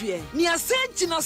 Adue. Ni asenti na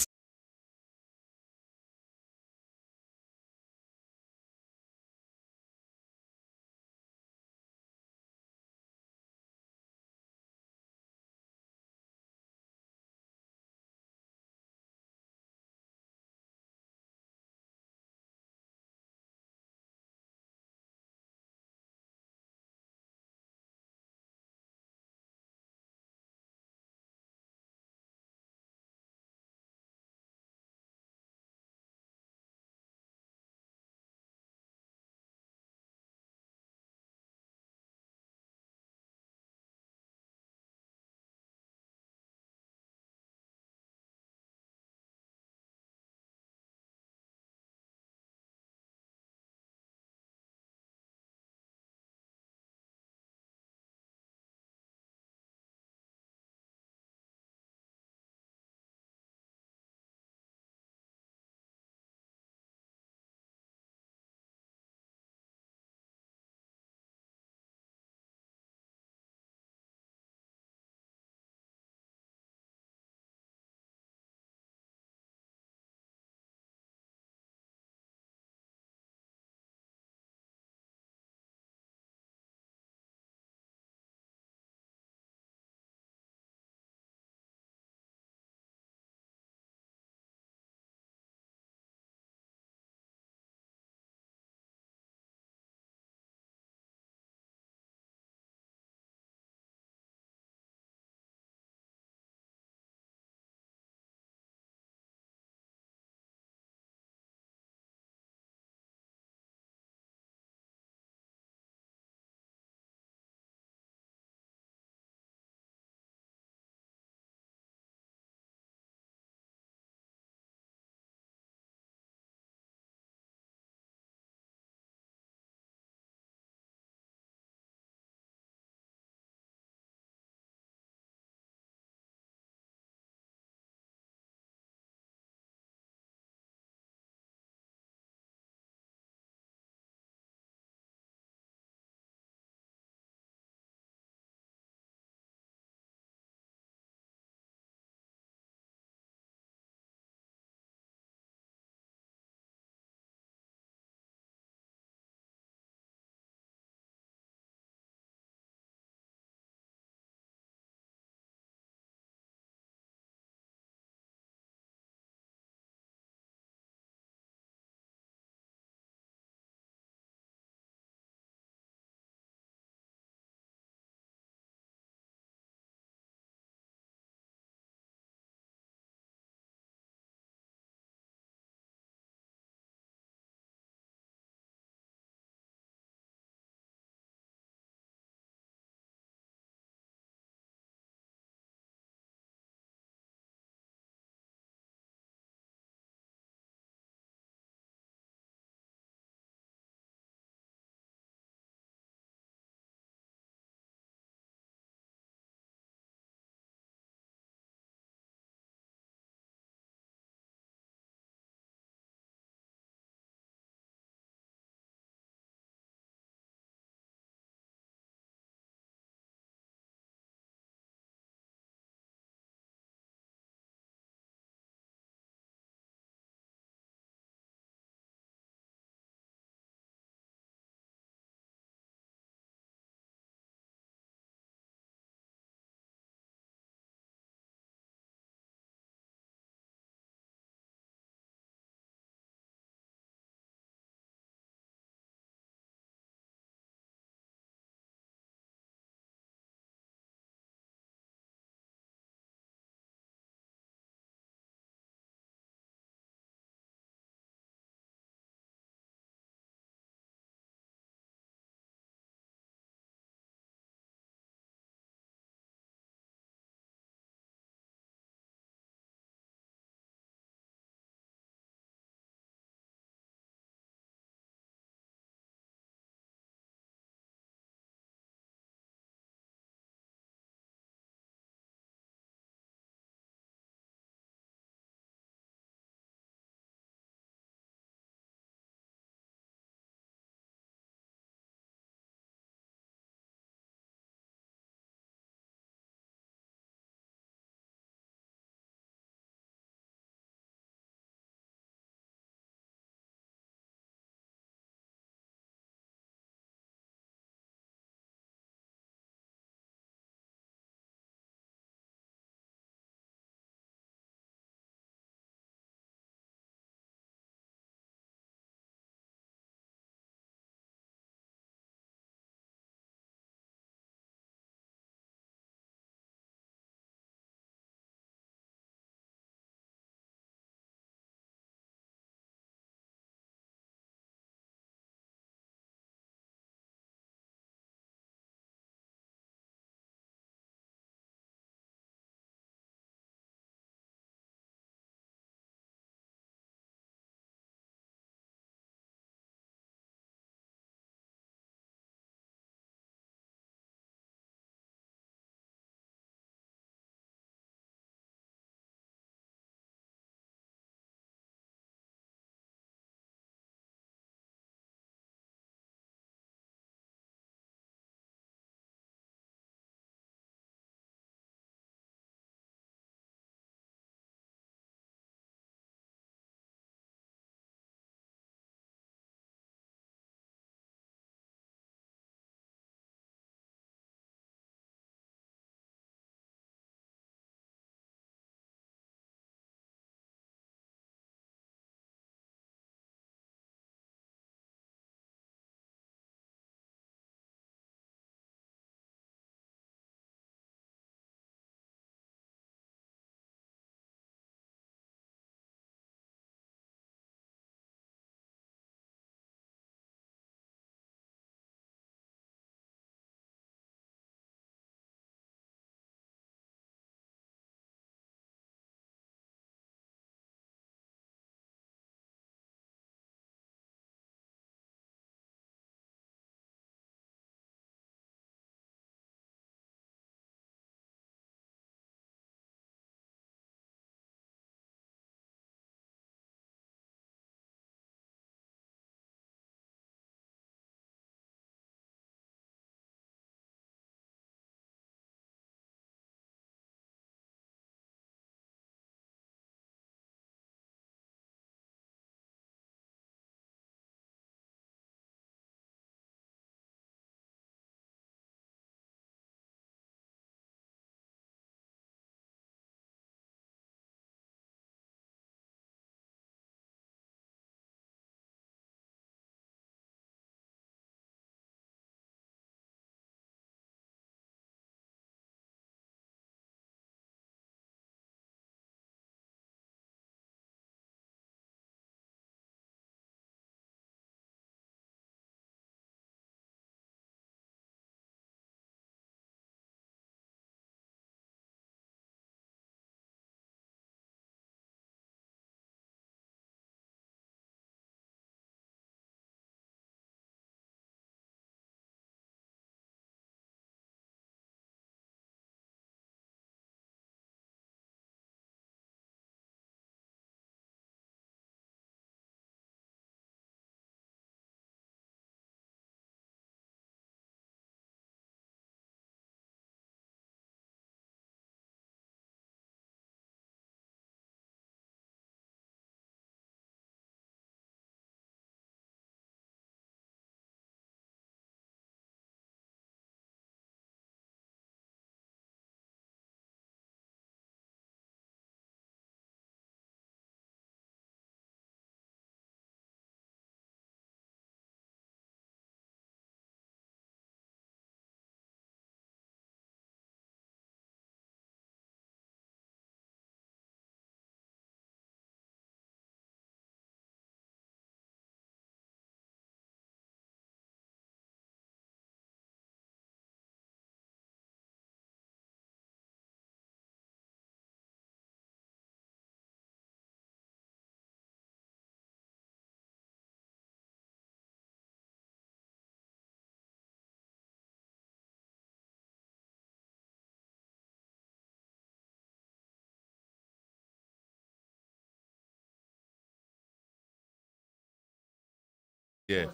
Yeah.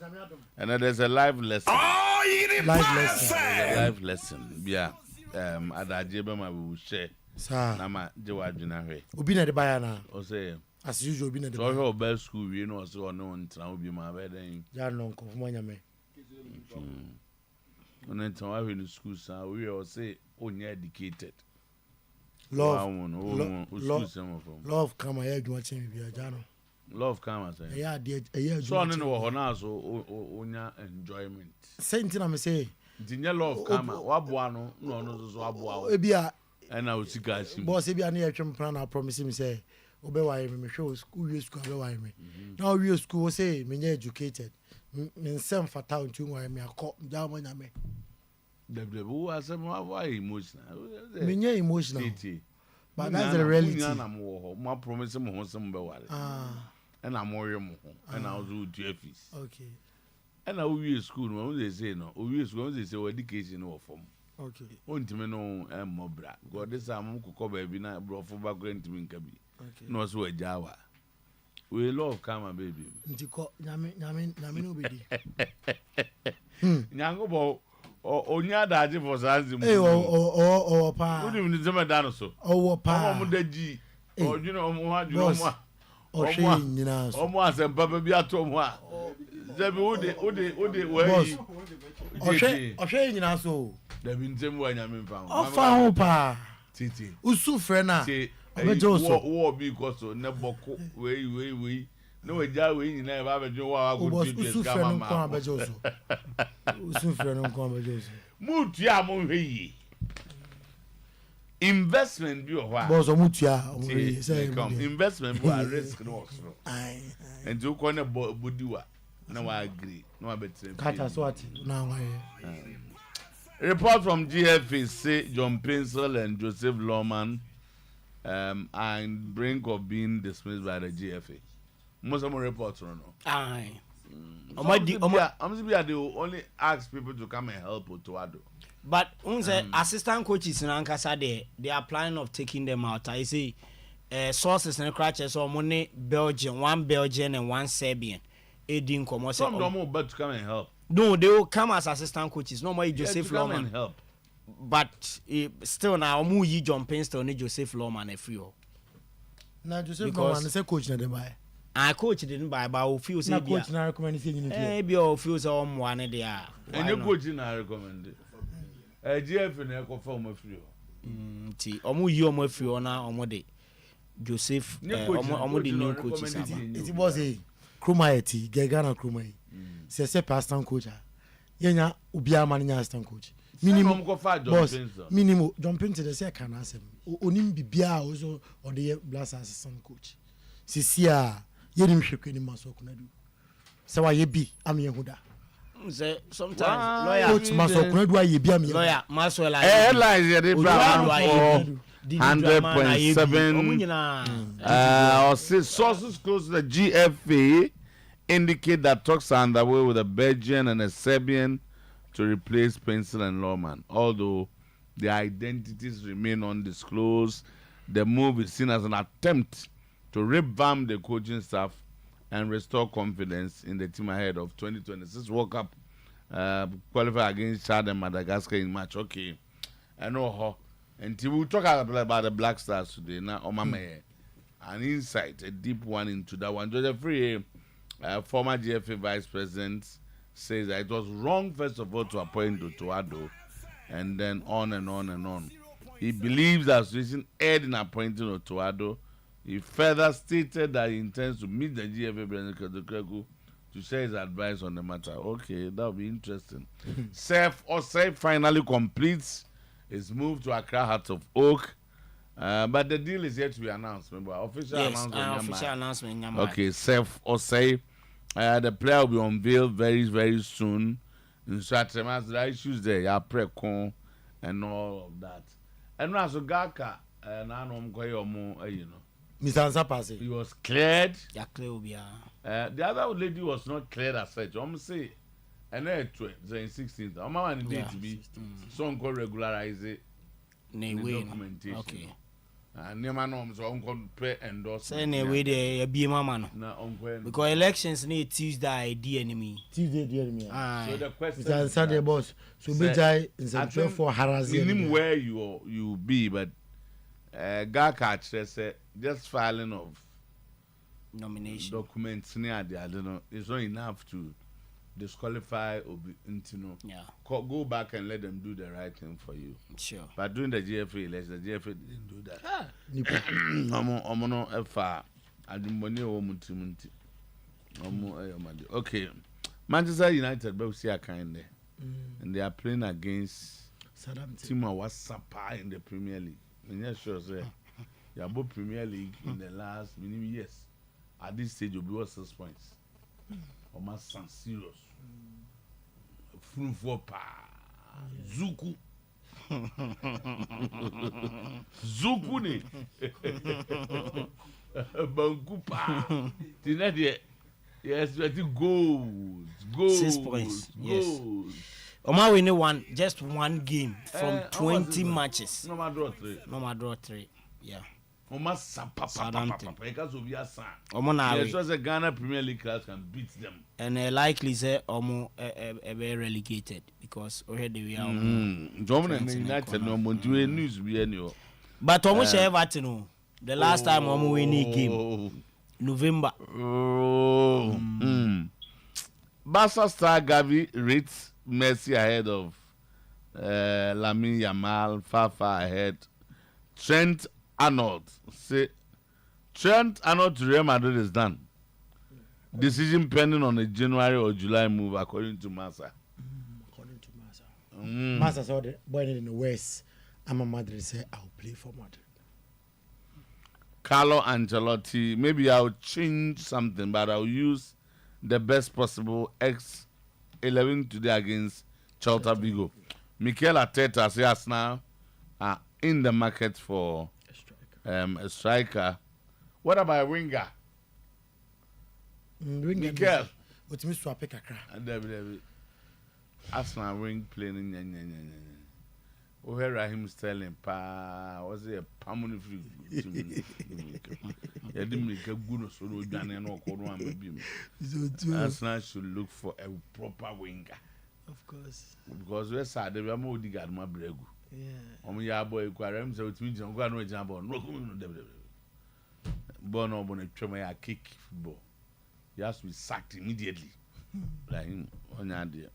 And then there's a live lesson. Live lesson. Yeah. Adajebe ma we will share. Sir. Na ma je wa dwena hwe. Obi na de baya na. O say as usual obi na de. So hwe obel school we no so no ntra obi ma be den. Ya no nko fo nyame. Ona ntra wa hwe no school sa we o say onya educated. Love kama ya dwuma chen bi aja no. Love come and say. Yeah, yeah. So on no ho na so onya enjoyment. Say ntina me say. Dinya love come waboa no so waboa wo. Ebia and I will see guys. Boss ebia na yetwem plan na promise me say obewaye me show school we school obewaye me. Now we school say me educated. Me nsem fata ntu nwa me akọ jamo nyame. Who asem why emotional. Me emotional. But that's the reality. My promise mo ho sem be ware. And I'm worried mo ho. And I was do fees. Okay. And I will school no they say no. We school they say education no form. Okay. Ontime no mo bra. God this am ko baby na bro for background ntime nka bi. Okay. No so ajawa. We love come baby. Ntiko nyame no bedi. Nyango bo onya daje for sanzi mu. Eh pa. Udi ni zema dano so. Pa. Omo daji. Ojuna omo ha juna omo. Ohwe nyina so. Omo asempa bi ato omo a. Zebi udi we. Ohwe nyina so. Debi ntem wa nyame mfa. Ofa ho pa. Titi. Usu frɛ na. Obejo so. Wo bi ko so ne boko we. No we ja we nyina e ba bejo wa go titi ka mama. Usu frɛ no ko abejo so. Mutu a mo hwe yi. Investment bi o ho a. Boss o mutu a say investment bi a risk no so. And you ko na bodiwa na wa agree no wa betre. Kata so ati na wa. Report from GFA say John Pencil and Joseph Lawman are in brink of being dismissed by the GFA. Most of them reports no. Aye. They will only ask people to come and help Otuo-Acheampong. But assistant coaches in Ankasa they are planning of taking them out. I say sources and crutches so money Belgian, one Belgian and one Serbian. Some don't know but to come and help. No, they will come as assistant coaches. No more Joseph Lawman and help. But still now you John Pencil need Joseph Lawman a free. Now Joseph Lawman is a coach na dey buy. I coach didn't buy, but I feel say coach na recommend say you need to. Maybe I feel say one there. And you coach na recommend. GF na ko form free. Ti omo yi omo free na omo de Joseph omo de new coaches. It was a Krumaeti, Gegana Krumai. Say assistant coach. Yenya ubia man nya assistant coach. Minimum go fa John Pencil. Minimum John Pencil dey say can asem. Onim bibia also or the blast assistant coach. Sisia yenim hwekwe ni masoko na du. Se wa ye bi am ye huda. Say sometimes lawyer coach masoko na du aye bi am ye. Lawyer Maswell headlines ye dey bra 100.7 or sources close to the GFA indicate that talks are underway with a Belgian and a Serbian to replace Pencil and Lawman. Although their identities remain undisclosed, the move is seen as an attempt to revamp the coaching staff and restore confidence in the team ahead of 2026 World Cup qualify against Chad and Madagascar in March. Okay, I know how. And we'll talk about the Black Stars today. Now, an insight, a deep one into that one. Joseph Free, former GFA vice president, says that it was wrong, first of all, to appoint Otuo-Acheampong, and then on and on and on. He believes that association erred in appointing Otuo-Acheampong. He further stated that he intends to meet the GFA president to share his advice on the matter. Okay, that will be interesting. Sef Osei finally completes his move to Accra Hearts of Oak, but the deal is yet to be announced. Remember, official announcement. Okay, Sef Osei, the player will be unveiled very, very soon. In such the issues there, ya pre-con and all of that. And now so Gaka, and I know you know. Mr. Ansapase. He was cleared. Yeah, clear. The other lady was not cleared as such. I'm say, and then the 16th. I'm going to be some called regularize it. Documentation. Okay. Never know so uncle pay endorsement. Say anyway the be mama no. Na uncle. Because elections need Tuesday ID enemy. Tuesday the enemy. So the question is Sunday boss. So be jai in some for harassing. Minimum where you be, but Gaka said just filing of Nomination documents near the I don't know. It's not enough to disqualify or be intino. Yeah. Go back and let them do the right thing for you. Sure. But during the GFA election, the GFA didn't do that. Okay. Manchester United, but we see a kind there. And they are playing against team was Sapa in the Premier League. And yes, sure, sir. You are both Premier League in the last many years. At this stage, you'll be worth 6 points. Almost San serious. Fruit pa. Zuku. Zuku ni. Banku pa. Tinadie. Yes, but goals. 6 points. Yes. Oma we need just one game from 20 matches. No matter draw 3. Yeah. Oma Sapa. Because of your son. Yes, so the Ghana Premier League class can beat them. And likely say Omo be relegated because already we are. Dominic United no Monterey news be any. But Omo share Everton. The last time Omo win a game. November. Barca star Gavi rates Messi ahead of Lamine Yamal, far ahead. Trent Arnold to Real Madrid is done. Decision pending on a January or July move, according to Massa. Massa saw the boy in the West. I'm a Madrid say I'll play for Madrid. Carlo Ancelotti, maybe I'll change something, but I'll use the best possible X11 today against Celta Vigo. Mikel Arteta says now are in the market for a striker. What about a winger? Mikel. What means to a pick a crack? And Arsenal wing playing. We heard Raheem Sterling. Was it a permanent free? You didn't make a good so we done and no Arsenal should look for a proper winger. Of course. Because we're sad. We are more digad my bregu. Yeah. Ya boy, Quarem, so it's me. I'm going to example. No, born up on a tremor kick football. You have to be sacked immediately. Like him on your idea.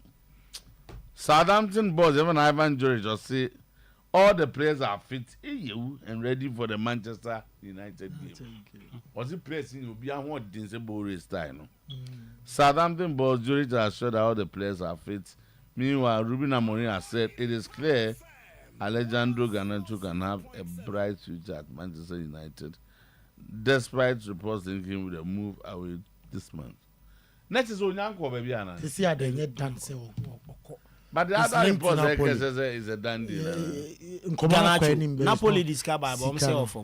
Southampton boss, even Ivan George, just say all the players are fit and ready for the Manchester United game. Was it placing you be what Dinsebo style? No? Southampton boss George has assured that all the players are fit. Meanwhile, Ruben Amorim has said it is clear Alejandro Garnacho can have a bright future at Manchester United, despite reports linking with a move away this month. Next is Onyanko, baby. This year they need dance. But the other report is a dandy. Napoli discovered by himself.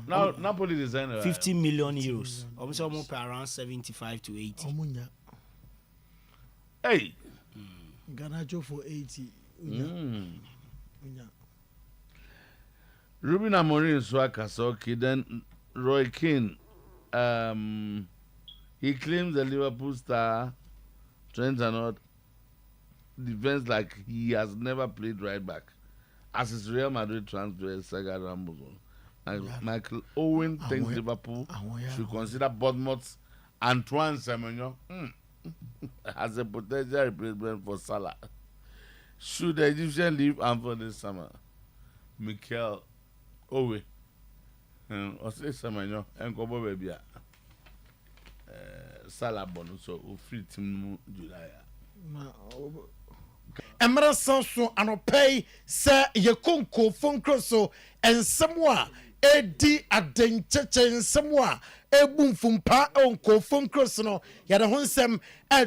Now Napoli designer 50 million euros. Almost around 75 to 80. Hey, Garnacho for 80. Ruben Amorim Swakasoki, then Roy Keane. He claims the Liverpool star Trent Arnold defends like he has never played right back. As his Real Madrid transfer saga rambles on. Michael Owen thinks Liverpool should consider Bournemouth's Antoine Semenyo as a potential replacement for Salah. Should the Egyptian leave Anfield this summer? Mikel Owen or say Semenyo and Kobo baby Salah bonus so free team July. Emra Sanso anopay se yekonko fonkroso ensemwa edi adencheche ensemwa ebumfumpa onko fonkroso no ya de honsem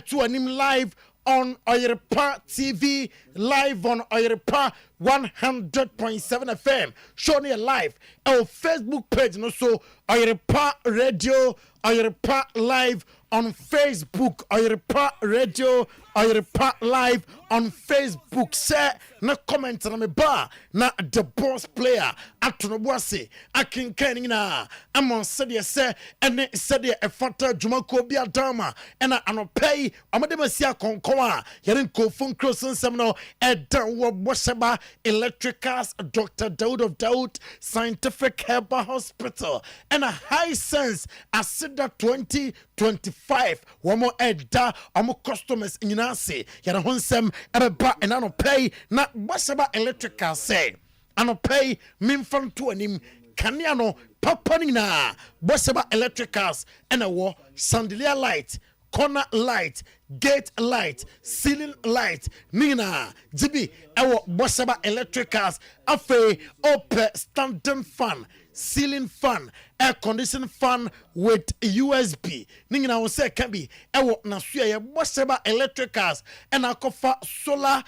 to anim live on Oyerepa TV, live on Oyerepa 100.7 FM. Show me live. Our Facebook page, no so Oyerepa Radio, Oyerepa Live on Facebook, Oyerepa Radio, Oyerepa Live on Facebook say na comment na me ba na the boss player atono boase akenkan na amon said say ene said e fata dwumako bi adama ena anopay amade masia konkon a yere nkofun crossing sem no edan wo boseba electricals Dr. Daud of Daud Scientific Herbal Hospital and a high sense asida 2025 womo eda amo customers nyinase yere honsem ebeba enano pay na boseba electrical say anopay mimfan to anim kaniano papa na boseba electricals and a wo chandelier light corner light, gate light, ceiling light, Nina, GB, our Bosaba electricals, afe, open standing fan, ceiling fan, air conditioning fan with USB. Nina will say can be our Nasuya Bosaba electricals and a cofa solar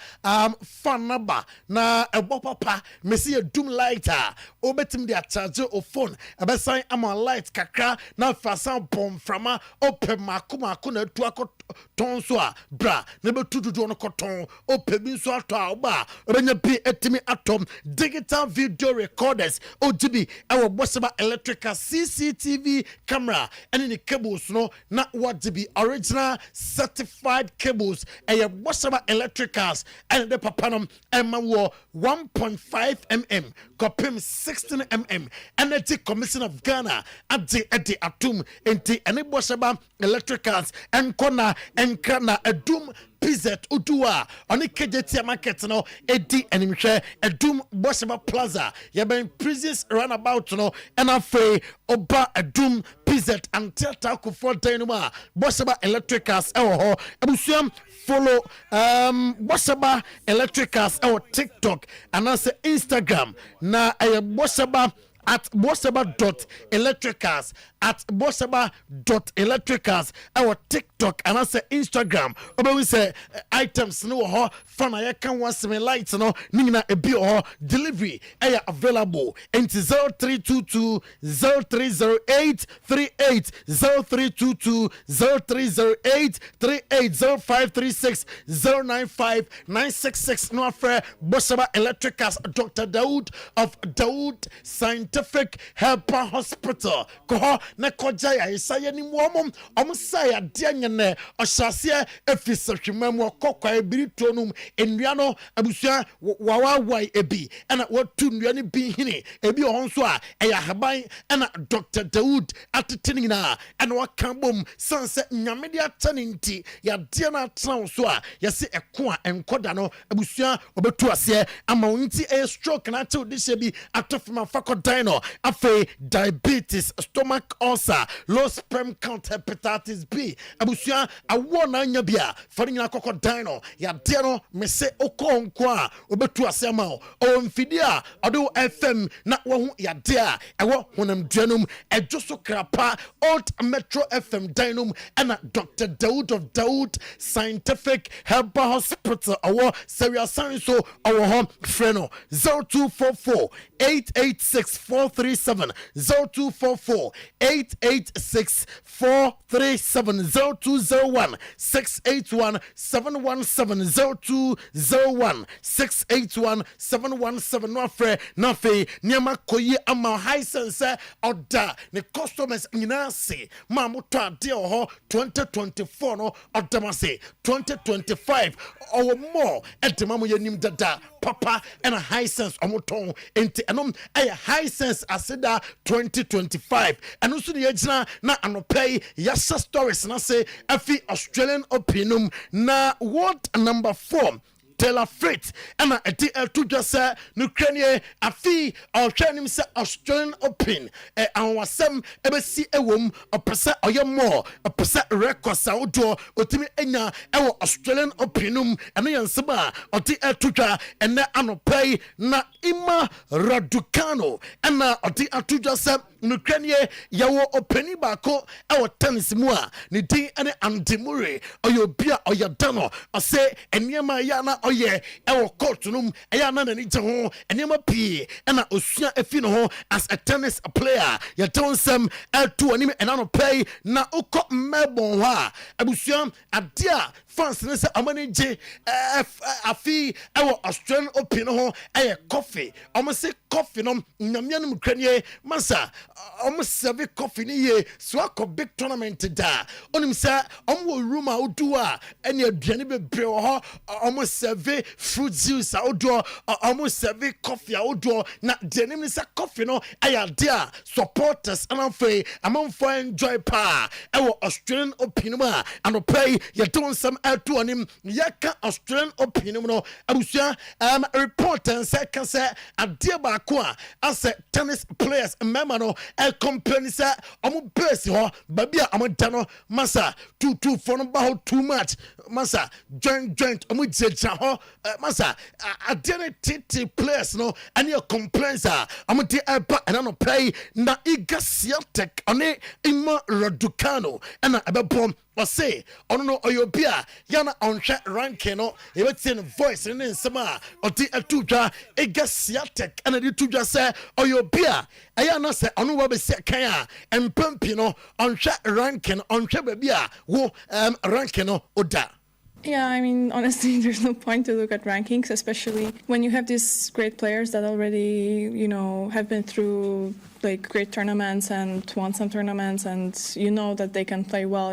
fan number na a bopapa, Messia doom lighter, obetim their charger or phone, a beside ama light kakra, na fasan bomb from a open makuma kuna tuako tonswa bra nebe tutu no koton open bin so ato ba obenya bi etimi atom digital video recorders OGB our Bosaba electrical CCTV camera and the cables no na what to be original certified cables and your Bosaba electricals and the papanum and 1.5 mm copim 16 mm Energy Commission of Ghana at the atum enti and the Bosaba electricals and corner and kana edum pizet udua oni KJT market no edi animhwe edum Bosaba Plaza yaben previous runabout no and afei oba edum pizet and theater ko for dynama Bosaba electricals ewo ebusuam follow Bosaba electricals ewo TikTok and also Instagram na Bosaba at bosaba.electricals at bosaba.electricals our TikTok and also Instagram we say items no ho fana ya kan wasme lights no nina e bi ho delivery aya available into 0322 0308 38 0322 0308 38 0536 095 966 no afre Bosaba electricals Dr. Daud of Daud Scientific Herbal Hospital ko na koja ya isaye ni muomom omsaya dianyene ohyase efisahwemamu kokwa ebiri tonum enduano abusua wawawai ebi ena watu nduane bi hini ebi ohonso a eya haban ena Dr. Daud atetinina ena wakambom sanse nyamede ataninti ya dia na transo a yase eko a enkoda no abusua obetu ase ama wonti a stroke na te odise bi atofima fakodan no afe diabetes stomach ulcer low sperm count hepatitis B abusua awo na anya bia fari nyina kokodan no ya de no mese okonko a obetu ase ama o mfidia odo FM na wo hu ya de a ewo honam duanum ejoso krapa old metro FM dynum and Dr. Daud of Daud Scientific Herbal Hospital awo serious science so our home freno 0244 886 437 0244 886 437 0201 681 717 0201 681 717 no afre na fe niama koyi ama high sense oda ne customers nyina se ma moto ade ho 2024 no odamase 2025 or more edema mo yanim dada papa and a high sense omoton enti enom a high sense asida 2025 and also the ejina na anopay yasa stories na say afi Australian opinum na what number 4 Taylor Freight and a to just say Ukraine a fee or training say Australian Open and was some ebesi ewom a percent or more a percent record saudo otimi enya ewo Australian Openum and yan saba or to and na anopay na ima Raducano and na or to just say Ukraine yawo openi bako ewo tennis mua ni din ane andimure or your beer or your dano or say enyama yana or ɔyɛ ɛwɔ court no ɛyɛ ana n'ani gye ho nneɛma pii ɛna osua efi no ho as a tennis player yɛtɛw nsɛm ɛto anim ɛna no pɛi na wokɔ Melbourne hɔ a abusua adeɛ a fans ne sɛ ɔmo ani gye afi ɛwɔ Australian Open no ho ɛyɛ coffee ɔmo se coffee no nyamea no mu kranie masa ɔmo serve coffee ne yie so akɔ big tournament da onim sɛ ɔmo wɔ room a wodu a ɛne aduane bebree wɔ hɔ ɔmo serve fruit juice a wodu ɔmo serve coffee a wodu na deɛ nim ne sɛ coffee no ɛyɛ adeɛ a supporters anamfei amanfoɔ enjoy pa ɛwɔ Australian Open mu a anɔpɛ yi yɛde nsɛm ɛto anim yɛka Australian Open mu no abusua report nsɛ ka sɛ adeɛ baako a asɛ tennis players mmarima no ɛkɔmpani sɛ ɔmo base hɔ baabi a ɔmo da no masa tutufoɔ no ba hɔ too much masa joint ɔmo gyinagyina hɔ masa adeɛ no tete players no ɛne complaints a ɔmo de ɛba ɛna no pɛi na Iga Swiatek ɔne Ima Raducanu ɛna ɛbɛbɔ ɔse ɔno no ɔyɛ obi a yana ɔnhwɛ ranking no yɛbɛtie ne voice ne nsɛm a ɔde ɛto dwa Iga Swiatek ɛna de to dwa sɛ ɔyɛ obi a ɛyɛ na sɛ ɔno wɔbɛsi kan a mpampi no ɔnhwɛ ranking ɔnhwɛ baabi a wo ranking no ɔda. Yeah, I mean, honestly, there's no point to look at rankings, especially when you have these great players that already, have been through like great tournaments and won some tournaments, and that they can play well.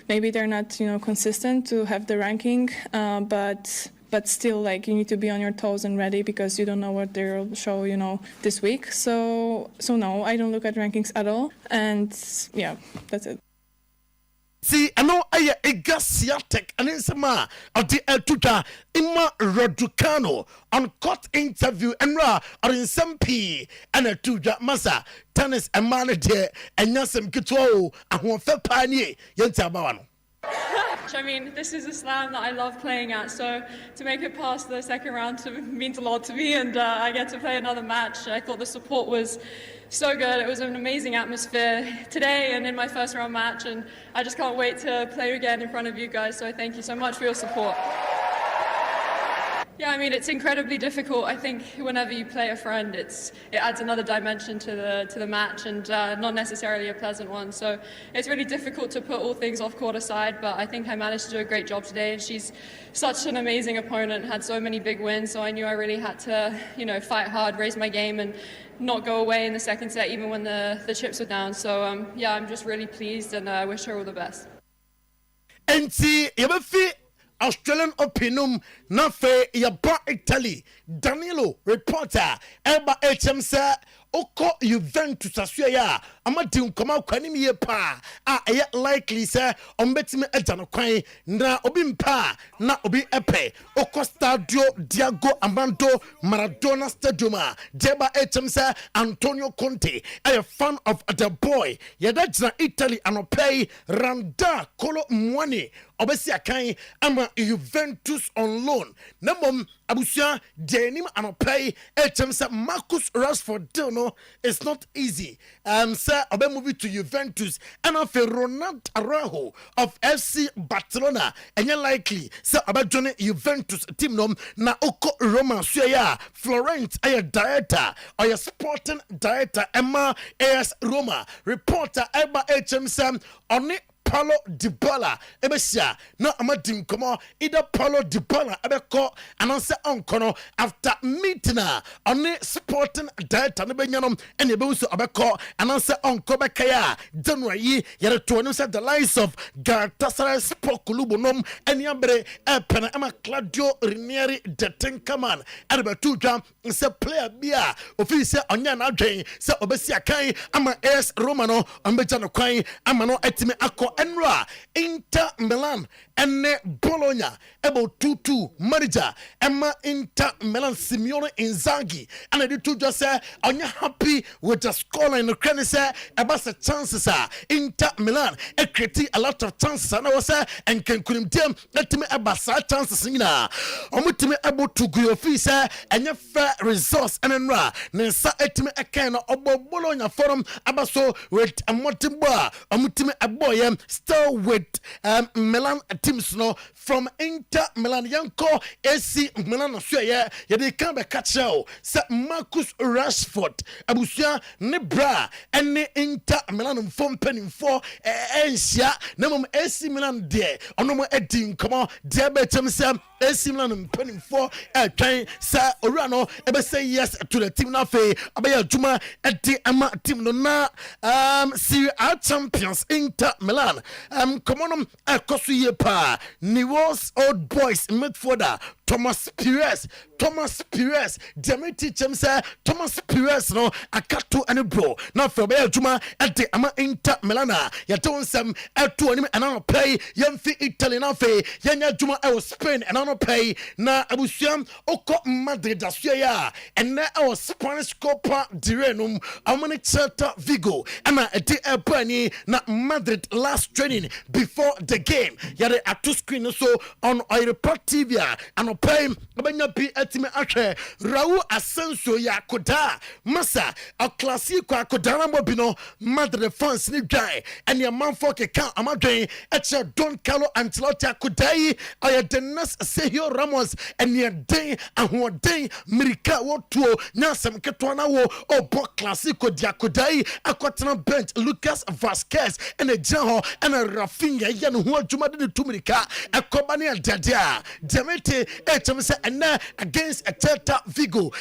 Maybe they're not, consistent to have the ranking, but still, like, you need to be on your toes and ready because you don't know what they'll show, this week. So no, I don't look at rankings at all, and yeah, that's it. See, I know I Iga Swiatek and in some of the Tuta Ima Raducanu on court interview and or in some P and a Tuja Masa tennis and manager and Yasem Kito and one fair pioneer Yantabano. I mean, this is a slam that I love playing at, so to make it past the second round means a lot to me, and I get to play another match. I thought the support was so good. It was an amazing atmosphere today and in my first round match, and I just can't wait to play again in front of you guys, so thank you so much for your support. Yeah, I mean, it's incredibly difficult. I think whenever you play a friend, it adds another dimension to the match, and not necessarily a pleasant one. So it's really difficult to put all things off court aside, but I think I managed to do a great job today, and she's such an amazing opponent, had so many big wins, so I knew I really had to, fight hard, raise my game, and not go away in the second set, even when the chips were down. So yeah, I'm just really pleased, and I wish her all the best. And see, Australian Openum Nafe Yaba Italy Danilo reporter Eba HM Oko Juventus asua amadi nkoma kwani me pa likely say ombetime agano kwan na obi mpa na obi epe Oko Stadio Diego Armando Maradona Stadium Deba HM say Antonio Conte a fan of the boy yeda gina Italy anopay Randa Kolo Mwani obesi akan ama Juventus on loan namom abusia denim anopay HM say Marcus Rashford no, it's not easy. Sir, I'll moving to Juventus and after Ronald Araujo of FC Barcelona, and you're likely, sir, about joining Juventus team nom na Oko Roma Suya Florence, a director or your sporting director Emma AS Roma reporter Eba HM Sam on it. Paulo Dybala ebesia na amadim komo either Paulo Dybala ebeko ananse onkono after meeting on sporting director ne benyanom ene ebewuso abeko ananse onko bekaya January yere to no the lives of Galatasaray Sport Club nom ene abre epena ama Claudio Ranieri Detenkaman abetu dwa se player bia ofisi onya na adwen se obesia kan ama AS Roma no ombeja no kwan ama no etime akọ Enra Inter Milan ene Bologna about 2-2 manager Emma Inter Milan Simeone Inzaghi and I did to just say are you happy with the scoreline the credit say about the chances Inter Milan create a lot of chances and I was say and can them let me about chances omutime able to go office and your fair resource and enra nensa etime ekena obo Bologna forum abaso with a motimba omutime aboy still with Milan teams no from Inter Milan yanko AC Milan so ye de kan be catch say Marcus Rashford abusua ne bra ene Inter Milan mfom penimfo enhia na mom AC Milan de ono mo edi nkomo de be chem say AC Milan penimfo twan say owura no e be say yes to the team na fe abaya juma edi ama team no na Serie A champions Inter Milan komonom ekoso ye pa Newell's old boys midfielder Thomas Pires Demeti Chemse Thomas Pires no akato ane bro na fe be adwuma ede ama Inter Milan ya don sam eto anim ana pay yemfi Italy na fe yanya adwuma e Spain ana pay na abusuam okọ Madrid aso ya ene e Spanish Copa del Rey no amani Celta Vigo ana ede epani na Madrid last training before the game yare atu screen so on Oyerepa TV and pay abanya bi atime ahwe Raul Asensio ya koda masa a classic akoda na bi no Madrid fans ni dwan and your man for ka amadwen eche Don Carlo Ancelotti akoda yi oya Dennis Sergio Ramos and your day ahoden Mirika wotuo nyasem keto na wo obo classico dia akoda yi akotena bench Lucas Vasquez and a Jaho and a Rafinha yan ho adwuma de tumirika akoba ne adadea Demete say and against a Celta Vigo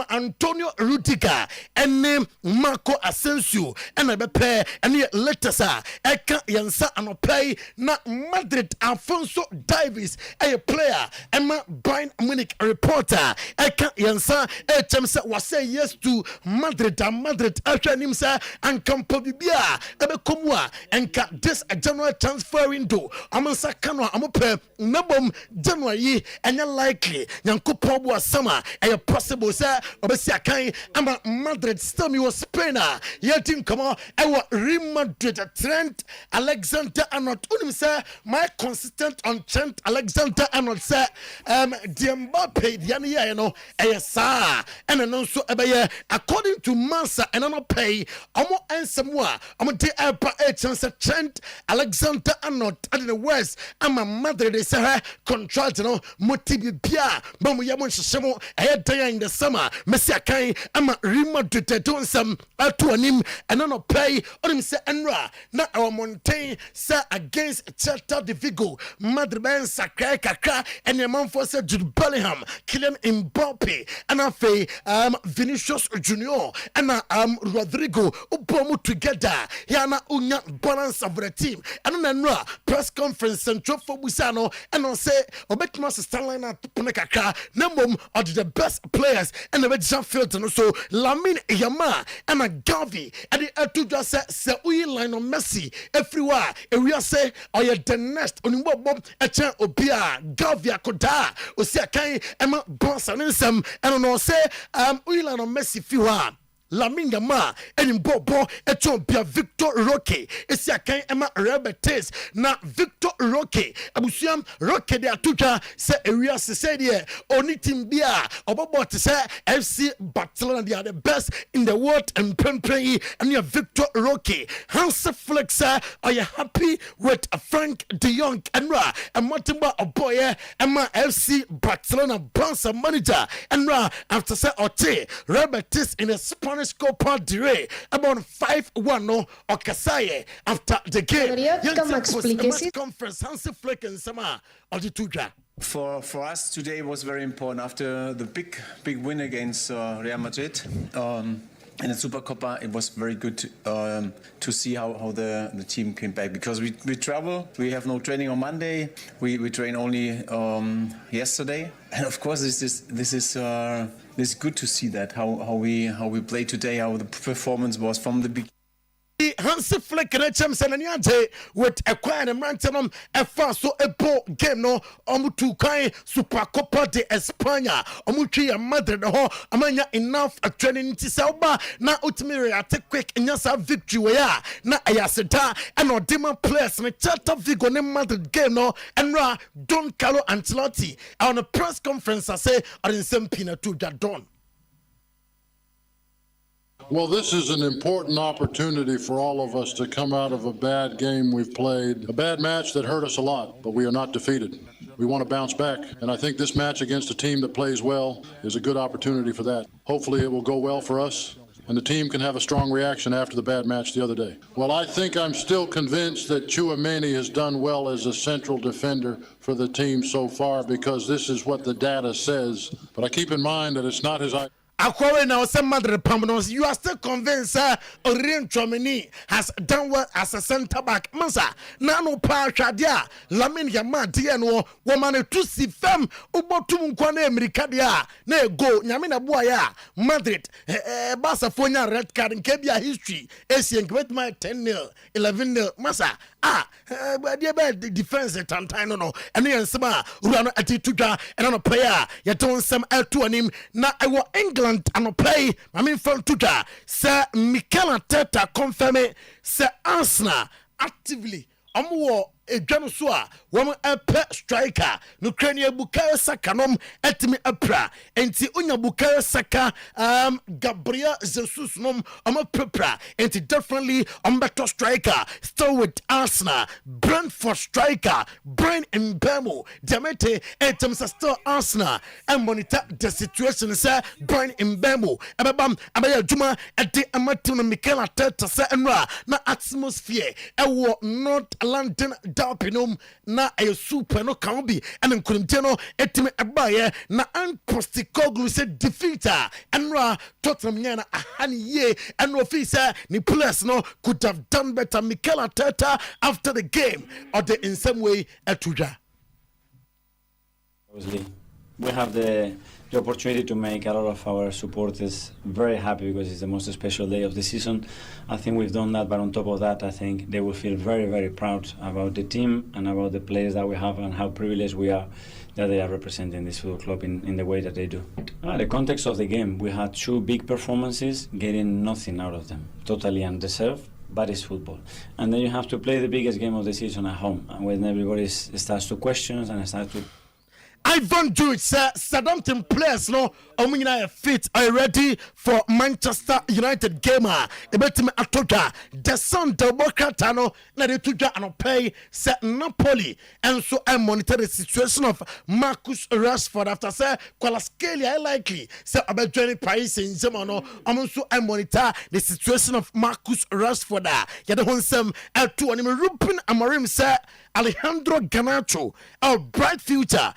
Antonio Rudiger and Marco Asensio and a pair and Letasa Eka Yansa and pay na Madrid Alfonso Davies a player Emma Bayern Munich reporter Eka Yansa Chamsa was say yes to Madrid and Madrid Nimsa and Campo Bibia Ebe Komwa and this a January transfer window Amansa Kanwa Amope Nabom January and likely Yankupo was summer a possible sir obesi akan ama Madrid still me was Spain yet in come on I Real Madrid Trent Alexander-Arnold unim sir my consistent on Trent Alexander-Arnold sir Mbappe yani ya no sa and no so according to Mansa and no pay omo ensemwa omo de a chance Trent Alexander-Arnold at the West ama Madrid is contract no motibi bia bamu yamon shemo dan in the summer Messi akan ama Real Madrid don some ato anim and no pay onim se enra na our mountain sa against Celta de Vigo Madrid ben sakra kakra and your man for say Jude Bellingham Kylian Mbappe and afa Vinicius Junior and Rodrigo upomu together yana unya balance of the team and enra press conference central for Busano and on say obetma line Punakaka, Namum are the best players and the Jean Filton. So Lamine Yamal and a Gavi and the Atuja say we line on Messi everywhere. And we are say or you the next on Bob a chan Obia Gavia Koda or say Kai Emma Bronson and some and on say we line on Messi Fiwa. Laminga ma and Bobo Ethiopia Victor Roque esi akan ema Rebetes na Victor Roque abusuam Roque de atuja se area se say there oni team bia obobo te say FC Barcelona they are the best in the world and prempren and you Victor Roque Hans Flex are you happy with Frank de Jong and Ra and Matimba Oboye ema FC Barcelona bouncer manager and Ra after say Ote Rebetes in a Spanish Copa del Rey about 5-1 no Okasaye after the game. Conference Hansi Flick and Sama of the Tuja. For us today was very important after the big win against Real Madrid. In the Supercopa, it was very good to see how the team came back because we travel, we have no training on Monday, we train only yesterday, and of course this is good to see that how we play today, how the performance was from the beginning. Hansi Flick and Champions with a quiet and ransom a fast so a ball game no omutu kai Supercopa de España omuchi a Madrid ho amanya enough a training to selba na ultimately at quick in your victory where na ayaseta and odima players me Celta Vigo ne Madrid game no and Ra Don Carlo Ancelotti on a press conference I say or in some pina to that Don. Well, this is an important opportunity for all of us to come out of a bad game we've played, a bad match that hurt us a lot, but we are not defeated. We want to bounce back, and I think this match against a team that plays well is a good opportunity for that. Hopefully it will go well for us, and the team can have a strong reaction after the bad match the other day. Well, I think I'm still convinced that Otuo-Acheampong has done well as a central defender for the team so far because this is what the data says, but I keep in mind that it's not his... Akwawe now some mother Pamnos, you are still convinced Orient Chomini has done well as a center back. Mansa, Nano Pa Shadia, Lamin Yama Diano, woman to see fem, Ubotum Kwane Americadia, ne go, Yamina Boya, Madrid, Basafonia red card in Kebia history, Asian great my 10-0, 11-0, Massa, dear bad defense at Tantano, and then Sama, Urano Attituda, and on a player, Yaton some L2 on him, now I will England. And play, I mean, from Tuta, Sir Mikel Arteta confirm Sir Arsenal actively. A Janusua, woman a pet striker, Nukrania Bukayo Saka nom etimi apra, enti unya Bukayo Saka, Gabriel Jesus nom prepra, enti definitely better striker, still with Arsenal, Brentford striker, Brian Mbemo, Demete, etem still Arsenal, and monitor the situation, sir, Brian Mbemo, Abaya Juma, at the Amatuna Mikel Arteta, sir, and na atmosphere, North London. Dalpinum na a super no can be and Kunteno etime abaye na Postecoglou said defeater and Tottenham yana ahani ye and officer ni plus no could have done better Mikel Arteta after the game or the in some way Etuja. We have the opportunity to make a lot of our supporters very happy because it's the most special day of the season. I think we've done that, but on top of that, I think they will feel very, very proud about the team and about the players that we have and how privileged we are that they are representing this football club in the way that they do. The context of the game, we had two big performances, getting nothing out of them, totally undeserved. But it's football. And then you have to play the biggest game of the season at home, and when everybody starts to question and starts to... Ivan Jewitt, Southampton players no omina fit are ready for Manchester United gamer. Ebetime atoja the son Democratano na de tuja anopay se Napoli and so I monitor the situation of Marcus Rashford after say Kwalaskelia likely say abedwani Paris Saint-Germain no so I monitor the situation of Marcus Rashford yade honsem to anim Ruben Amorim say Alejandro Garnacho a bright future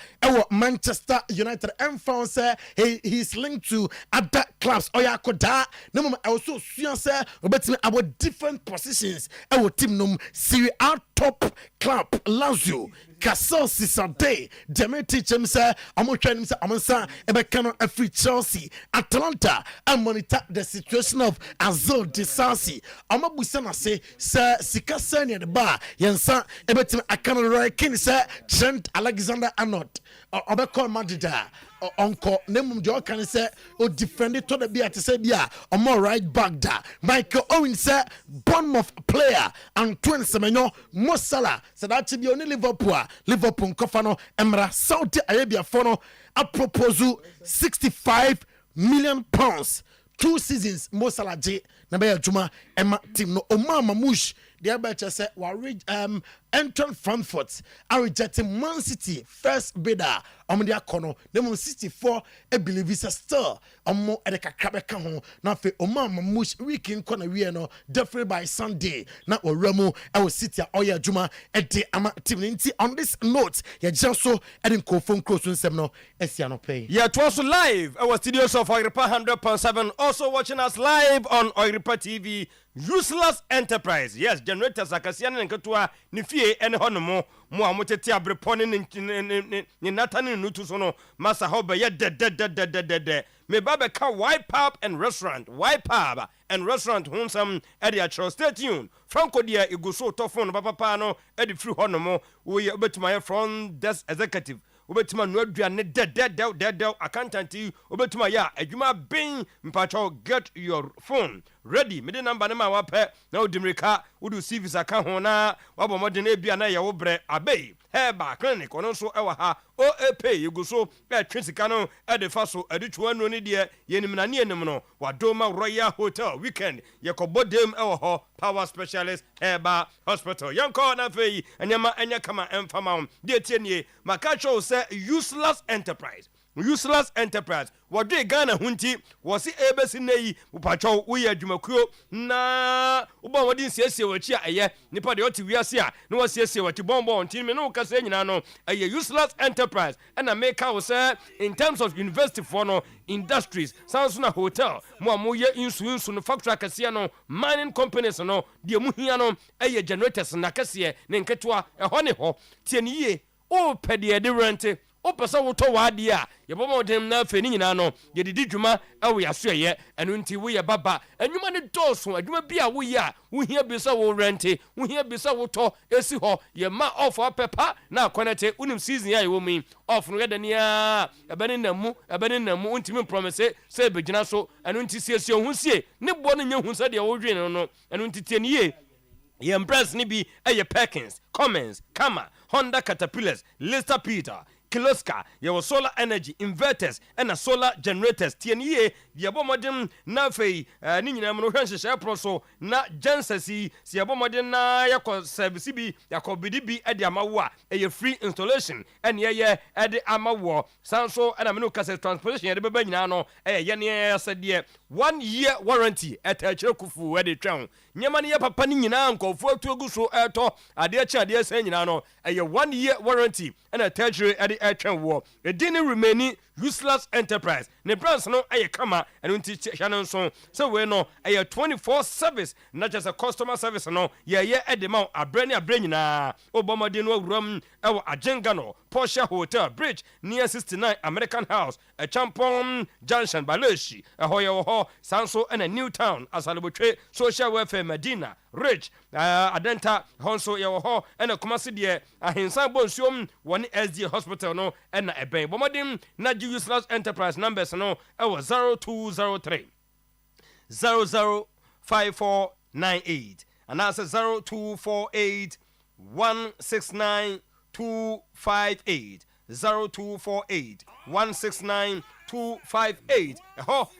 Manchester United and found say he's linked to other clubs. Oyakoda, no moment also say about our different positions. Our team num Serie A top club Lazio. Castle Sisade, Demetri Chemsa, Amotranimsa Amansa, Ebekano Free Chelsea, Atlanta, and monitor the situation of Azul Disasi. Amabusana say, Sir Sikasani at the bar, Yansa, Ebetim Akano Roy King, Sir Trent Alexander Arnold, Obeko Madida. Uncle Nemum Jokan said, "O defended to the beer to say, yeah, or more right back da." Michael Owen said, Bournemouth player and twin Semenyo Mosala said that to be only Liverpool Kofano Emra Saudi Arabia Fono a proposal £65 million, 2 seasons Mosala J Nabaya Juma Emma team no Omar Mamouche. The Abacha said, Anton Frankfurt are rejecting Man City first bidder. Their corner, the 64, I believe is a star. More at the Kakabeka home. Now, for Omar Mamouche, weekend corner, we are definitely by Sunday. Now, Remo, I will sit here, Oya Juma, at the Amativity. On this note, you just so adding phone close to Semno, Esiano Play. Yeah, it was live. Our studios of Oyerepa 100.7. Also watching us live on Oyerepa TV. Useless enterprise. Yes, generators akasiana nketua ni fie ene honomo mo amotete abrepone ni natani nutu sono masa hobe ye de me baba ka wipe up and restaurant honsam edi atro. Stay tuned. Franco dia iguso tofon papa no edi free honomo we obetima from desk executive obetima no aduane de accountant obetima ya adwuma bin mpacho get your phone ready mede number ne ma wapɛ na odimirika wodu civis aka ho na wabɔ modern ebia na yɛ wo brɛ abei heba clinic ono nso ɛwɔ ha OAP yegu so ɛtwe sika no ɛde fa so ɛde twua no ne deɛ yenim na ne yenim no wadoma Royal Hotel weekend yɛkɔbɔ dem ɛwɔ hɔ power specialist heba hospital yanko na fei anyama anya kama emfama ho deɛ tie nie maka show sɛ useless enterprise wɔde Ghana hunti wɔse ebesi nei upatwɔ woyɛ adwumakuo na wobɔ wɔde siesie wɔchi a ɛyɛ nipa de ɔte wiase a na wɔsiesie wɔchi bɔnbɔ ntin me no kasa nyina no ɛyɛ useless enterprise ɛna meka wo sɛ in terms of university for no industries sanso na hotel mo amoyɛ insu no factory akɛseɛ no mining companies no deɛ mu hia no ɛyɛ generators na kɛseɛ ne nketewa ɛhɔ ne hɔ tie ne yie o pɛdeɛ de rent o pesa wo to wade a yebɔmɔ dem na afɛ ni nyina no yedidi dwuma ɛwo yasoɛyɛ ɛno nti wo yɛ baba adwuma ne dɔɔso adwuma bi a wo yɛ a wo hia bi sɛ wo rente wo hia bi sɛ wo tɔ esi hɔ yɛ ma off apepa na akɔnɛte unim season ya yɛ mi off no yɛ dania ɛbɛne namu untimi promise sɛ begyina so ɛno nti siesie ho sie ne bɔ no nya hu sɛ deɛ wo dwen no ɛno nti tie ne yie yɛ impress ne bi ɛyɛ Perkins Cummins Kama Honda Caterpillars Lister Peter Kiloska, your solar energy inverters and a solar generators. TNE, Yabomodem, Nafe, Nina Monohanshire Proso, na Jensesi, Siabomodem, Yako Servicibi, Yako BDB at the Amawa, a free installation, and ye at the Amawa, Sanso, and Aminukas transportation at the Bebenano, a Yania said, 1 year warranty at a Chokufu at the town. Nyamania Papanina, Uncle, for Toguso Ato, a dear child, dear Senano, a 1 year warranty and a tertiary at the action war. A didn't remain useless enterprise. Ne brands no aye kama and unti channel so we no a 24 service, not just a customer service no. Yeah at the mount a brain na Obama dino rum our Ajengano, Porsche Hotel Bridge near 69 American House, a Champon Junction Baleshi, a Hoyo Sanso and a new town as a social welfare Medina. Rich, Adenta, Honso, Yaho, and a Comasidia, a Hinsan Bonsium, one SD hospital, no, and a bank. Bomadim, not useless enterprise numbers, no, our 0203 005498, and that's 0248 169 258. 0248 169 258.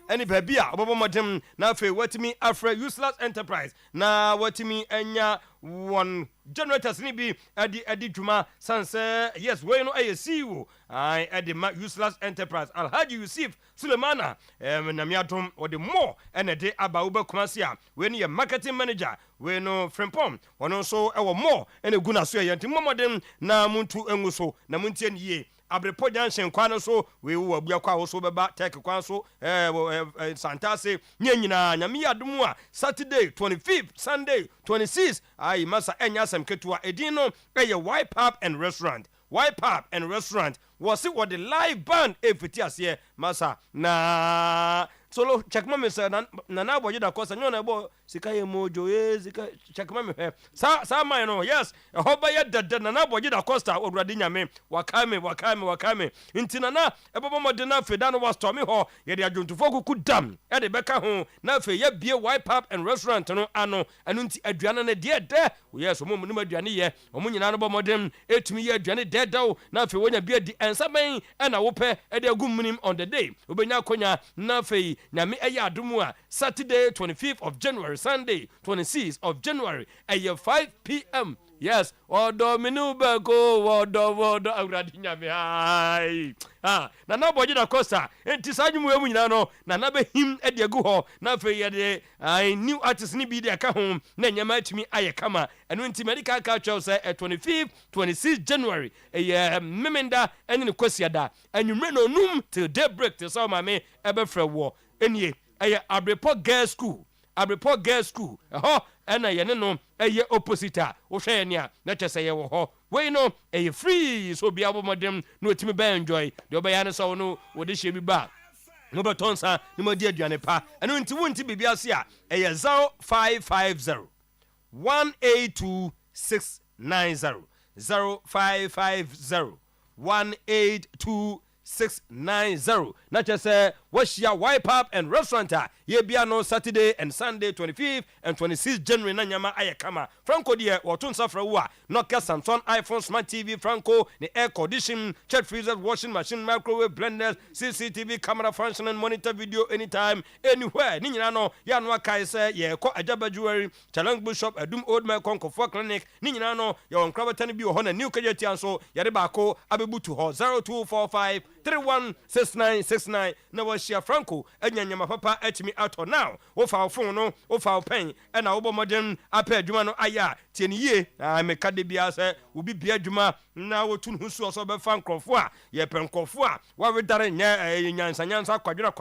Any baby, Obama now for what me after useless enterprise. Now what me enya one generators ni be adi juma sanse yes we no see you I adi useless enterprise Alhaji Yusuf Sulemana na miatom or the more and a day about Uber Kumasia when you marketing manager we no frimpom one also our more and a guna so yanti momodem na muntu enguso na muntien ye Abrepo Junction kwano so we wo bua kwa so beba take kwan so Santase nyanyina nyame adom a Saturday 25th Sunday 26th ai masa enya sam ketua edin no eye Wipe Up and Restaurant was it what the live band efiti ase masa na solo check mama say na na boje da kosa nyona bo sika ye mojo sika check mama he sa man no yes e hoba ye dada na boje da kosa odurade nyame wakame ntina na e bobo mo de na feda no was to me ho ye de adwontofo kuku dam e de beka ho na fe ye bie Wipe Up and Restaurant no ano nti aduane na de yes omo mu aduane ye omo nyina no bo modem etumi ye aduane de o na fe wonya bie di ensaben e na wo pe e de agumunim on the day obenya konya na fe nyame eye adomu a Saturday 25th of January Sunday 26th of January at 5 p.m. Yes, odo minu beko odo awradi nyame ai na na boje da kosa enti sanyu emu nyina no na na be him e de agu ho na fe ye de new artist ni bi de aka ho na nyama atumi aye kama enu enti medical culture say 25th 26th January memenda eni ne kwasiada anwumre no num till daybreak till so ma me e be frɛ wo enie Abrepo Girls School ena ye ne no eye opposite wo hwe ne a na kyese ye wo ho we no eye free so bia bo modem no otimi ba enjoy de obaya ne so no wo de hye bi ba no betonsa ni mo di aduane pa eno nti wonti bibia se a eye 0550 182690 0550 182690 na kyese washia Wipe Up and Restaurant ye bia no Saturday and Sunday 25th and 26th January na nyama ayekama Franco de wotun safra wo Nokia Samsung iPhone Smart TV Franco the air condition chat freezer washing machine microwave blenders CCTV camera functioning monitor video anytime anywhere ni nyina no ya no akai se ye ko Ajaba Jewelry Challenge Bishop Adum Old Man Konkofo Clinic ni nyina no ye on krabatan bi ho na new kajeti anso yare ba ko abebutu ho 0245 316969 na washia Franco anyanyama papa etimi out now wo fa phone no wo fa pen e na wo bo modern apa adwuma no aya tieniye me kade bia se obi bia adwuma na wo tun husu so be fa nkrofo a ye pen nkrofo a wa wedare nya nyansa kwadwira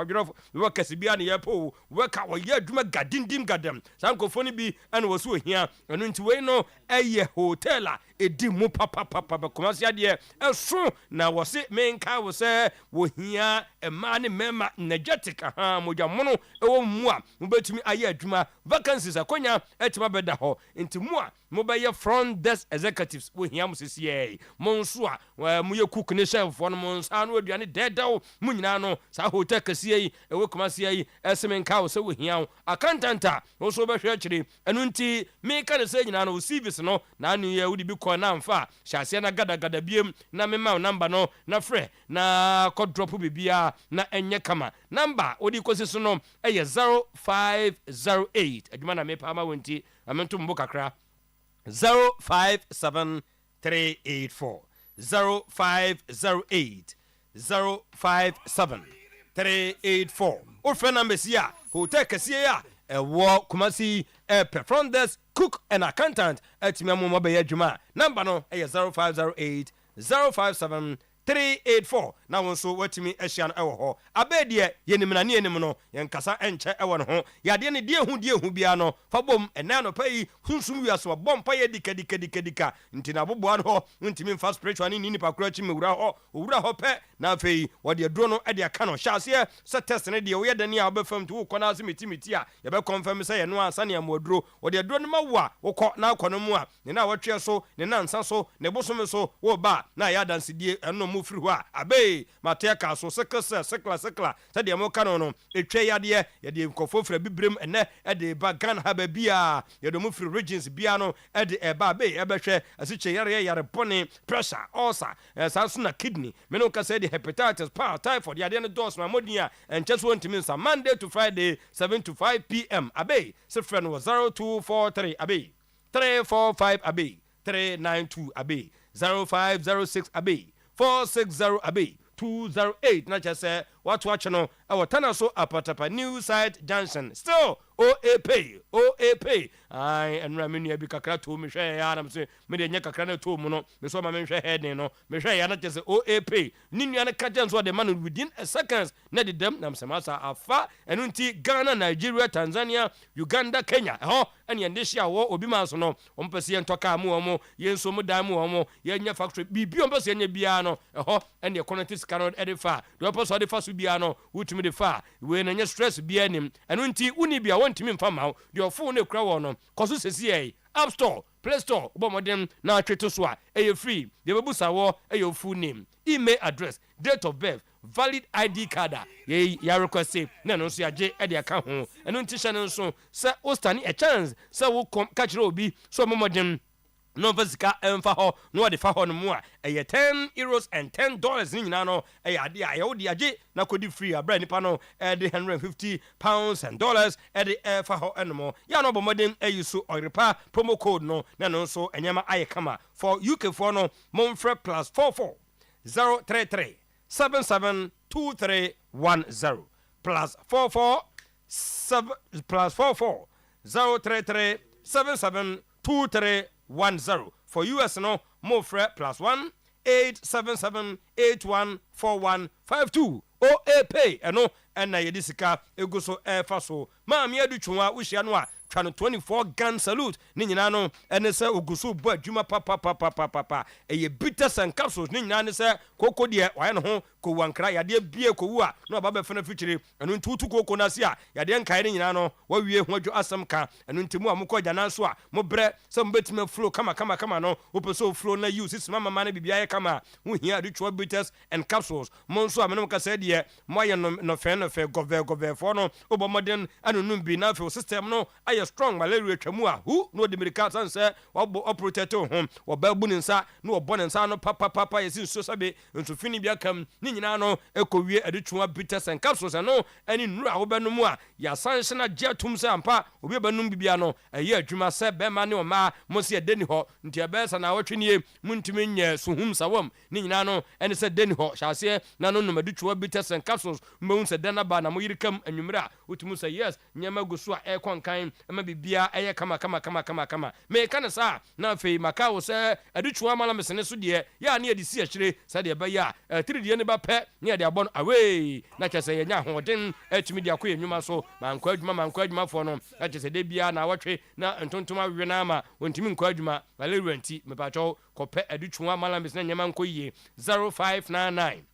wo kase bia ne ye po wo ka wo ye adwuma gadindim gadam san nkrofo ni bi ene wo so hia eno nti we no eye hotel a edi mu papa komasi ade eso na wo se menka wo se wo hia ema ne mema energetic moja mono ewo mu a mobetumi aye adwuma vacancies akonya etima beda ho nti mu a mobɛyɛ front desk executives wo hia mo sisiye monso a mo ye cook ne chef fo no monsa no aduane dedaw mo nyina no sa hotel kasiye yi ewo komasi yi esemenka wo se wo hia accountant wo so bɛhwɛ akire enu nti meka ne se nyina no service no na anu ye wudi bi kɔ na mfa hyase na gada biem na mema number no na frɛ na kɔ drop bibia na enye kama number odi kosi so no eye 0508 adwuma na mepa ma wonti amento mbo kakra 057384 0508 057384 o frɛ number sia hotel kasie ya ewo kumasi front desk cook and accountant atimi amoma be adwuma number no eye 0508 057 384 na wonso watimi ehia no ewo ho abedie yenimna ne yenim no yenkasa enche ewo no ho yade ne die hu bia no fa bom ena no pai hunsum wiaso bom pa ye dika nti na bobo an ho ntimi mfa spiritual ni nipa kura chi mewura ho pe na afei wode aduro no ade aka no hyase se test ne de wo yede ne a obefam to wo kona asimiti a ye be confirm se ye no ansa ne amaduro wode aduro no mawo a wo kɔ na akɔ no mu a ne na wotwe so ne na nsa so ne bosom so wo ba na ya dansedie eno free wa abe matea ka so sekla se de mo kanu no etwe yade ye de nkofo fra bibrem ene e de ba gan ha ba bia ye de mo free regions bia no e de e ba be e be hwe asiche yare bone pressure ulcer sanso na kidney me no ka se de hepatitis typhoid yade no dos na modia en just want to mean Monday to Friday 7 to 5 p.m. abe se friend was 0243 abe 345 abe 392 abe 0506 abe 460 abe 208 na chese watu no awatana so apatapa new site junction still OAP ai enra menu abi kakra to me hwe ya na me se me de nya kakra na to mu no me so ma me hwe head no me hwe ya na chese OAP ninu na kaja so de man within a seconds na de dem na msemasa afa enu nti Ghana Nigeria Tanzania Uganda Kenya ho ene yende hia wo obi man so no ompese ye ntoka mu omo ye nso mu dan mu omo ye nya factory bibi ompese nya bia no ho ene connect scanner edifa do ompese de fa so bia no wutumi de fa we na nya stress bia nim enu nti uni bia wontimi mfa ma de ofo ne kura wo no koso sesi App Store Play Store obomodem na atweto so a free de bebusa wo full name email address date of birth valid ID card ya request na no so age e de aka ho enu nti hye no so se o stand a chance se wo catch obi so momodem no physical emfa ho no de fa ho no mu a €10 and $10 ni nyina no ade a wo de age na kodi free abra nipa no de £150 and dollars de fa ho enmo ya no bomodem so Oyerepa promo code no na no so enyama ayekama for UK for no monfre +44 033 772310 +44 033 772310 for US no monfre +1 877814152 OAP eno ena yedi sika egu so fa so ma me adu twwa wo hia no a twa no 24 gun salute ne nyina no ene sɛ oguso bo adwuma papa eye bitters and capsules ne nyina ne sɛ koko de waye no ho ko wankra yade bie ko wu a na ba bɛfɛ na fikyire eno ntutu koko na se a yade nkae ne nyina no wawie ho adwo asɛm ka eno ntimu a mokɔ gyanan so a mo brɛ sɛ mbetime flow kama no opeso flow na use sima mama na bibia ye kama ho hia de twa bitters and capsules mo nso a menom ka sɛ de mo aye no fɛ gove for no obomodern anonum bi na feel system no aye strong malaria twamu a hu no de medical san sɛ operate to hom wo ba bu ne nsa na wo bɔ ne nsa no papa yesi nso sabe nso fini bia kam ni nyina no ekowie adetwa bitters and capsules no ani nura wo bɛno mu a ya sanhye na gye atum sɛ ampa obi bɛnum bibia no ɛyɛ adwuma sɛ bɛma ne ɔma mo se deni hɔ nti ɛbɛsa na wɔtwenie muntimi nyɛ suhum sawam ni nyina no ɛne sɛ deni hɔ hyase na no nom adetwa bitters and capsules mbɛhu sɛ dena ba na mo yirikam anwumra wotumu sɛ yes nyama guso a ɛkɔ nkan ɛma bibia ɛyɛ kama me kana sa na afei maka wo sɛ adetwa mala mesene so de ya ne yɛde si akyire sɛ de ɛbɛyɛ a tiridie ne ba pɛ ne yɛde abɔ no away na kyɛ sɛ yɛnya hoɔden atumi de akɔ yɛnwuma so mankɔ adwuma fo no na kyɛ sɛ de bia na wɔtwe na ntontom awe na ama wɔntimi nkɔ adwuma malaria nti mepakyɛw kɔpɛ adetwa mala mesene nyama nkɔ yie 0599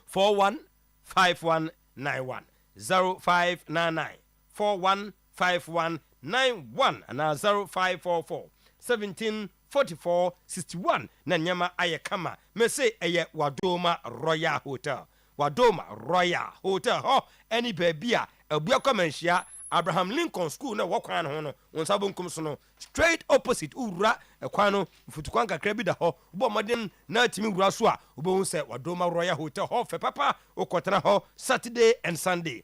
415191 0599 415191 and 0544 174461 na nyama aye kama me say eye Wadoma Royal Hotel ho any baby a abua kwamanhia Abraham Lincoln School na wakwan ho no wonsa bonkum so no straight opposite ura ekwan no futukwan kakra bi da ho bo modern na timi wura so a obo se Wadoma Royal Hotel ho fe papa okotena ho Saturday and Sunday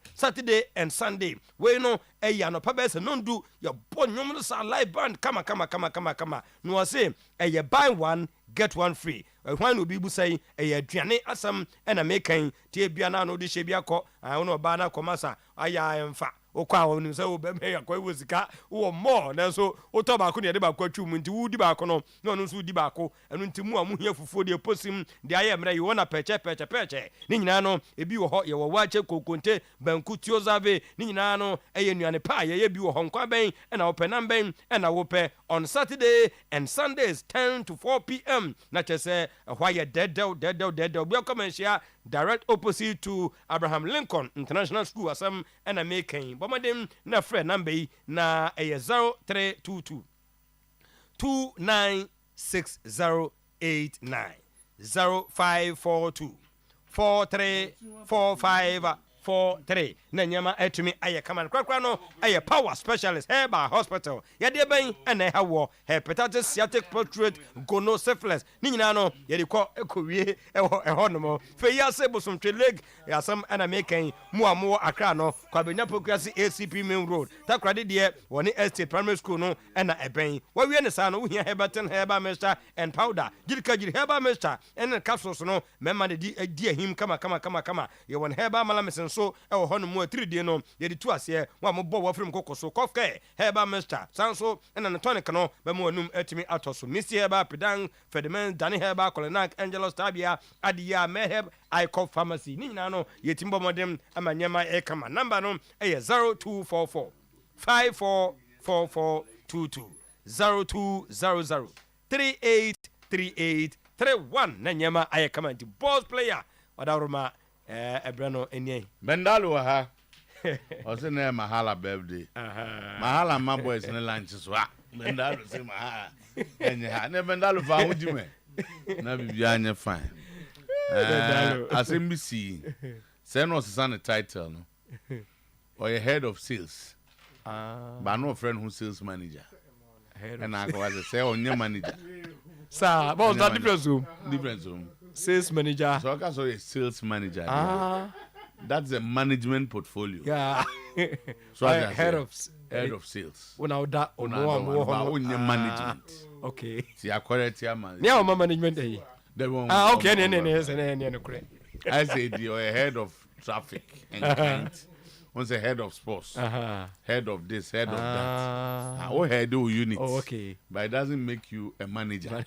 we no eya no papa se nondu ya bonyum no sa live band kama no say eya buy one get one free when obi bu say eya aduane asam na mekan tie bia na no de hye bia kɔ no ba na komasa aya emfa okwa wonu sɛ wo be me yakɔ wo sika wo mo na so wotɔ ba ko ne de ba ko atwu mu nti wo di ba ko no na ɔno nso di ba ko ɛno nti mu a mu hia fufuo de posim de ayɛ mra yi wona pɛkyɛ ne nyina no ebi wɔ hɔ yɛ wɔ wache kokonte banku tiozave ne nyina no ɛyɛ nuane pa yɛ bi wɔ hɔ nkwa bɛn ɛna wo pɛ nam bɛn ɛna wo pɛ on Saturday and Sundays 10 to 4 p.m. na kyɛ sɛ ɛhɔ yɛ dedew bi akɔma nhia direct opposite to Abraham Lincoln International School asam ɛna mekan bomadem na frɛ number yi na ɛyɛ 0322 296089 0542 434543 na nyama etumi aye kaman kwakwa no aye power specialist herbal hospital yade ban na hawo hepatitis sciatic prostate gonosyphilis ni nyina no yade kɔ ekowie ɛhɔ no mo fe ya se bosomtwe leg yasam ana mekan mu amo akra no kwabenya pokrasi ACP main road takrade de woni estate primary school no na ɛbɛn wawie ne sa no wohia herbal mixture and powder giri herbal mixture and capsules no memma de di ahim kama ye won herbal malamesin so ɛwɔ hɔ no mu 3D no yɛde tu aseɛ wa mo bɔ wafrim kokoso kofke herbal mixture sanso ɛna ne tonic no ba mo anum atimi atoso misi herbal pedang fediment dani herbal colinac angelos tabia adia meheb icop pharmacy ni nyina no yɛtim bɔ modem amanyema kama number no ɛyɛ 0244 544422 0200 383831 na nyema kama di boss player wadaruma ebrano enie Bendalo ha ose na mahala birthday mahala my boys na lunch so Bendalo say mahala enye ha na Bendalo fa ho dime na bibia anye fine asembisi say no se title no or a head of sales but no friend who sales manager and I go as say on your manager sir what's that difference sales manager. So I can say a sales manager. That's a management portfolio. Yeah. So head of sales. Una that management. Okay. See, I correct your man. Yeah, my management. Okay. I said you're a head of traffic and client. Once a head of sports, head of this, head of that. What head do unit? Oh, okay. But it doesn't make you a manager.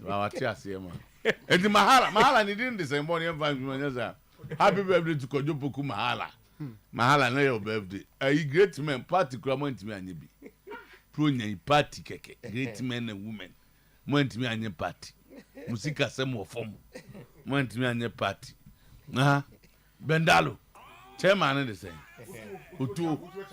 Our tears here, man. And the mahala ni didn't the same morning. Happy birthday to Kojopoku Mahala. mahala na your birthday ayi great men party kura mo ntimi anye bi pro nya party keke great men and women mo ntimi anye party musika sem wo fom mo ntimi anye party bendalo chairman the same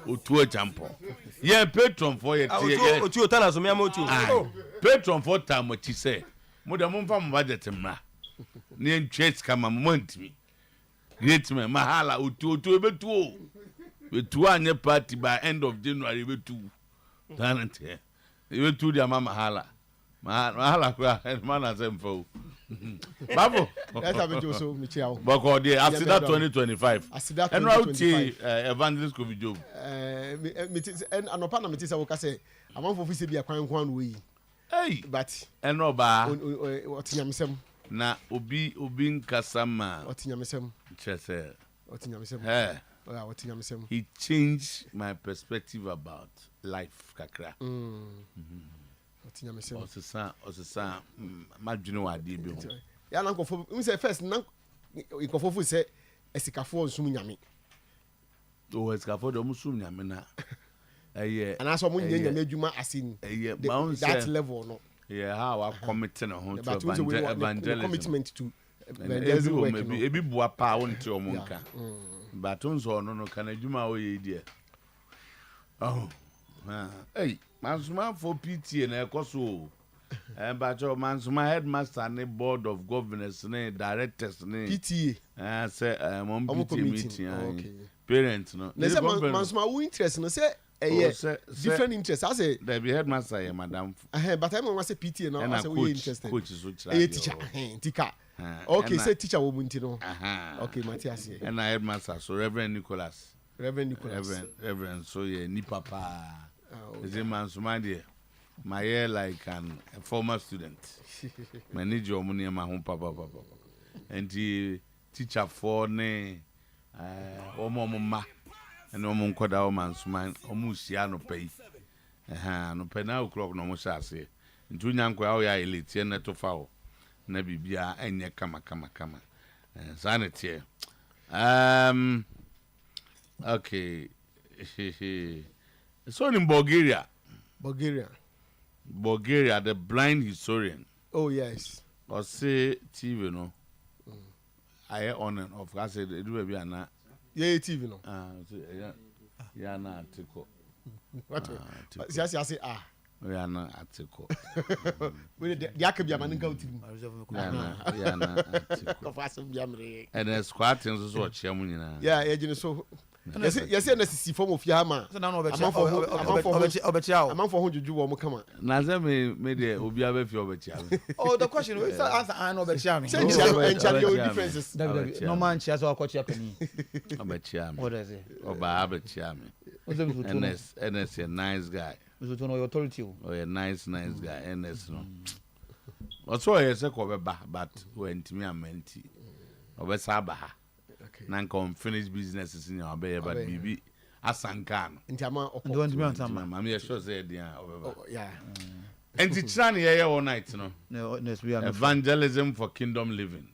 Otuo-Acheampong yeah patron for ye Otuo tana so me am Otuo patron for time what say mo da mo mfa mo budget mra na entwes kama mo ntimi great man mahala Otuo betu anye party by end of January betu tanante betu dia mahala kwa man azemfo Babo that's how we so Michel bako dey asida 2025 and out evangelist Covid and anopa na metisa wo ka say amanfo fi se bia kwan we hey but eno ba otinyamsem na obi nkasama otinyamsem chese otinyamsem otinyamsem he changed my perspective about life kakra otinyamsem osesa madwene wade bi ho ya na nkofo we say first na nkofo say esikafo nsum nyame esikafo do musum nyame na and also mo nyame adwuma asin that level no how I commit na ho to evangelism commitment to ebi bua pa wonte o monka but unzo no kan adwuma o ye die mansuma for PTA na ekoso but mansuma headmaster ne board of governors ne directors ne PTA say mom PTA meeting parents no mansuma who interest no say different interest I say there be headmaster here madam but I want say PTA now I say we interested coach so teacher tika okay say teacher wo munti no okay Matthias and headmaster so Reverend Nicholas so yeah ni papa is a man so my dear my year like a former student manager money my home papa and the teacher for ne mama and omo nkoda o man so man omo sia no pay no pay na o'clock no mo sha se ntu nyanko ya o ya elite na to fa o na bibia enye kama sanity okay so in Bulgaria the blind historian oh yes or say TV no I on and off I said do be ana TV no ya na article what say ya na article we the akabia maninka utimu ya na article faso biamre and the squatting so ochia mu nyina yeah you so yes na sisi form of yama amanfo ho juju wo mo kama na say me dey obi abafi obechia oh the question is answer I know obechia me differences no man chia so akochia pani obechia me what is it oba abechia me NS a nice guy so to know your authority oh a nice guy NS no also yes ko beba but when timi amenti obesa ba ha nan kon finish businesses in your bay but bibi asanka no ntiama don't me antama mama you sure say dia obeba yeah and the chan here all night no evangelism for kingdom living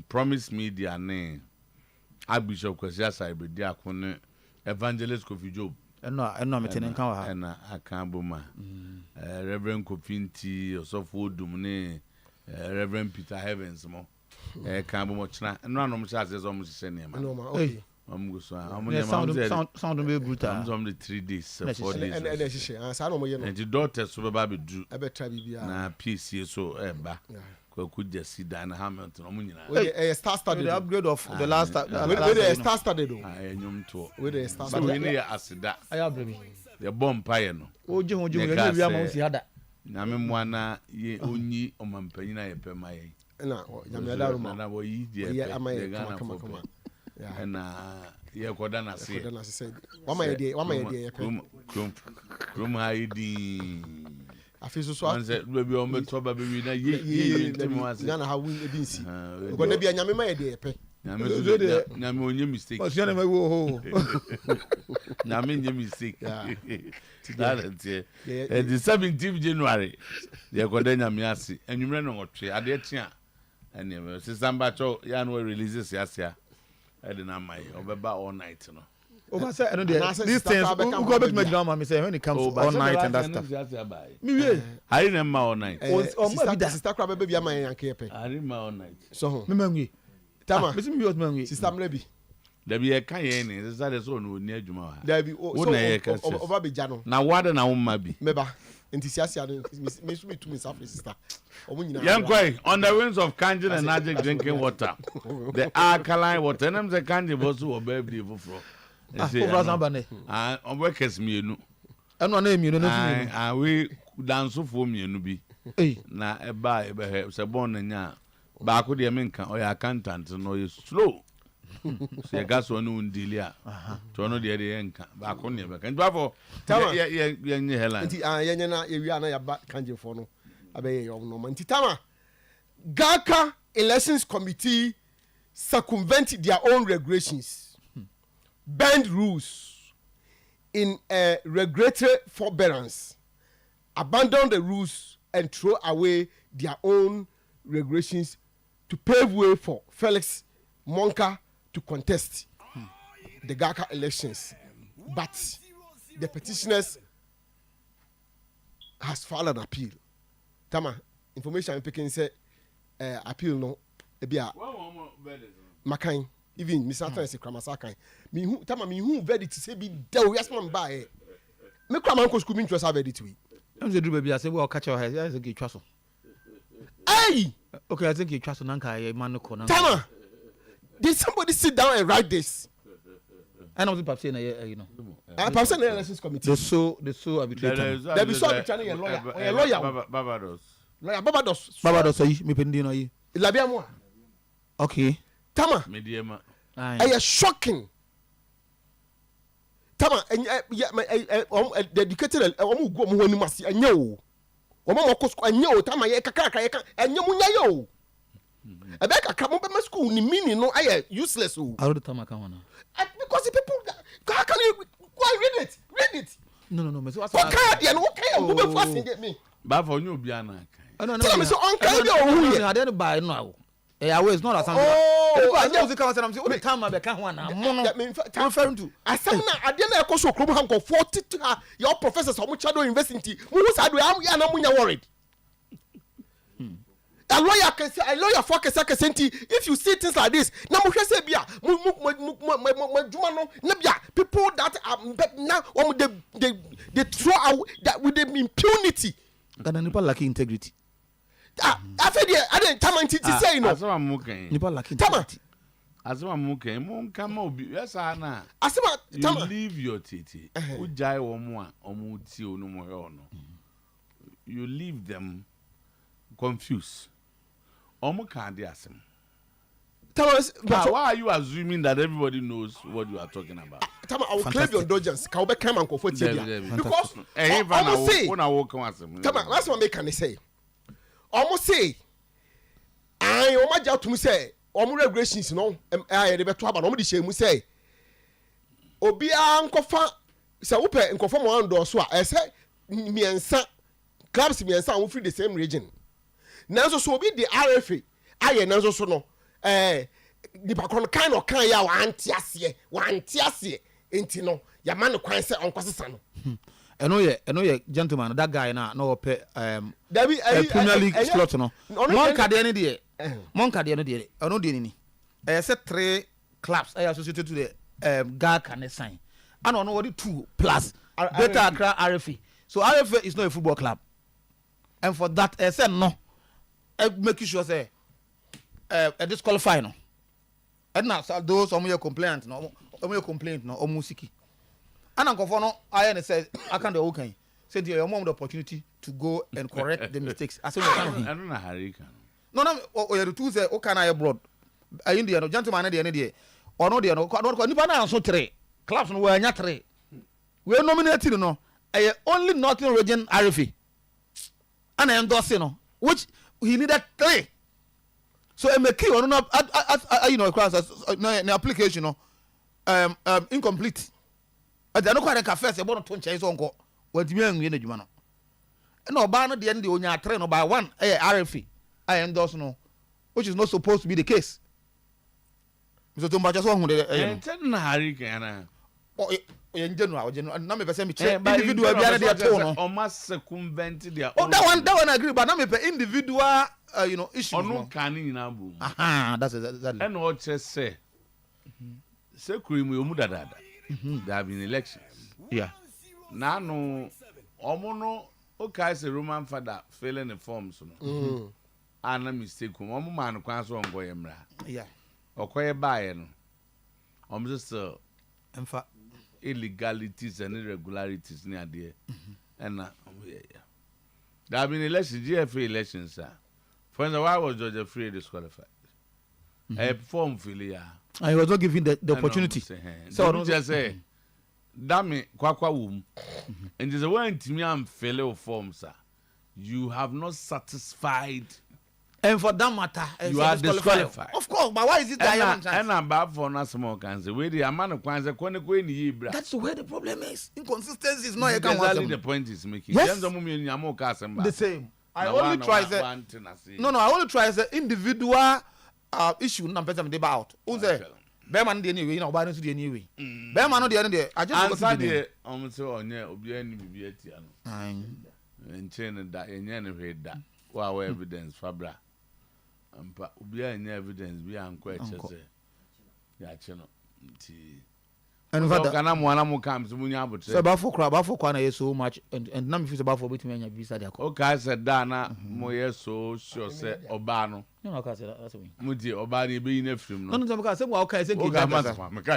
promise media ne Archbishop Kwesi Asaibe akone evangelist Kofi Job eno metene nkan wa ha na akan boma Reverend Kofinti Osofo Odum ne Reverend Peter Heavens mo kan boma china eno anom sha se so mo hye ne ma okay go so sound be brutal some the 3 days 4 days and hye sa no mo ye no and the daughter so be ba be dru e be tra bibia na PC so ba kwaku jesi dan Hamilton omo nyina we star study the upgrade of the last we the star study do enyum to we the star study we ne asida aya bremi the bomb pie no oje ye wi ama si hada na me mwana ye onyi omampanyina ye pema ye na nyame da ruma na wo yi die ye ama ye kama na ye koda na se wama ye die ye pe krum haidi afiso so anze bebi o meto ba bebi na ye timo ase na ha win ebinsi go na bia nyame ma ye de pe nyame onye mistake o siana ma wo ho nyame onye mistake that the 17th January ye go da nyame ase enwumre no otwe ade tia ene se samba cho ya no release ase I didn't mind. Obeba all night, no. Over say, I know these things. Who go back to my drama? Me say when it comes to all night and that stuff. Me I remember all night. Sister crab baby am I yankepe. I remember all night. So me mangi. Tama. Me me mangi. Sister mlebi. There be a kan yen ni. That is so no near Juma. There be so over be jano. Na wada na umma bi. Meba. Enthusiastic me to me sister. Young boy, on the winds of Kanjin and Magic drinking water. The alkaline water. And I'm the Kanji was who baby for. On workers me no. And one name you know. And we dance for me no be. Na a buy a born and ya. Back with the American or your accountant no you slow. So you got one who deal ya. To know the other end back on your back. And bravo. Tell young Helen. Yana ya back Kanji for no. Abe your no man. Tama. Gaka Elections Committee circumvent their own regulations. Bend rules in a regulatory forbearance, abandon the rules and throw away their own regulations to pave way for Felix Monka to contest the GACA elections. But the petitioners has filed an appeal. Tama, information I'm picking say appeal no ebia Makai. Even Mr. Athanasi Kramasakai. Me who tama me who verdict say be there yes man buy. Me kwama nko school me interest verdict we. I'm the do baby I say we catch your head. I think you trust. Hey! Okay, I think you trust nanka man no corner. Tama. Did somebody sit down and write this? I know the pap say you know. Pap say na elections committee. The so arbitrator. There be so arbitrator your lawyer. Your lawyer. Barbados. Lawyer Barbados. Barbados yi me pendi no yi. Labia mo. Okay. Tama. Mediema. I shocking. Tama, the educated go mo ni masi anya o. O mo ko school anya o tama ye kakaka ye kan anya mu nya yo. Ebe kaka mo be school ni meaning no aye useless o. I don't tama kan wana. Because the people how can you go read it? Read it. No. Me so okay there no okay o be fast get me. Ba for you obi ana kan. No. Tell me so on kan be o hu ye. I didn't buy no. It's not a sound. I just come and say, "Oh, time I become one." I'm referring to. I say, "I didn't know so club hanko 40 your professors from Chado University. Who said we are na munya worried?" A lawyer can say, "A lawyer for senti. If you see things like this, na mo say bia, mo juma no, na bia people that are now they throw out that with the impunity. Gana nipa lacking integrity. I feel I didn't tama nti say no. Asema muken. Nipa lacking integrity. Asema muken. Mo kama obi. Yes ana. Asema tama. You leave your titi. Ujai omo a omo ti onu mo he ono. You leave them confused. Omo kan dey asem. Why are you assuming that everybody knows what you are talking about? Tama, I will claim your indulgence. Ka obe come and comfort you. Because almost say. Tama, that's what make can say. Almost say, I almost out to me say, almost regulations no. I dey beto aba no dey share mu say. Obi ankofa say upe nkofa mo ando so a say miensa clubs miensa wo free the same region. Nanso so obi the RFA aye nanso so no the background kind of kan ya wanti ase enti no ya man kwan say onkosesa no. Eno ye gentleman that guy na no pay Premier League slot no. Monka de ne de. Monka de no de. Ono de ni. Say 3 clubs are associated to the GACA ne sign. And ono what 2 plus Beta Accra RFA. So RFA is not a football club. And for that say no. Make sure say disqualify no. And now those omo complaint no omusiki. And Uncle no I say I can't do okay. Said you mom the opportunity to go and correct the mistakes. I said I don't know how you can. No, you two say okay na abroad. India no gentleman na there. Or no there no nipa na so 3. Clubs no we anya 3. We nominated no. Only Northern Region RFA. And I endorse no which he needed 3. So make you no you know class no application no incomplete. I don't quite confess about 2 changes on go. What you mean, you know? No, Barna the end on your train by 1 RFA. I endorse no, which is not supposed to be the case. so to mba just one de na hari kana in general na me person me check individual biara dey to no o ma circumvent their oh that one agree but na me per individual issue ono kan ni na bu that's exactly and o che say mu dadada there have been elections na no omo no o kai say Roman father filling the forms no ana mistake omo man kwan so ngo yemra okoye baaye no omo just emfa illegalities and irregularities near there and there have been elections, GFA elections, sir. For instance, why was Georgia Free disqualified? I perform failure. I was not given the opportunity. So don't just say, damn kwakwa womb. And there's a way to me I'm failure form, sir. You have not satisfied. And for that matter, you are disqualified. Of course, but why is it that and I'm bad for not small cancer. Where the amount of cancer, that's where the problem is. Inconsistency is not exactly the point is making. Yes. The same. I only try the individual issue. Na person deba out. Unse. Beman dey anyway. Na oba no dey anyway. Beman no dey anyway. I just go to the. Say onye obi ani bibi etia no. Enchen da enye ne hwe da. Wa evidence fabra. Ampa obi anya evidence bi anko eche say ya che no nti and father kana mo ana mo kam so munya abotre so bafo kwa na so much and na me feel bafo bit me anya visa dia ko okay said da na mo so sure say oba no no ka say that's me mo di oba na be yin afrim no no ka say mo okay say ke kasa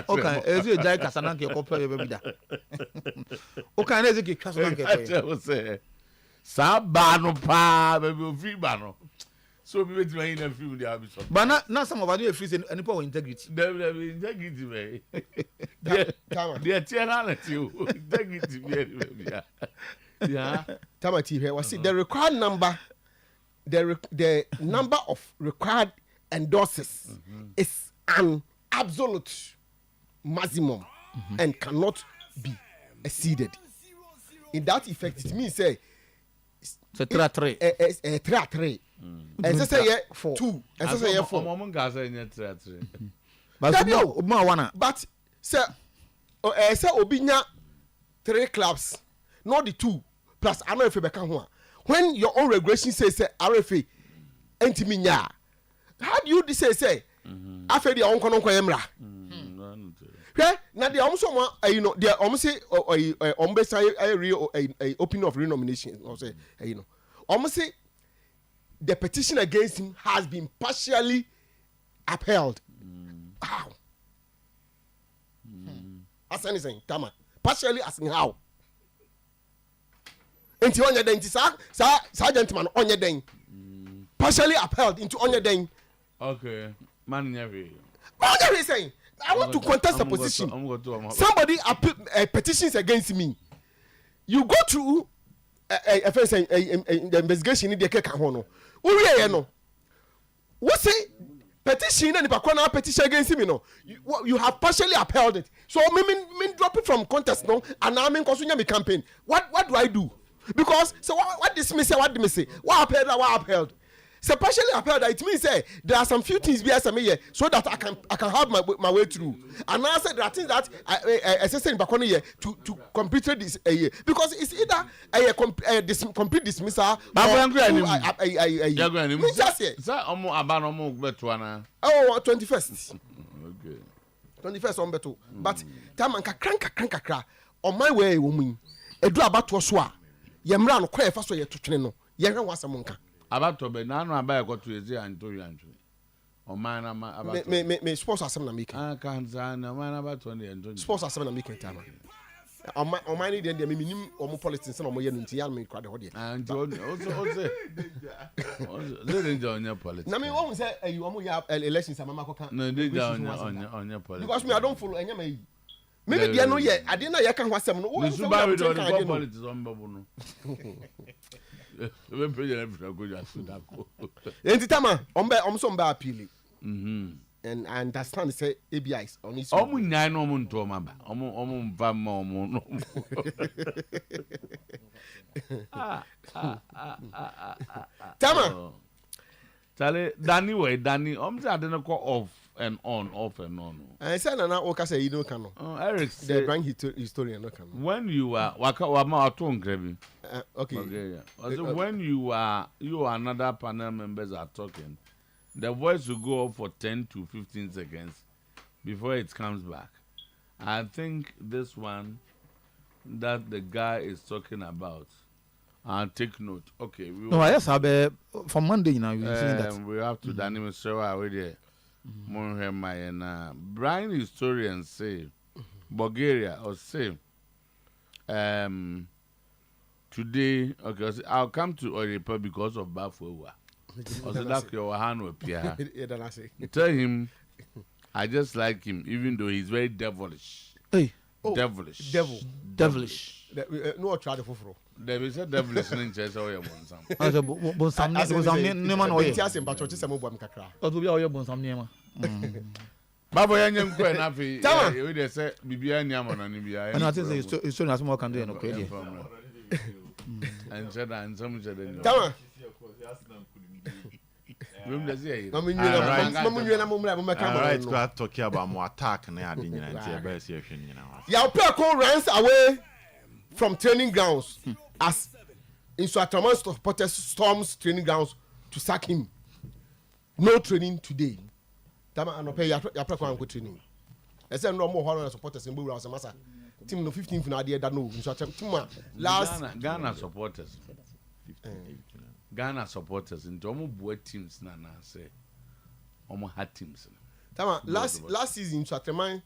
okay ezu jai kasa na ke ko pe be da okay na ezu ke kasa na ke ko say sa ba no pa be ofi ba no so we wait in a film they have so but na some of us free any power integrity the integrity way they integrity yeah tamati here was the required number the number of required endorses is an absolute maximum and cannot be exceeded. In that effect it means say so 3 and say 2 and say 4 but say obinya 3 clubs not the 2 plus RFA beka ho when your own regulation says RFA entimi nya how do you say afa dia onko nko yemra na dia omso mo dia omse ombesa opening of renomination or say omse the petition against him has been partially upheld. How? As anything, Tama. Partially as in how? Into on your den, gentleman on your den. Partially upheld into on your den. Okay. Man, saying, I want to contest a position. Somebody petitions against me. You go through the investigation in the Kekahono. What say petition and the petition against me? No, you have partially upheld it. So me drop it from contest no, and now me continue my campaign. What do I do? Because so what this me say? What me say? What upheld? So partially upheld. It means say there are some few things behind me here, so that I can have my way through. And now I said there are things that I say in Bakoni here to complete this year because it's either a complete dismissal. Oh, 21st. Okay. 21st on beto. But time and kakra on my way woman. Edu abato so a yemra no kwa efa so ye twetwene no. Ye hwe wasam nka. Abato be na no abaye kwato ezi anto yanto. O man na abato. Me sports asem na make. Ah kan za na man abato na yanto. Sports asem na make time. O man ni dey me minim o mo politics na o mo ye no nti ya me kwade ho dey. Ah nti o say. They danger on your politics. Na me won say o mo ya elections amama koka. No danger on your politics. Because me I don't follow enya me. Maybe they no ye ade na ye kan ho asem no. O so ba we do the politics on babu no. We president every go just that go. Enti tama omso mba appeal. And I understand say ABIs on his omu nyai no omu nto maba. Omu mva ma omu no. Tama. Tale Danny way Danny omse ade no call off and on, off and on. I said, "Na okasa you don't know." Eric, the grand historian no can. When you are okay. Okay. Also, when you are another panel members are talking, the voice will go off for 10 to 15 seconds before it comes back. I think this one that the guy is talking about. I'll take note. Okay. Yes, I'll be from Monday now. We have to Danny show already. Brian historians say Bulgaria or say today. Okay, I'll come to Oyerepa because of Bafowa. Tell him I just like him, even though he's very devilish. Hey. Devilish. Devilish. No, try the fufro. There is a devilish in church or bonsam. Babo yanyem ko na fi we dey say bibia nyam na ni bia. And I think it's so more can do no credit. And said and some said no. Tama. Right, we are talking about more attack and I didn't Your people runs away from training grounds as in Sometymer supporters storms training grounds to sack him. No training today. Tama anope your people go training. I said no more horror supporters in Bura Masa. Team no 15th na there that no. Last Ghana supporters. Ghana supporters in Domo Boy teams na say Omo hat teams. Tama last season Sometymer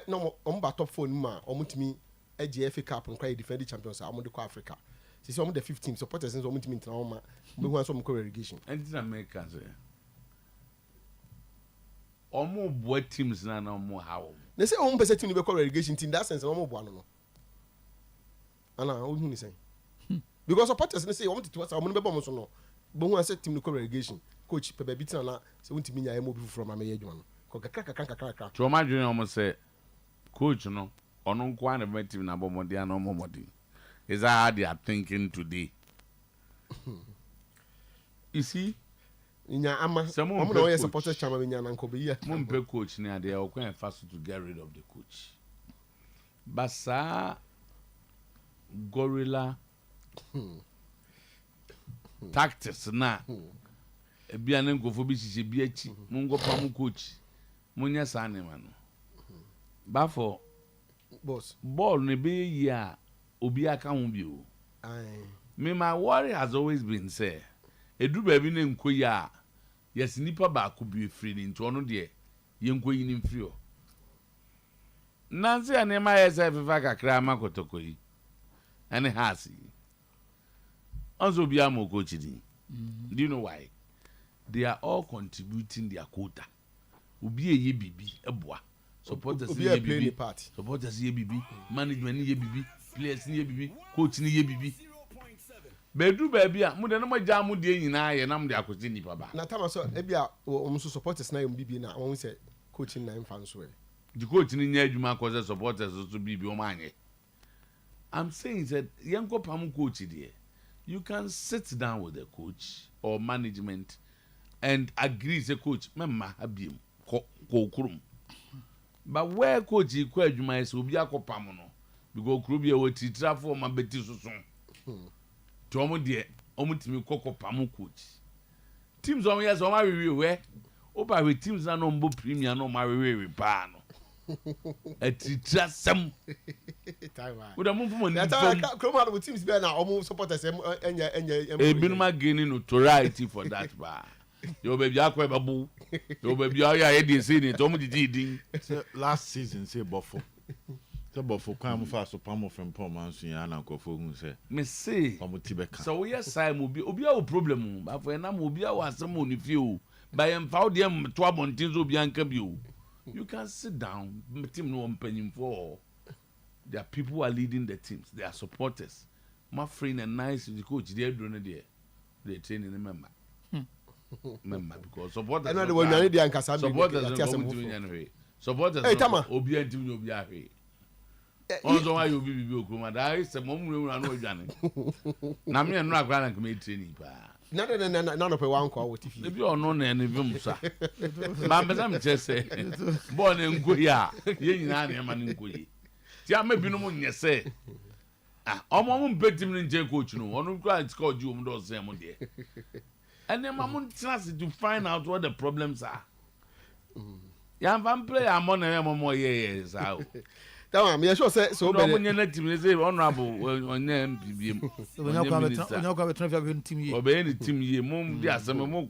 no omba top 4 ma omutimi AGFA Cup and cry defending champions are the Africa. See some of the 15 supporters and omutimi trauma we want some relegation. And in America say Omo Boy teams na omo how. They say omo person team be call relegation team that sense omo boa no. Ana who ni say because supporters they say omo to omo be bom so no but who say team call relegation coach pe be na say won timi nya emo bi from ameye adwuma no ko kakra to ma dwen omo say coach no ono nkwa na be team na bomodi na omo modi is that how they are thinking today. You see nya ama omo no supporters chama nya na nko be ya mo mpe coach ni ade o kwan fast to get rid of the coach basa gorilla tactics na ebia na nkofo bi hihye bi achi mo ngopa mo coach mo nya sa ne ma no ba for boss ball ne be yi a obi aka ho bi o me my worry has always been say edu ba bi ne nkoyi a yes nipa ba ko bi free ni nto no de ye nkoyi ni free o nanse ane ma yes fifa kakra ma kotokoyi ane hasi also be amo coach di. Do you know why? They are all contributing their quota. Obi ye bibi eboa. Supporters ye bibi. Supporters ye bibi. Management ye bibi. Players ye bibi. Coach ye bibi. Bedu baby a mu de no magya mu de nyina ye nam de akosi ni baba. Na tama so e bia o so supporters na ye bibi na won say coaching na mfa nso e. The coach ni nya adwuma akosi supporters so bibi o manye. I'm saying that yanko pam coach there. You can sit down with the coach or management and agree say coach memma abiem ko kurum. But where coach e kwa adwuma is obi akopam no because kuro bia wati trafo ma beti soso. To omo de omo timi kokopam coach. Teams omo yes omo we oba we teams na no mbo premier no ma we pa no. Etitra sam we da mumfu money Kroma with teams be na almost supporters enya binuma gaining notoriety for that ba your baby akwa babu your baby ya dey say ni to mo didi last season say bofo kwa mo fa so pam from pom anso ya na nkofo hu say me say omo tibeka so we say obi a problem ba for na mo obi a wasem oni fi o ba yem fa odem to abontin so obi anka bi o. You can sit down, team no one penny for. There are people who are leading the teams, they are supporters. My friend and nice the coach, they're doing it there. They're training the member. Member because supporters. I know the one you need the supporters. Supporters. Hey, Tama. Obi and team obi ahe. Also why you be okuma. That is the moment we know Johnny. Na me no agba na come training pa. No, pay one call with If you are known any vimsa, Mamma, just say, born in Guya, yin man in Guy. Tia may be no one, yes, say. Ah, I'm bet him in jail coach, no one who it's called you, those same day. And then Mamma tries to find out what the problems are. Young van play, I'm on a more years out. Damn, yes, sure, so When you're not honorable on MPB, obey any team ye, mum, dear, some more.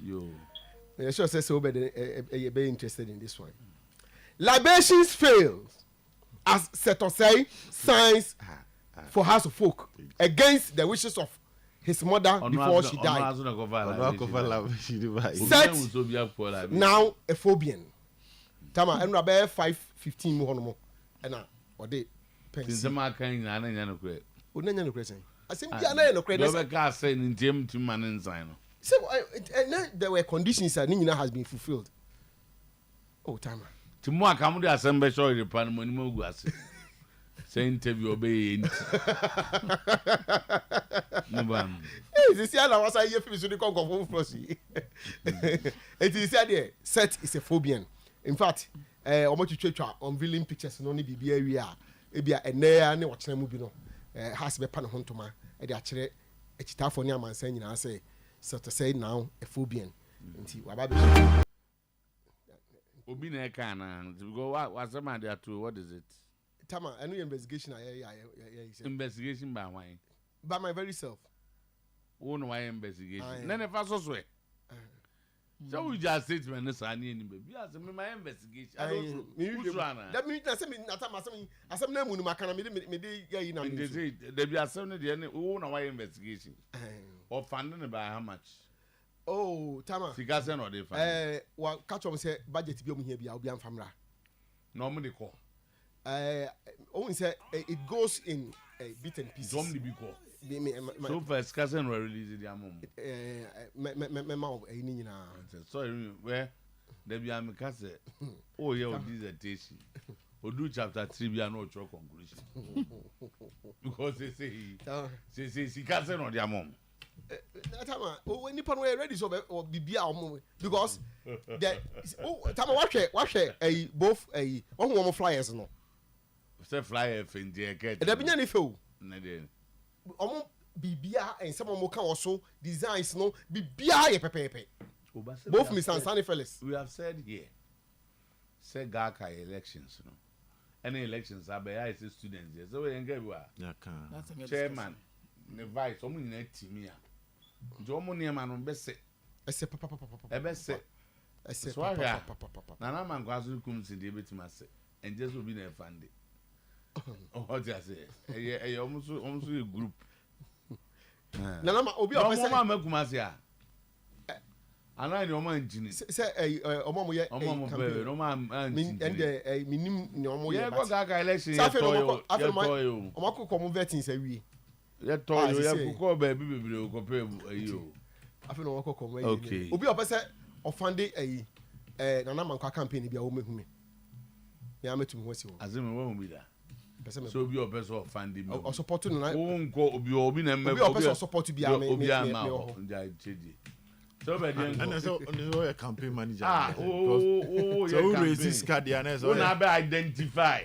You, yes, sure, so very interested in this one. Libations fails as Setosei signs for House of Folk against the wishes of his mother before she died. Set now a phobian. Tama and Rabbi 5:15 more and or they since the mark kind of no credit. Unanya no credit. I think no credit. Never can say in Jim to man inside. So there were conditions that Nina has been fulfilled. Oh, Tama. To more come to assembly show the panamonium was say interview obey. This year I was here for the Congo of Flossie. It is said Set is a phobian. In fact, almost to church unveiling pictures no need be area. Ebia ene ne watch na movie no. Has be pan hontoma. E dey akire e chitafo ne amansan nyina say so to say now a phobian. Nti waba be Obi na ka na go what some there to what is it? Tama, any investigation investigation by why? By my very self. Who know why investigation? None of us also. So we just statement this and baby. Yes, my investigation. I don't know. That means I some name when I can me dey na me. They be assembly the who know why investigation. Or funding by how much? Oh, Tama. Figures no dey fund. What catch on say budget bi o here bi a obi am famra. Normally call. Only say it goes in bit and pieces. Normally be call. So first cousin were released the amount. Sorry, where there be a case. Oh, your dissertation. Or do chapter 3 be an outro conclusion. Because they say he cousin on their mom. When Nippon were ready so or be because that Tama watch a both a one woman flyers no. Say flyer in the get. There be any fool. Omo bibia and some more can also designs no bibia ye pepepe. Both Miss and Sunny fellas. We have said here. Say Gaka elections, no. Any elections are by IC students here. So we engage with chairman, the vice, omo in a team here. Jomo near man on best say. I say papa. I say papa. Nana man kwazu comes in the bit must and just will be there funded. What I say? Almost a group. Nana obi o say mama kumasia. Ana ni omo engine. Say omo ye. Omo be no man engine. And minim ni omo ye. Yeah, go Gaka election. Omo akoko mo vetting say wi. Yeah, toyo ya kuko be bibibire ko pe ayo. Afi no akoko mo ye. Okay. Obi o say ofande Nana man kwa campaign bia wo mehu me. Ya metum ho si wo. Azeme wo bi da. So be your best of finding me. Or support no na. Obi na me. Obi o person support bi a me. Obi ama o. Nja chedi. So be dey. And so a campaign manager. So who raises card there so. Who na be identify.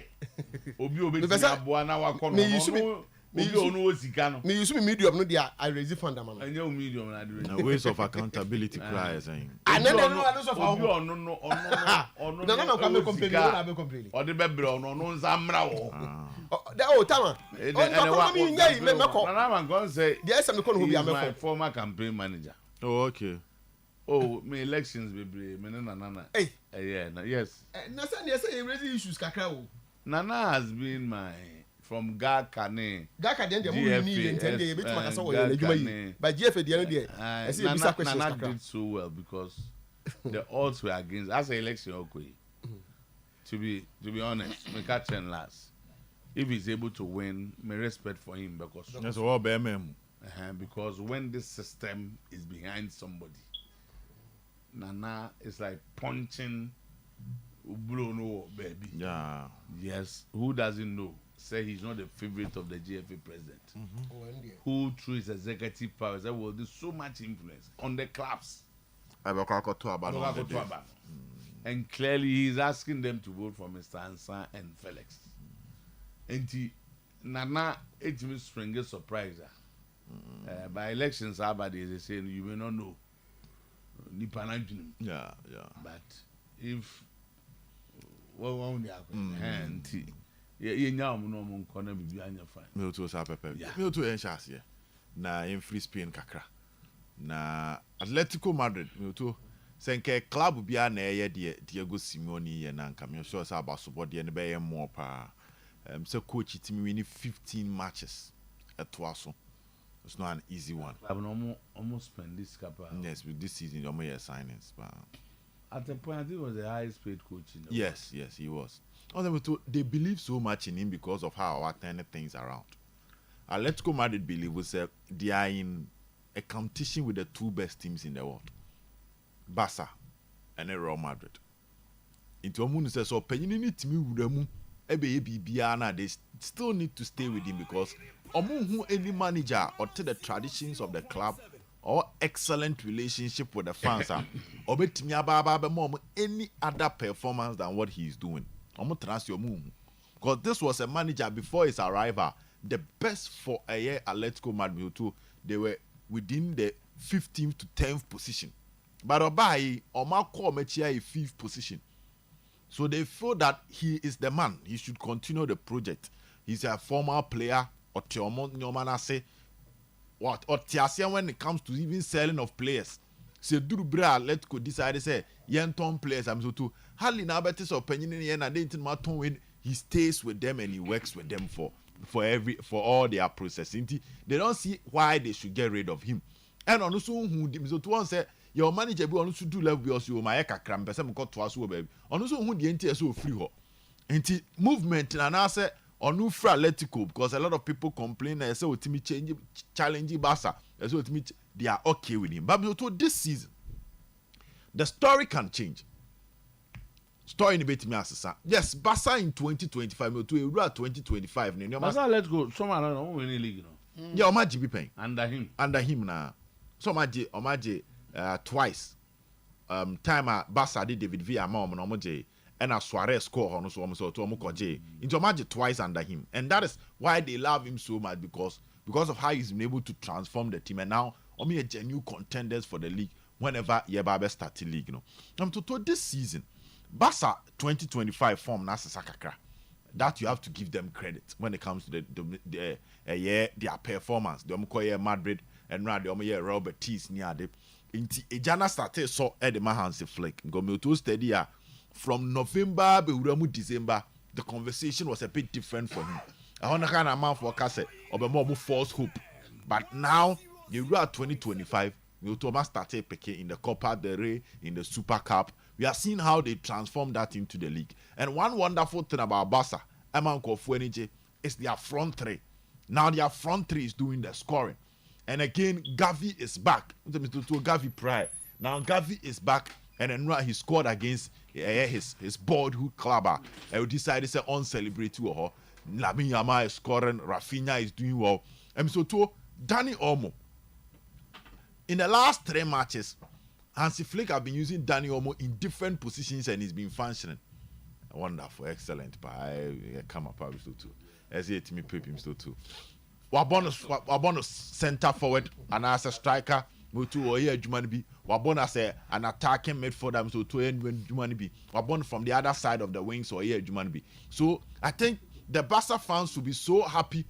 Obi ti aboa na wakọ no. Me use me medium no dia I raise fund am no. Enye medium na dey. Na ways of accountability cry saying. And then no so for obi ono na na kwa me complain na be complain. O de be bre ono nza mra wo. Oh Tama. Oh me nyai me ko. Na man go say there some ko no be am ko. My former campaign manager. Oh okay. Oh, me elections be me nana. Hey. Yeah, yes. Na say raise issues kakra o. Nana has been my from Gaka then the movie need intend dey bit makasa wo ye adwuma yi but GFA dey no dey I see bisa questions Nana did so well because the odds were against as an election okay. To be honest, me catch him last. If he's able to win, my respect for him because that's all BMM. Because when this system is behind somebody, Nana is like punching blow no baby. Yeah. Yes. Who doesn't know? said he's not the favorite of the GFA president, who through his executive powers that will do so much influence on the clubs. And clearly he's asking them to vote for Mr. Ansa and Felix. And Nana, it will spring a surprise. By elections, they say you may not know. Yeah. But if you know, no corner be behind your fine. Me too, sir, Pepe. Me too, Enshas, na in free Spain kakra. Na Atletico Madrid, me too. Senke club bia na eye Diego Simeone ye na nka me sure say about support the be more pa. So coach it me winning 15 matches at Toaso. It's not an easy one. I've almost spent this couple. Yes, with this season almost year signings, but at the point I think he was the highest paid coach in the yes, he was. They believe so much in him because of how I turn things around. Atletico Madrid believe they are in a competition with the two best teams in the world, Barca and Real Madrid. Into Amun says, so Penny to me with they still need to stay with him because who any manager or to the traditions of the club or excellent relationship with the fans or any other performance than what he's doing. Because this was a manager before his arrival, the best for a year Atletico Madrid too. They were within the 15th to 10th position. But Obai Omako Mechia is 5th position. So they feel that he is the man. He should continue the project. He's a former player. Or say what? Or when it comes to even selling of players. Se Durubra Atletico decide say Yenton players. I'm so too. Hardly now better opinion in the end. I didn't matter when he stays with them and he works with them for all their processing. They don't see why they should get rid of him. And also who so to one say your manager be on to do level because you my kakram person got to us baby. On also who the NTS so free ho. Nti movement and I say on fra Atletico because a lot of people complain and say ultimate change challenge Barca. So ultimate they are okay with him. But to this season the story can change. Story in bit me asesa. Yes, Barca in 2025 to a 2025 Barca let's go. Someone I don't win the league no. Yeah, Omaji be paying. Under him na. So Omaji twice. Time Barca did David Villa mom and Omaji and a Suarez score on so to Omokoje. Into Omaji twice under him. And that is why they love him so much because of how he's been able to transform the team and now Omi a genuine contenders for the league whenever Yebabe start the league, you know. To this season Barca 2025 form Nasa Sakakra. That you have to give them credit when it comes to their performance. The Omokoye Madrid and now the Omoye Robert Tees near the Ejana started so at the Mahansi flick. Go to steady from November to December. The conversation was a bit different for him. I want to kind of man for Cassette or more false hope. But now you are 2025. You Thomas started picking in the Copa del Rey, in the Super Cup. We are seeing how they transform that into the league. And one wonderful thing about Barca, is their front three. Now their front three is doing the scoring. And again, Gavi is back. Gavi Pride. Now Gavi is back. And then he scored against his boardhood club. And we decided to celebrate you. Lamine Yamal is scoring. Rafinha is doing well. And so to Dani Olmo. In the last 3 matches, Hansi Flick have been using Dani Olmo in different positions and he's been functioning. Wonderful, excellent. But I come up with so too. As it me pay him so too. Wabonus center forward and as a striker, Mutu Oye Jumanibi. Wabon as an attacking midfielder, so to end when Jumanibi. Wabon from the other side of the wings Oye Jumanibi. So I think the Barca fans will be so happy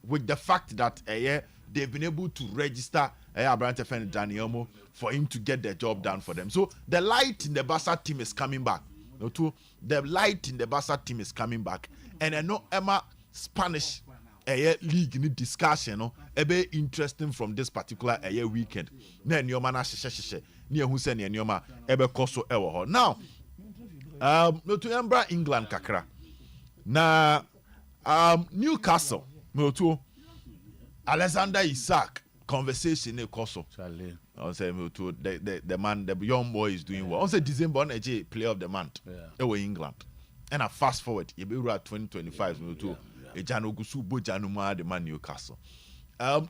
with the fact that they've been able to register Abrante Fen Dani Olmo for him to get the job done for them. So the light in the Barca team is coming back. The light in the Barca team is coming back. And I know Emma Spanish league in discussion, be interesting from this particular weekend. Na nyoma na hye ne ehu se ne nyoma ebe koso ewo ho. Now, to embra England kakra. Na Newcastle, to Alexander Isak conversation ne koso. Charlie. I say to the man, the young boy is doing well. I say December on player of the month. Ewo England. And I fast forward, you be at 2025 to Ejano Gusu Bojanuma de Man Newcastle.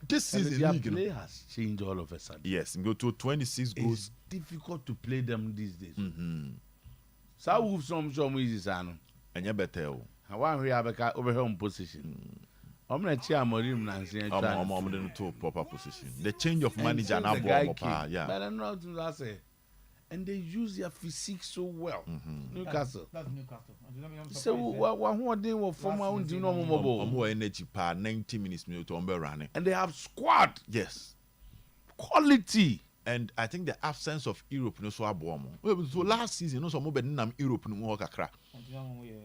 This season their play has changed all of a sudden. Yes, go to 26 goals. It's difficult to play them these days. So who some easy son. And you better. I want we have a over home position. I'm not sure I'm in to proper position. The change of manager now, yeah. But I'm not to say. And they use their physique so well. Newcastle. That's Newcastle. So what they were from our more energy per 90 minutes to running. And they have squad. Yes. Quality. And I think the absence of Europe no so abomo. So last season no so mo be nam Europe no mo kakra.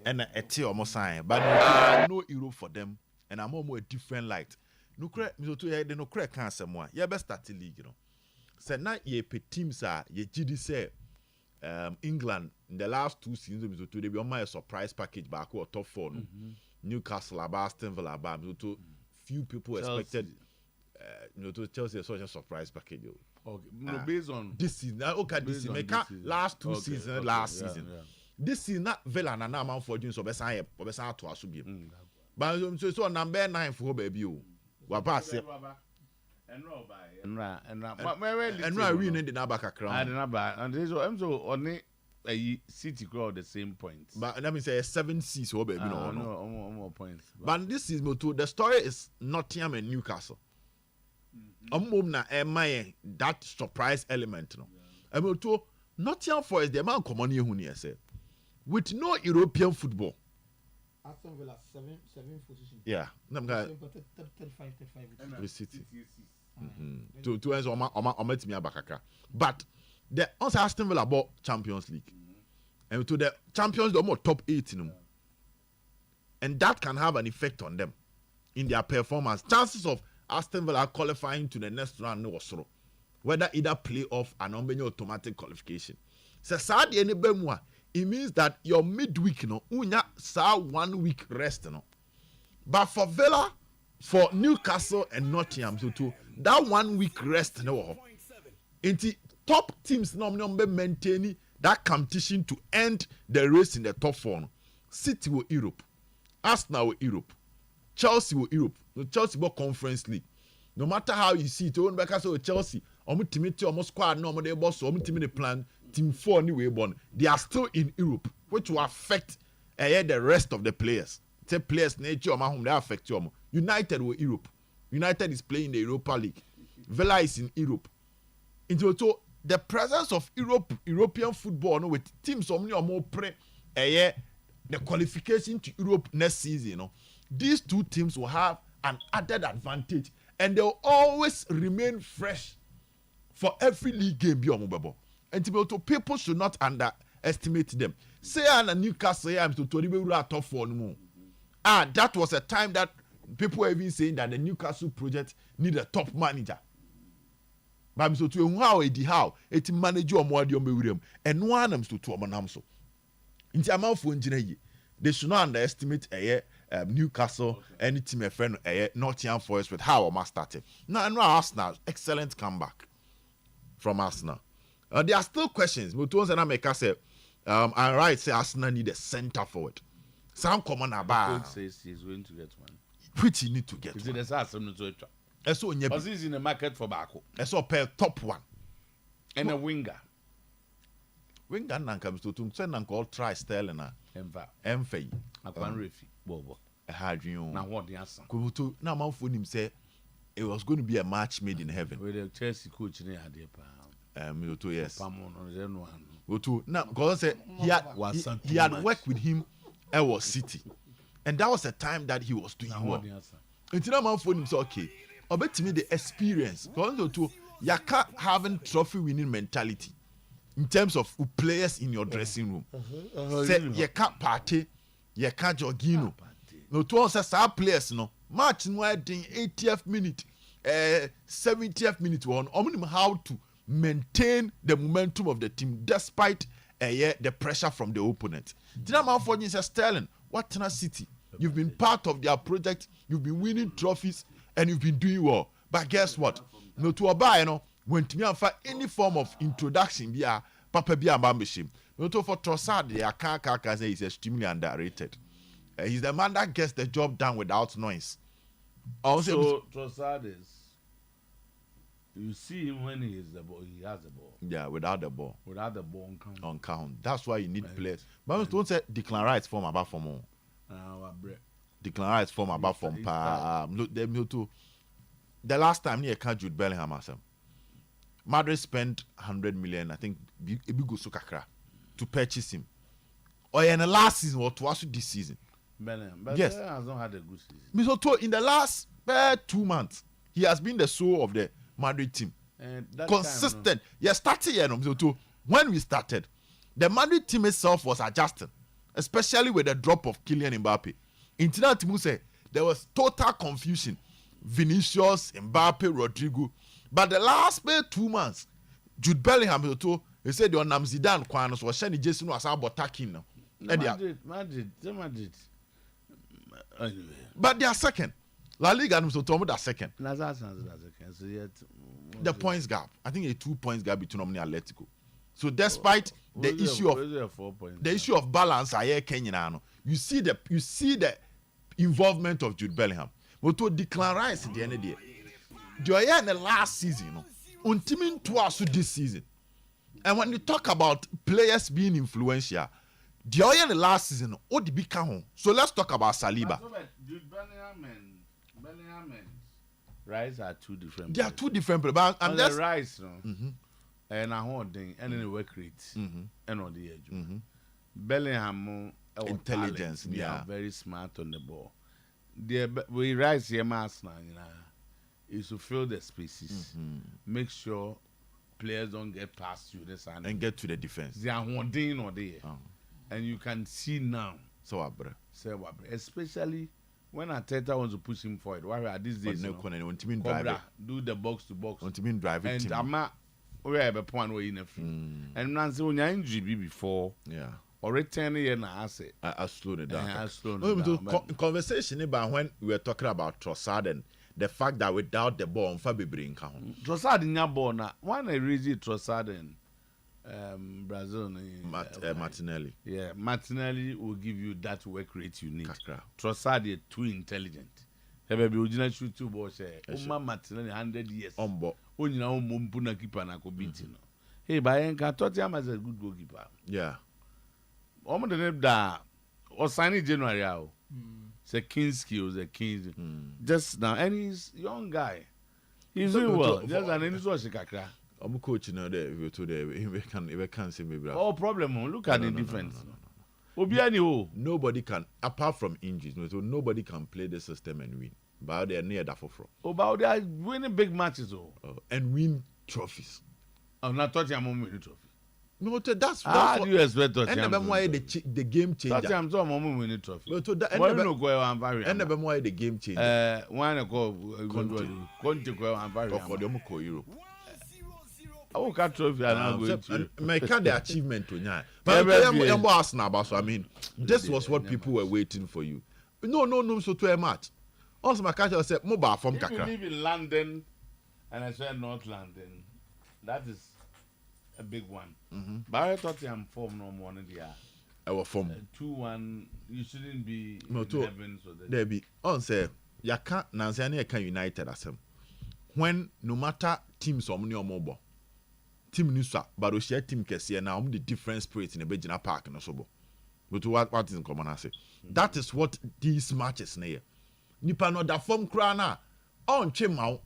And a tear almost sign. But no Europe for them. And I'm more a different light. No cre me to the no cre can somewhere. Yeah best start the league, you know. So now ye pe teams are ye GD say England in the last 2 seasons me to they be on my surprise package back or top 4 no. Newcastle Aston Villa to few people Chelsea. Expected to Chelsea such a surprise package. Okay, no, based on this season. Okay, this season. Last 2 seasons, last season. Yeah. This season, not Villa na man for doing so. Besan to asubi. But so number 9 for baby. Wabase. And we need the Nabaka crown. And this I'm so only a City crowd the same points. But let me say 7 C's for baby. No more points. But this is the story is Nottingham and Newcastle. That surprise element no. And to Nottingham Forest the man common here who say with no European football. Aston Villa 7 position. Yeah, I'm going 35 with City. To answer on me abakaka. But the also Aston Villa bought Champions League. And to the champions the more top 8 in them. And that can have an effect on them in their performance. Chances of Aston Villa qualifying to the next round no so whether either playoff and automatic qualification. So sad it means that your midweek no unya sa 1 week rest no. But for Villa, for Newcastle and Nottingham so too that 1 week rest no. Into top teams no maintaining that competition to end the race in the top 4. No. City will Europe, Arsenal will Europe, Chelsea will Europe. No Chelsea will Conference League. No matter how you see it, when because of Chelsea, almost squad no more boss, the plan team 4 anyway born. They are still in Europe, which will affect the rest of the players. The players nature they affect you. United will Europe. United is playing the Europa League. Villa is in Europe. Into the presence of European football no, with teams more pre the qualification to Europe next season. You know, these 2 teams will have an added advantage, and they'll always remain fresh for every league game. And people should not underestimate them. Say and Newcastle, I'm to top 4 no more. That was a time that people were even saying that the Newcastle project need a top manager. But so to how it manage your more and one am to amanamso. In the amount for engineer, they should not underestimate Newcastle, any team a friend, Nottingham Forest with how Oma started. Now, Arsenal, excellent comeback from Arsenal. There are still questions. But once I make us say, I right say Arsenal need a centre forward. Some common about. Coach says he's going to get one. Which he need to get. Is it a so he's in the market for Bako. So per top 1 and a winger. Winger nan comes to send and call try Sterling na Emfa. Akwan refi bobo. Hadrian. Na what the answer. Kubuto na man phone him say it was going to be a match made in heaven. With the Chelsea coach ne ade pa. Yes. Pamon now God said he had worked with him at was City. And that was a time that he was doing well. Until that man phone him say okay. I bet me the experience. Because to Yaka having trophy winning mentality in terms of players in your dressing room. Say you can't party, you can't jogino. No to us as our players no match no in 80th minute, 70th minute one. How to maintain the momentum of the team despite the pressure from the opponent. Did man for you say Sterling, what City? You've been part of their project, you've been winning trophies, and you've been doing well. But guess what? No to buy, when to me for any form of introduction, be a papa be a membership. No to for Trossard, they can't say he's extremely underrated. He's the man that gets the job done without noise. So Trossard is. You see him when he has the ball. Yeah, without the ball. Without the ball on count. That's why you need players. But don't say Declan Rice form about for more. Declan Rice form about from look them too. The last time near Jude Bellingham myself. Madrid spent 100 million, I think, Ibigo Sukakra to purchase him. Or in the last season or twice this season. Bellingham, yes, Bellingham has not had a good season. Misoto in the last 2 months, he has been the soul of the Madrid team. Consistent. Yes, starting here, Misoto. When we started, the Madrid team itself was adjusting, especially with the drop of Kylian Mbappe. In Timu say there was total confusion. Vinicius, Mbappe, Rodrigo. But the last 2 months, Jude Bellingham, he said the Onam Zidane Kwanos was Shani Jason was about attacking now. Madrid. Anyway. But they are second. La Liga and Tomo are second. The points gap. I think a 2 points gap between them and Atletico. So despite the issue of balance, you see the involvement of Jude Bellingham. But to Declan Rice at the end of the day, they are in the last season, until twice this season. And when you talk about players being influential, they are in the last season. Oh, the big count. So let's talk about Saliba. Jude Bellingham and Rice are two different. They are two different players. And the Rice, and a whole thing, and then the work rate, and on the edge. Bellingham, intelligence, talent, yeah, very smart on the ball. We Rice here, mass now, is to fill the spaces, make sure players don't get past you this and get to the defense. They are one thing or there, and you can see now. Especially when Arteta wants to push him forward. Why are these days? Do the box to box. And Ama, we have a point where in a free. And Nancy, when you're injured before, or returning here now, I slowed it down. Conversation about when we were talking about Trossard and the fact that without the ball, Fabi in count. Trossard in your ball now. When I read it, Trossard in Brazil, Martinelli. Yeah, Martinelli will give you that work rate you need. Trossard is too intelligent. He be original shoot two balls. Uma Martinelli 100 years. Only now Mumpuna keeper na ko beat no. Hey, Bayenka Tottenham as a good goalkeeper. Yeah. Omo the name da or signing January out. Say Kinski was a Kings just now, and he's young guy. He's doing well. Just an initial shikakra. I'm coach now there. If you today, we can't see me. Oh, problem. Look at the defense. Nobody can, apart from injuries. So nobody can play the system and win. But they are near that for. But they are winning big matches, and win trophies. I'm not touching a moment trophy. No, that's how do you expect to and the game changer. I'm so moment winning trophy. And the why the game changer. One go Conte go and vary. For them go Europe. I will catch trophy and I'm going to make the achievement to now. But I mean, this was what people were waiting for you. No, so to a match. Also, my catcher said, mobile from Kakra. If you live in London, and I said North London, that is a big one. But I thought I'm form no more than the our form 2-1. You shouldn't be in heaven. So there be on say you can't Nanzania can United as him. When no matter teams or money or mobile team Nusa, but we share team Kessia now the different spirits in the Bejina Park and so. But what is in common? I say that is what these matches near. Nipa no da form crana on Chimau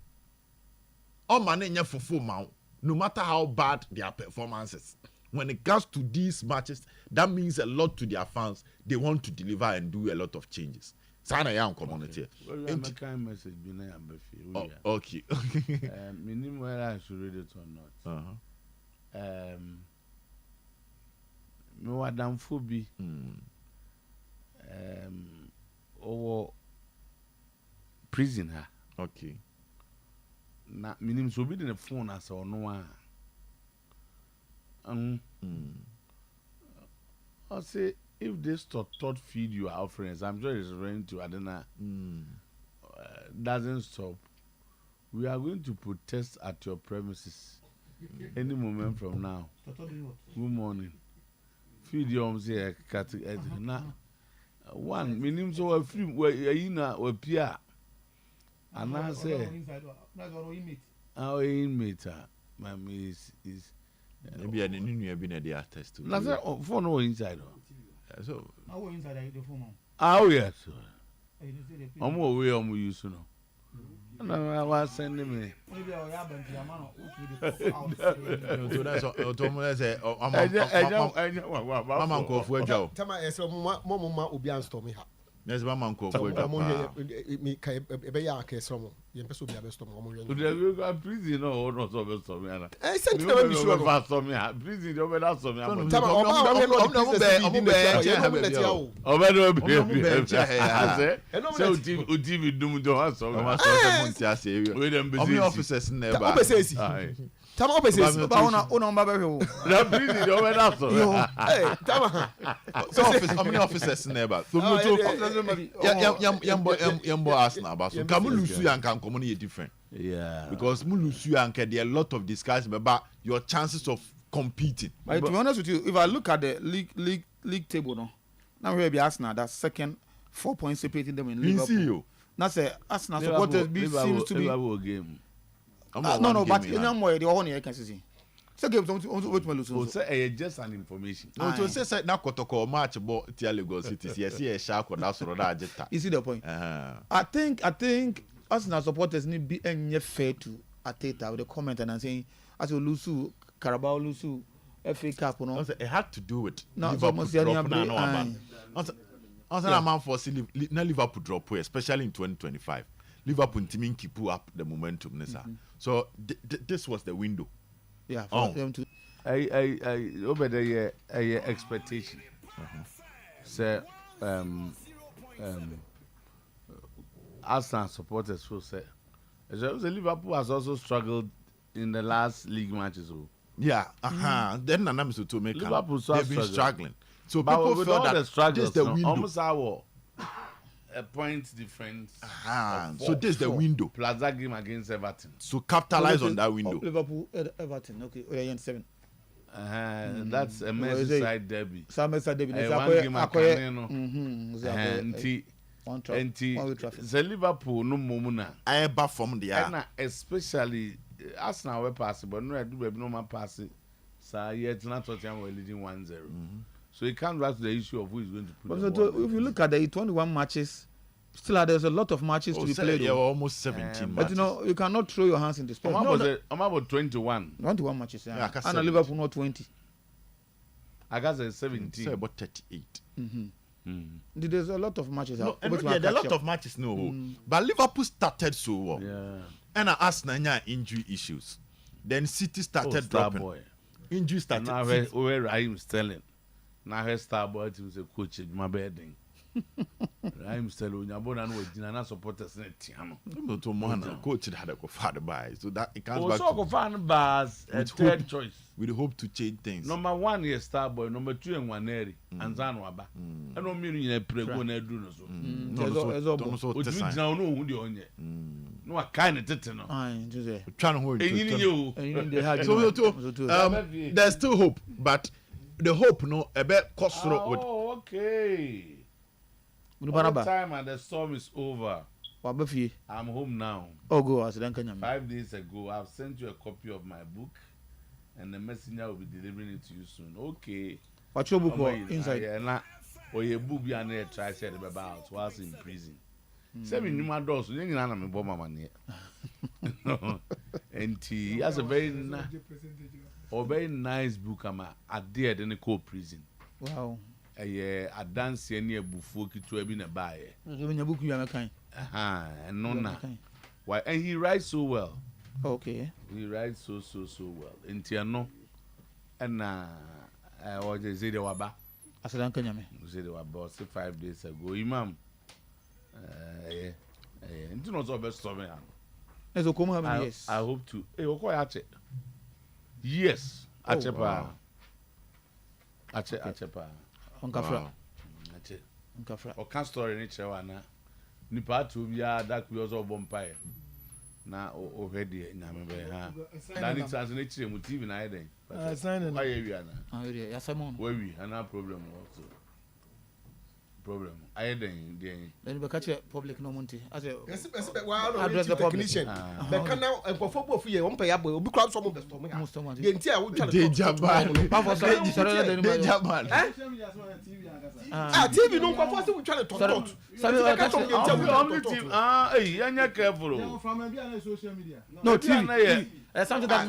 on Manenya for full mount. No matter how bad their performances, when it comes to these matches, that means a lot to their fans. They want to deliver and do a lot of changes. Sana young community. Okay. Minimum whether I should read it or not. Madam Phoebe. Or prison her. Okay. Na minimum so be in the phone as or no one. I say if this thought feed you our friends, I'm sure it's referring to Adena. Doesn't stop. We are going to protest at your premises any moment from now. Good morning. Feed your say na one minimum so a free where na or pia and I say our inmate my is maybe an new been at the artist too. That's for no inside. So oh yes. I'm away on we used to know. No, I was sending me. Mama go for a job. Tama ese mama obi anstorm ha. There's Mama go for a job. Me kai ebe ya ka ese mo. Ye pese obi abestorm mo To the prison no no so be so me ana. Eh sent na me sure no so me prison do be that so me am. Tama o ma Obe no be. So uti dum do ha so. Mama so se monti ase. We dem be. Omi officers na ba. Obesesi. Tama obesesi. Ba una mba be ho. The prison do be that so. Eh tama. So omi officers na ba. So yambo Arsenal ba so. Kamu lusu yankan komo na different. Yeah. Because mu lusu yankan there are a lot of discussion about your chances of competing. But to be honest with you, if I look at the league table no. Now we be Arsenal that second 4 points separating them in Liverpool. That's a Arsenal supporters seems to be Liverpool game. No, but you know more the one you can see. So game to wait my lose. So say just an information. No, to say na kotoko match bo tia Lagos City. Yes, yes, shark that sort of agita. You see the point? I think Arsenal supporters need be any fair to Ateta with the comment and saying as you lose Carabao lose FA Cup, no. It had to do with Liverpool a man for Liverpool drop away, especially in 2025. Liverpool teaming keep up the momentum, Nessa. So this was the window. Yeah, for them to. I over the expectation. Say Arsenal supporters will say Liverpool has also struggled in the last league matches. Yeah, then Nanam is to make Liverpool they've been struggling. So but people with felt all that the struggles, this is the window. almost our a point difference. So this is the window. Plus that game against Everton. So capitalize on that window. Liverpool, Everton. Okay, 7. That's a Merseyside derby. Merseyside derby. One the Liverpool no momuna. I ever from the air. Especially Arsenal were passing, but no man passing. So yet not Tottenham were leading 1-0. So it comes back to the issue of who is going to put the ball. If you look at the 21 matches, still there's a lot of matches to be played. Yeah, almost 17 but matches. You cannot throw your hands in the space. I'm about 21. 21 matches, yeah. And Liverpool not 20. I guess it's 17. Say about 38. There's a lot of matches. No, there are a lot of matches, but Liverpool started so well. Yeah. And Arsenal had injury issues. Then City started dropping. Boy. Injury started. Now where Raheem Sterling. Now her star boy was a coach in my bedding. Raheem Sterling, you're born and with Dinana supporters in it. Coach had a go far by. So that it comes back to bars a third choice. We hope to change things. Number 1 is star boy, number 2 and 1 eri and Zanwaba. I don't mean in a prego na do no so. No no I kind of titano. Trying to hold it. There's still hope, but the hope no a bit cost with. Oh, okay. All the time and the storm is over. I'm home now. Oh, go. 5 days ago, I've sent you a copy of my book, and the messenger will be delivering it to you soon. Okay. What's your book inside? Or your book be an air try said about whilst in prison. 7 new doors, you ain't gonna bomb my money. And he has a very nice book. I'm at the in the co-prison. Wow. I dance near Bufuki to a buy. When book you are kind. And no, why? And he writes so well. Okay. He writes so well. In Tiano, and what is it? Waba. I said, Uncle Yame. Said they were about 5 days ago. Imam. And you know so best of me. As a come how years? I hope to. Ache. Yes. Achepa. Achepa. Onkafra. Ache. Onkafra. O can story ni chewana. Nipa to bia that we also bompae. Na o hwede nyame be ha. Dani chance ni chire mu TV na eden. Sign why you na? Ah, ya samon. Where we, no problem also. problem. I then Then we catch a public no money. I say address the technician. But can now and for football for you, one pay up will be crowd some of the storm. The entire would tell Danger man. TV no come for try to talk. Careful. Social media. No TV. Something that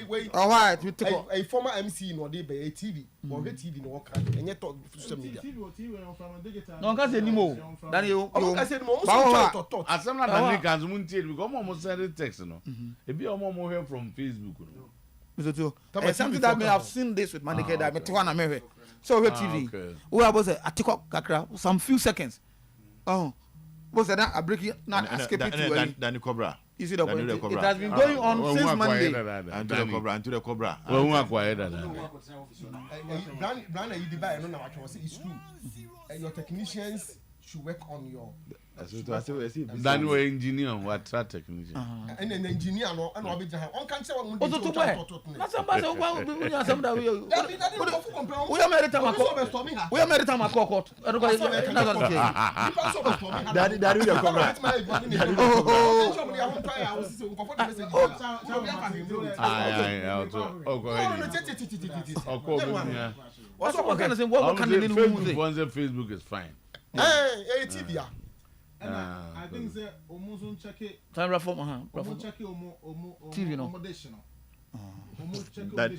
wait. All right, we take a former MC no dey be a TV. Or TV no work and yet talk social media. No can say anymore. That you I said mo talk. As some like can muntie because almost send text no. E be omo hear from Facebook no. Something that may have seen this with Managerial that me to one America. So we TV. We are say atikok kakra some few seconds. Oh. Was that a breaking not escaping to Danny Cobra. You see the point? It has been going on since Monday. And to the Cobra. Well, we are quiet. Brand you buy no what was it's true. Your technicians should work on your Then we engineer what technician. And an engineer no and we be on can say one to we are married time we are married time court. Daddy will come back. Facebook is fine. TV. I think say almost check it. Time reform Check it TV no. That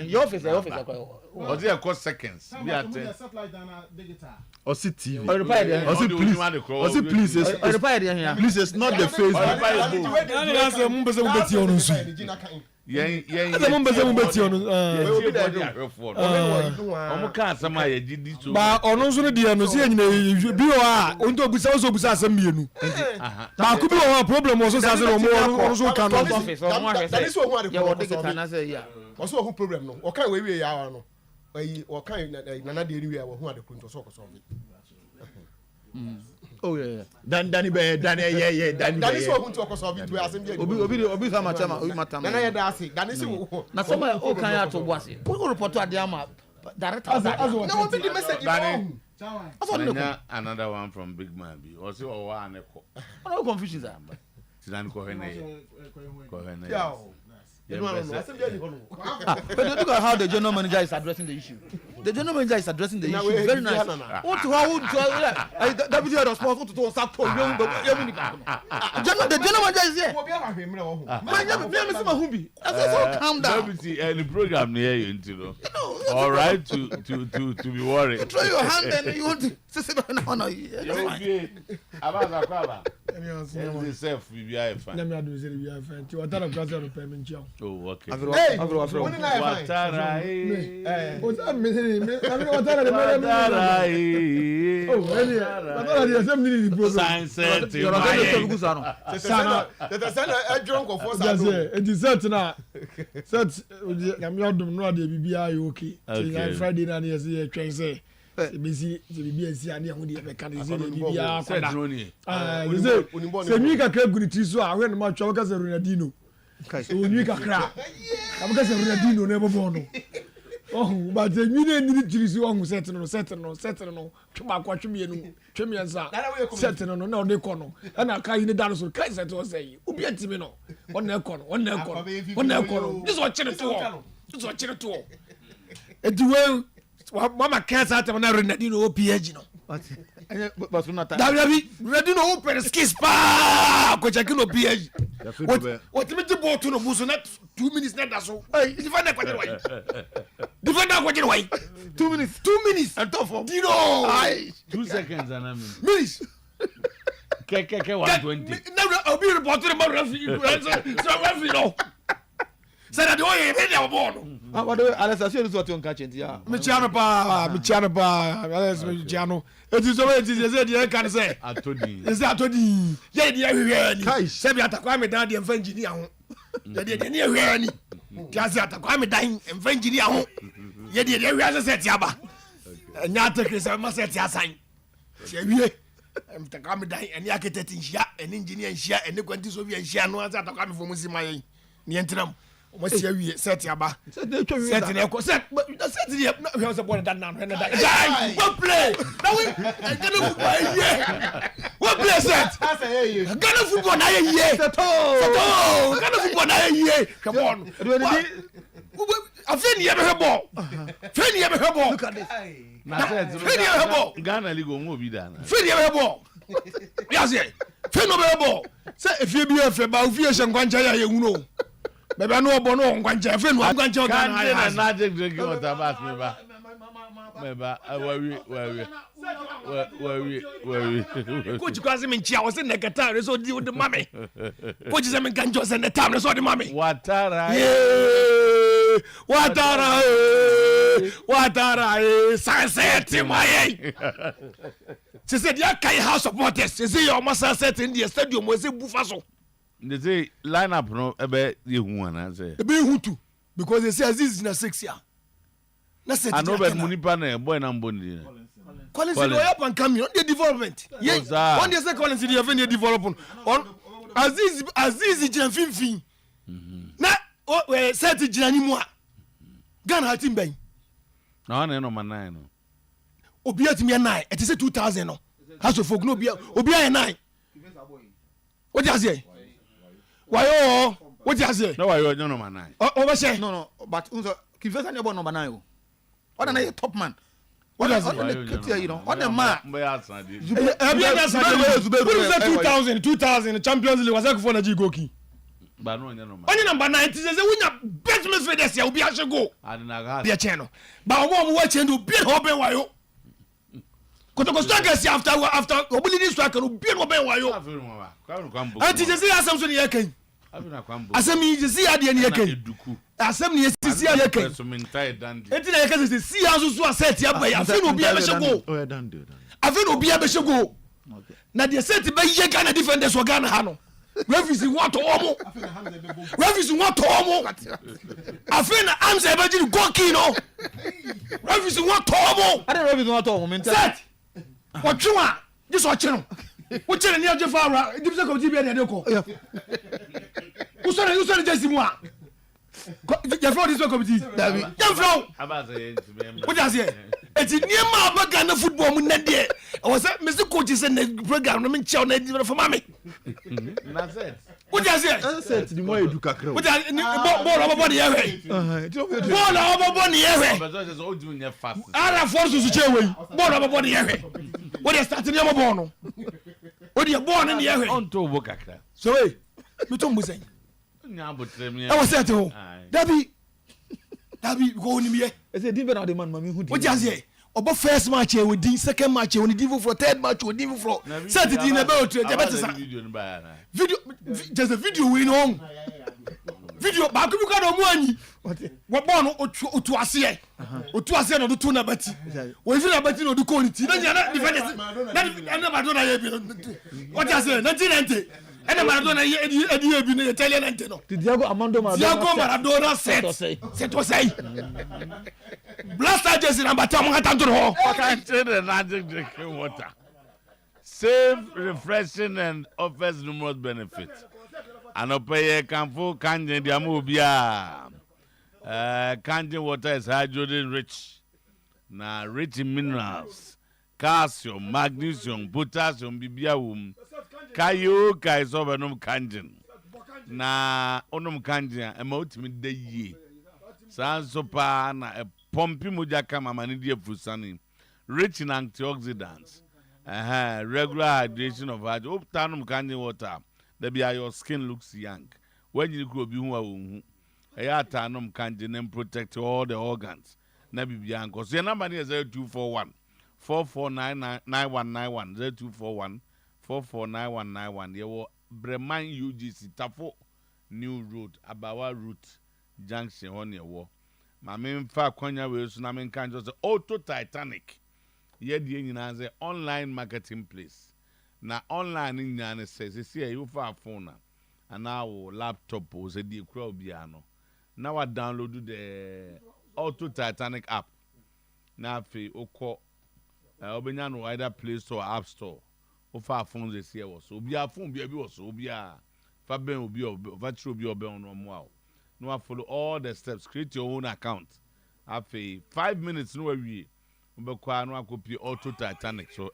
your office was there cost seconds. or see TV. Or see please. Please, it's not the Facebook. Ba ono so de no se nyina bi o a onto busa so busa asem mienu ba ku bi o problem o so sa se no mo so kan no that is what you want to say ya also who problem no o kan we ya no o kan nana de anywhere wo hu ade kunto so ko so oh yeah. Danny yeah. That is what to solve it. We are saying obi sama chama obi matam. Na ya da say. That is na some o kan ya to boase. We report to Adiama director. No, we the message. Another one from Big Man B. Or see wa aneko. No confusion sir. Sidan ko hene. Yeah. But look at how the general manager is addressing the issue. The general manager is addressing the issue very nice. What to how deputy head of sports to the general manager is here. Calm down. Deputy any program near you know. All right to be worried. Throw your hand and you want to sit down on Oh, okay. Hey, Friday night yes train say busy BBC and the mechanic say say me ka guri ti so a when ma twa ka Ronaldinho so nwi kakra am ka Ronaldinho na ebo no oh but the nwi ni tiri so on set no twa kwa twemienu twemiensa set no na o de ko no na ka yin da so kai set o say obi antimi no on na ko no this what chere to ediwe mama cancer atem na Ronaldinho o PhD no but so not Ronaldinho o per skis pa ko check no PhD what me jibo to no buso na 2 minutes na da so defender kwa jere why 2 minutes and tough for you know 2 seconds and I mean minutes Keke 120 now obi report to the referee so referee no say that oye be there born what do Alex say this what you catch it ya me chiano pa Alex me chiano it is so it is say the can say atodi is that atodi ye dey hwe ni say be atakwa me dan dey emfa engineer ho ye dey dey hwe ni ka say atakwa me dan emfa engineer ho ye de we ase set aba nya take say ma set asan se wie em taka me dan eni architect nhia eni engineer nhia eni kwanti so wie nhia no asa taka me fo musi mayen ne entram o ma sia wie set aba set ne ko set ne we say born that now we play now we gonna football here we play set gonna football na here set oh gonna football na here come on afeni ebe hebo feni ebe hebo look at this na set feni ebe hebo Ghana league on obi da na feni ebe hebo yes ye feni ebe hebo say efie bi efe ba ofie hye nkwancha ya yehuno bebe no obo no nkwancha feni nkwancha Ghana ya na drinking water bath me ba we coach kwazi me nchia wo se nekata re so di wo de mame coach se me kanjo se ne tam re so de mame watara sunset maye se se dia kai house supporters se se your sunset in the stadium we se bufa so they say line up no ebe yehu ana say ebe yehu tu because they say Aziz na 6 year na set I know bet munipa na boy na mboni Collins no up and come on the development yeah on the say Collins the even develop on Aziz Jamfinfin na we set jirani mu a Ghana hatim ben na one no man 9 no obi atimi 9 it is 2000 no haso folk no obi 9 what you say why what you say no why no man 9 o be say no but unso kivesa ne bo number 9 o what na top man what is you know what the man mbe asan di Zuberu 2000 Champions League was for na jigoki ba no nya no man onye number 9 say wunya best midfielders ya obi ahye go adina ga be cheno ba omo wa chendo bi ho ben wayo kotoko strikers after obuli ni striker bi no ben wayo anti say asem so ne yakan asem yi say ade ne yakan asem ne sisi ya yakan enti na yakan say si aso so asset ya bai afi no bi abehye go afi no bi abehye go na de set be yakan na defenders o Ghana ha no referees want to omo afi na amza be ji go key no referees want to omo I don't referees want to omo set watchwa this watching wo chere ni aje fa dipse committee be na ko usore just mu a ya flow this committee dabi ya flow what does here eti niema abaga na football mu na de o say Mr. Coach say na program no me nche na di for mama na set what does here set di mo edu kakra what does ball over the yewe ball over the yewe but just o do nya fast ara force su chewe ball over the yewe what dey start ni ball no what dey ball ni yewe on to bo kakra so we me to mbusen nya botre mi I was set ho dabi go ni me e say dimbe na the man mami hu di what does here obo first match e wodi second match e wodi divu for third match wodi divu for set di na be o tre jabetisa video just a video we no video ba ku ka do mu anyi wo ball no otu ase no do to na bati wo fi na bati no do ko ni ti na nya na defenders na Maradona ye bi what does say 1990 ene Maradona ye edi bi no Italian ante no Diego Armando Maradona set to say blaster jersey number 10 mo tanto ho can't say the magic drinking water safe refreshing and offers numerous benefits anopaye kanfo kanjen dia mo bia kanjen water is hydrogen rich na rich in minerals calcium magnesium potassium bibia wum kayo kai so benum kanjen na onum kanjen e ma otimi de yie sanso pa na pompi moja kama manidi efusani rich in antioxidants regular hydration of heart optanum kanjen water that be your skin looks young when you grow bi hu a hu eya tanum kanjen and protect all the organs na bibia nko so your number is 0241 44999191 0241 449191 ye Breman UGC Tafo New Road Abawa Route Junction on ye wo mame mfa kwanya we so na men kan just Auto Titanic ye die nyina say online marketing place na online nyina say say you fa phone na wo laptop o say die kura obi ano na wa download the Auto Titanic app. Na fe okọ obenya no either Play Store or App Store. Ofa phones this year was. Obia phone bi was obia. Fa ben obi over true obi obe on mo. No follow all the steps. Create your own account. Afi 5 minutes no we. Mbekwa no akopi Auto Titanic so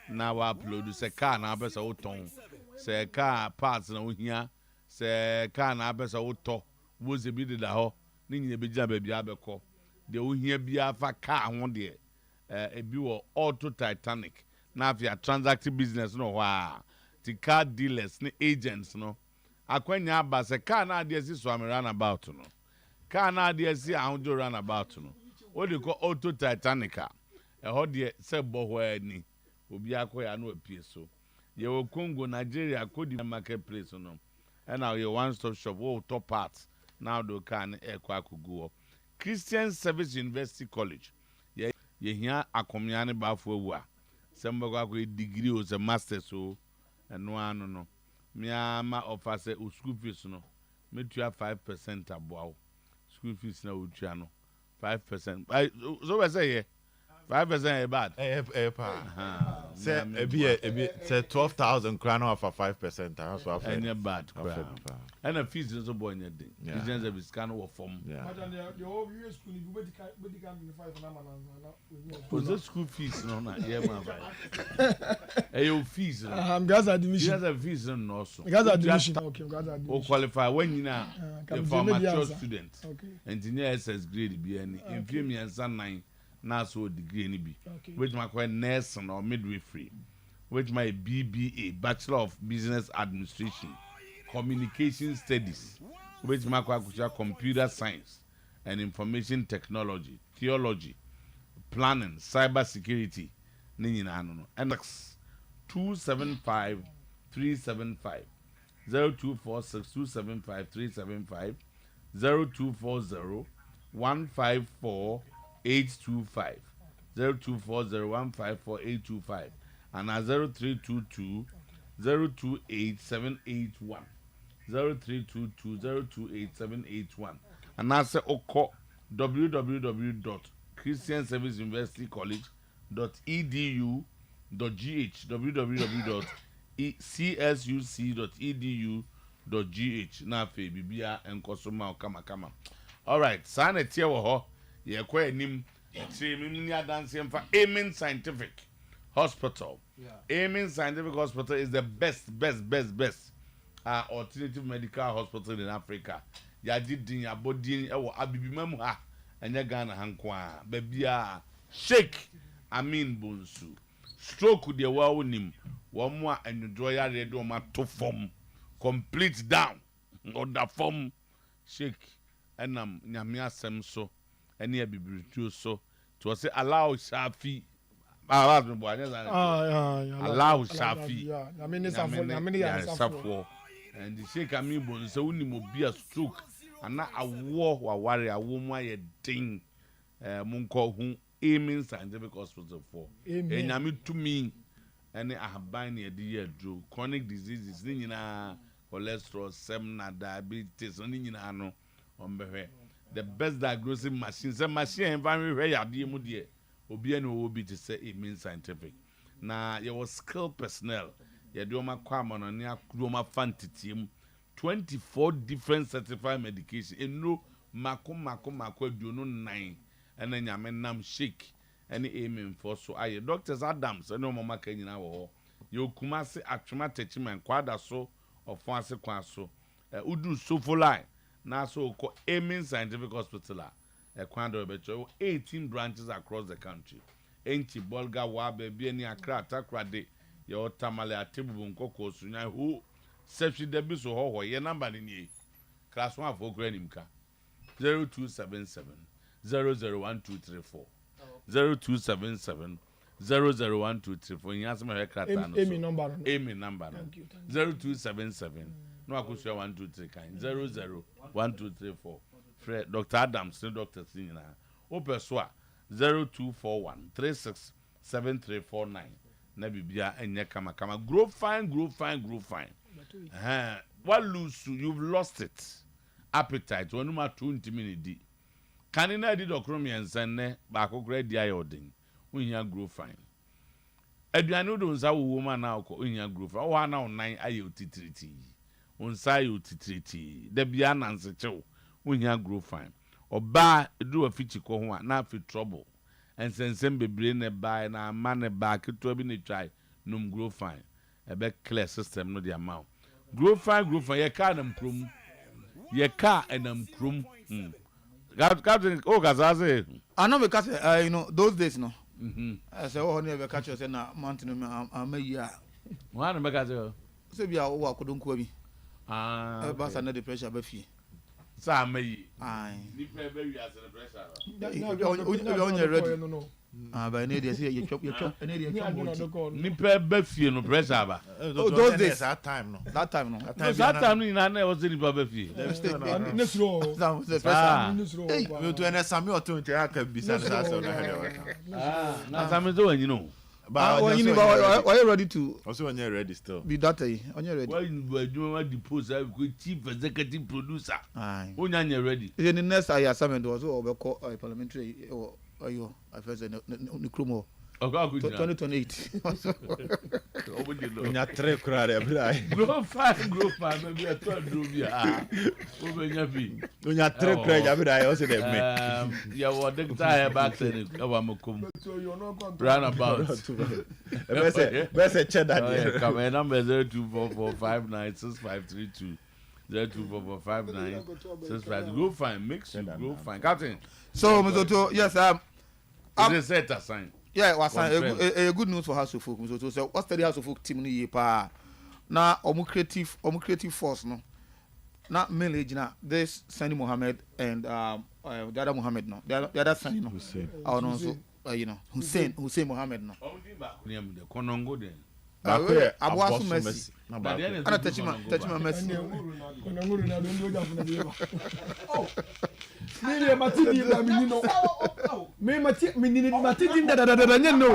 na wa upload se car na abesa woton. Se car parts na ohia. Se car na abesa woto. Wo ze bi da ho. Ni nyina be gina ba bia abekọ. De ohia bia fa car ho de ebi wo Auto Titanic. Na afia transacting business no wa. Ti car dealers ni agents no. Akwanya aba se car na ade si so run about no. Car na ade si ahunjo run about no. O de ko Auto Titanica. Ho de se boho ani. Obi akoya no apie so. Ye wo Congo Nigeria kodi marketplace no. And now your one stop shop wo top parts. Now do can ekwa kuguo. Christian Service University College. Ye hia akomya ne bafo awua. Sembo kwa degree o se master so eno ano no. Miama offer say school fees no. Metua 5% aboa. School fees na utua no. 5%. So we say here 5% bad. Say say 12,000 crown off for 5%. That's what I feel. Bad. And the fees is so boy in the business service can work from. But the whole year school you become in 5 was the school fees no na yeah man. Hey your fees. Gas admission. Gas fees no also. Gas admission. Okay, gas admission. O qualify when you na for mature student. Engineer SS grade be any. In few me and 9 na so degree ni bi. Which my call nursing or midwifery. Which my BBA, Bachelor of Business Administration, Communication Studies, which my call Computer Science and Information Technology, Theology, Planning, Cyber Security, no. And 275 375 0246 275 375 0240 154 825 0240154825 and 0322 028781 0322 028781 and I say oko www.christianserviceuniversitycollege.edu.gh www.csuc.edu.gh na fe bibia enkosoma kama all right sana tie wo ho ye kwa anim tie mimni adanse mfa Amen Scientific Hospital. Amen Scientific Hospital is the best alternative medical hospital in Africa. Yaji din abodin ewo abibimam ha enya Ghana hankwa babia Sheikh Amin Bonsu stroke de wa wonim wo mo anwudro ya de o ma to form complete down order form Sheikh enam nyame asem so ene abibirituo so to say allow Shafi allow Shafi I mean Safo and the Sheikh Amin Bonsu wonim obi a stroke ana awo waware awo mu aye ding munko hu Amen Scientific Hospital for enyame tumi ene ahaban ne de yadro chronic diseases ni nyina cholesterol semna diabetes ni nyina no ombehwe the best diagnosing machine say machine environment where yade mu de obi ene obi to say Amen Scientific na ye was skilled personnel ye de o makwa amono ne akuro ma fantitiem 24 different certified medication eno mako aduonu 9 ene nyame nam Sheikh ene Amen for so aye doctors Adams ene o mama ka nyina wo ye okuma se atwema techimen kwada so ofon ase kwa so udu sofolai na so ko Amen Scientific Hospital a kwanda obecho 18 branches across the country enchi bolga wa be eni Accra takrade ye otamale atebubu nkoko sunya hu sepsi debi so ho ye number ni class 1 for granimka 0277 001234 0277 001234 nyasa me krata no Amy number 0277 no akosia 123 kan 001234 Fred Dr. Adams no Dr. Sinyina opeso a 0241 367349 na bibia enye kama grow fine what lose you've lost it appetite onuma 20 minutes Can I did ocromi and send back o great dioding when you grow fine. Eduano don't say woman now in your groove. Oh, 1 now 9 IOT. On say UT. The Bian answer cho when you grow fine. Or buy do a feature co now for trouble. And send some brain a buy and a man a back to be try num grow fine. A back clear system no the amount. Grow fine, your car and crum. Your car and crum. Captain, oh, Gazaze. I know because those days, no. I say, oh, never catch us in a mountain. I'm a year. One of my so be our walk, couldn't quote me. Bus under the pressure, Buffy. Some may. Aye. Very as a pressure. On your ready. By an idiot, you chop your chop, an idiot. Nipper Buffy no pressure. Those days, that time, no. That time in I was in Buffy. This row. We'll do an Samuel to interact beside us. Now, I'm doing, you know. But are you ready to? Also, when you're ready, still be that way. On your ready. When you were doing the post, I could chief executive producer. Aye. When you're ready. In the next I assignment was over parliamentary or you, I first in the Krumo. 2028. When you're 3 crowd every day. Grow fine, maybe a 12 room. Yeah. When you're 3 crowd every day, also they make. Yeah, what the tire back then? Run about. Where's a cheddar? Come in number 0244596532. 02445965. Go fine, mix you go fine. Captain. So, Mr. Yes, Is set aside. Yeah, was a good news for House of Folk. So, what's the House of Folk team in pa? Now, creative force, no. Not mainly, this Sani Mohammed and the other Mohammed, no. The other Sani, no. Hussein. Hussein Mohammed, no. Konongo then. Abuasu Messi. Ana touch my Messi. Oh. Me matidi na minino. Me matidi da no.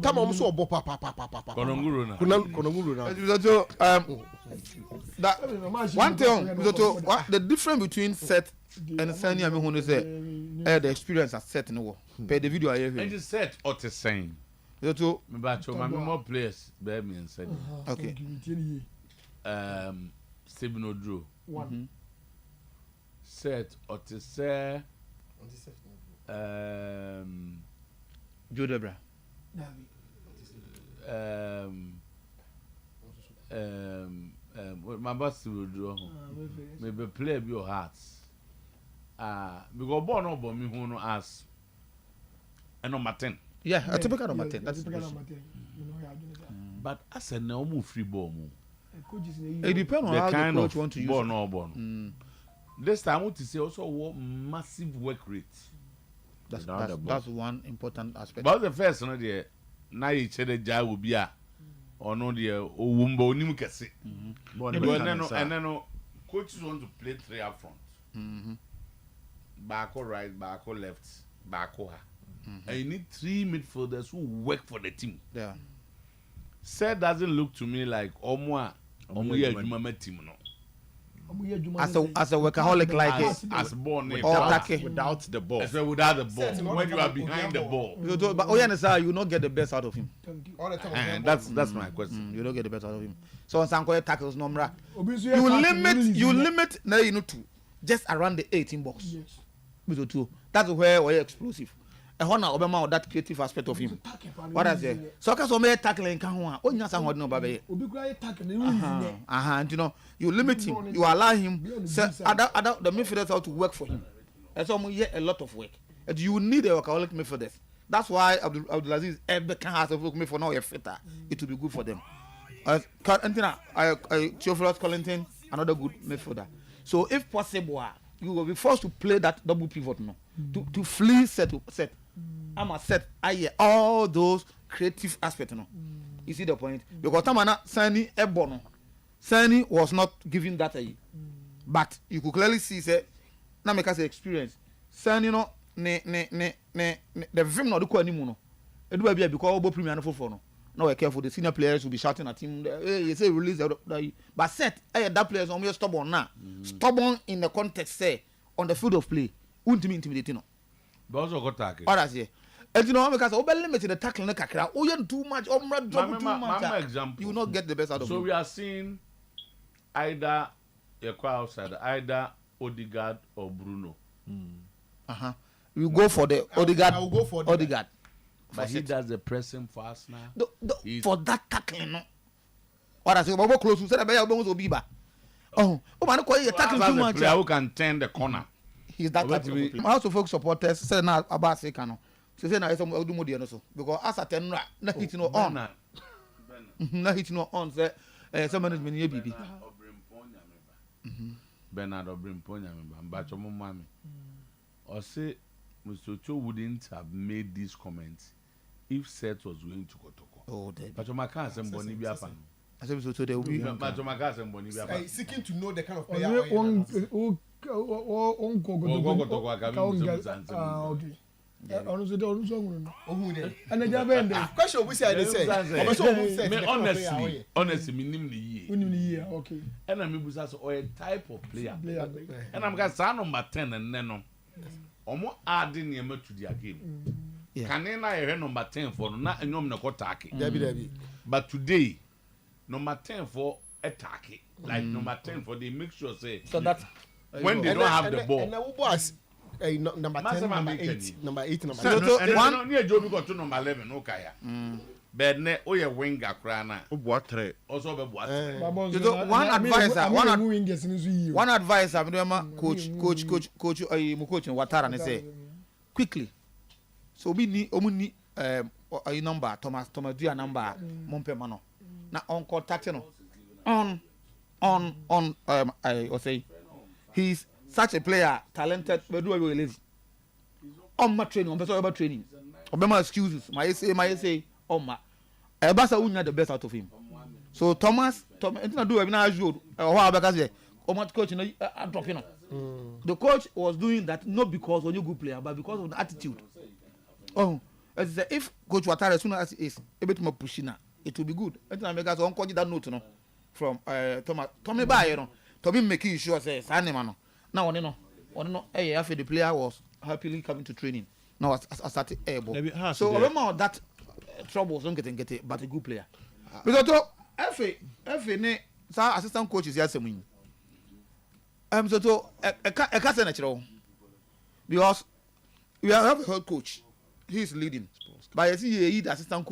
Come on, so Kononguru na. That one thing, the difference between set and Sani, I mean, who is the experience at set no. Pay the video I hear. And just set or to saying. So, my more players, baby and said. Okay. Stephen Odro. One. Set or to say. Joe Debra. My boss will draw. Maybe play of your hearts. Because born over me who no ask. And number 10. Yeah, a typical number 10. That's typical number 10. But as a normal free ball. It depends on how the coach want to use born or born. This time I want to say also what massive work rate. That's one important aspect. But the first one there, now you say the guy will be a or no dear Wumbo Nimukasi. And then coaches want to play 3 up front. Back or right, back or left, back or and you need 3 midfielders who work for the team. Yeah. Said doesn't look to me like Omwa team no. As a workaholic like as born without the ball. As without the ball. When you are behind the ball. But you will not get the best out of him. And that's my question. You don't get the best out of him. So on Sankoye tackles number. You limit now you know to just around the 18 box. Yes. That's where we're explosive. And honor Obama that creative aspect of him. What I say? So cause we tackling can one. Oh, you say no baby. And you know, you limit him, you allow him other the midfielders how to work for him. And so we a lot of work. And you need a workaholic midfielders. That's why Abdulaziz every can has a work me for now a fitter. It will be good for them. Theophilus Collington, another good midfielder. So if possible, you will be forced to play that double pivot now. To flee set. I'm a set. All those creative aspects now. You see the point? Because Tamana Sani Ebono. Sani was not giving that a but you could clearly see say na make us experience. Sani no the film no do ko animu no. Edu ba bia because obo premier no fofo no. no we're careful. The senior players will be shouting at him. Hey, you say release but set. Hey, that players almost stubborn now. Stubborn in the context, say on the field of play. Won't be intimidating. No. But also got tackle. What I say. And you know because over limited the tackle na kakra. Oh, you too much. Oh, too much. Example. You will not get the best out of so we are seeing either a crowd outside, either Odegaard or Bruno. You go for the Odegaard. I will go for Odegaard. But he does the pressing fast now. For that tackling, no. What I say, Bobo close to say that almost Obiba. Oh, man, you tackling too much. Player who can turn the corner. He's that type of player. House of Folk supporters say now about Sekano. So say now some do more than so because as a ten na hit no on. Na hit no on say some management here bibi. Bernard Obrimponya member. Mbacho mo mami. Or say Mr. Otuo wouldn't have made these comments if Seth was going to Kotoko. Oh, they. But my car and Bonnie Biapan. I said so they will be. But my car and Bonnie Biapan. Seeking to know the kind of player. Question we say honestly minimum okay. And I'm busa so a type of player. And I'm got son number 10 and then omo adding him to their game. Can I hear number 10 for not and no attack? But today number 10 for attack like number 10 for they make sure say so that when they don't have the ball. And who was number 10, number 8, number 8, number 9. So one near Joe got to number 11, okay. But ne oye winger crana. Also be what? One advice I'm doing coach Watara ne say quickly. So we need omuni a number Thomas do a number Mompe mano. Na on contact no. On I will say he's such a player, talented, but do we lazy. On my training, on better training. Obama excuses. My say, my. Ebasa unya the best out of him. So Thomas, do we now you or how because coach dropping. The coach was doing that not because of you good player, but because of the attitude. Oh, as I say, if Coach Watara as soon as is a bit more pushing, it will be good. And I make us on that note no from Thomas. Tommy Bayer, Tommy making sure says Animano. Now, hey, after the player was happily coming to training. Now, I started able. So, remember that troubles don't get it, but a good player. Because FA, assistant coach is here. So, I can't say natural. Because we have a head coach. He's leading. But I see the assistant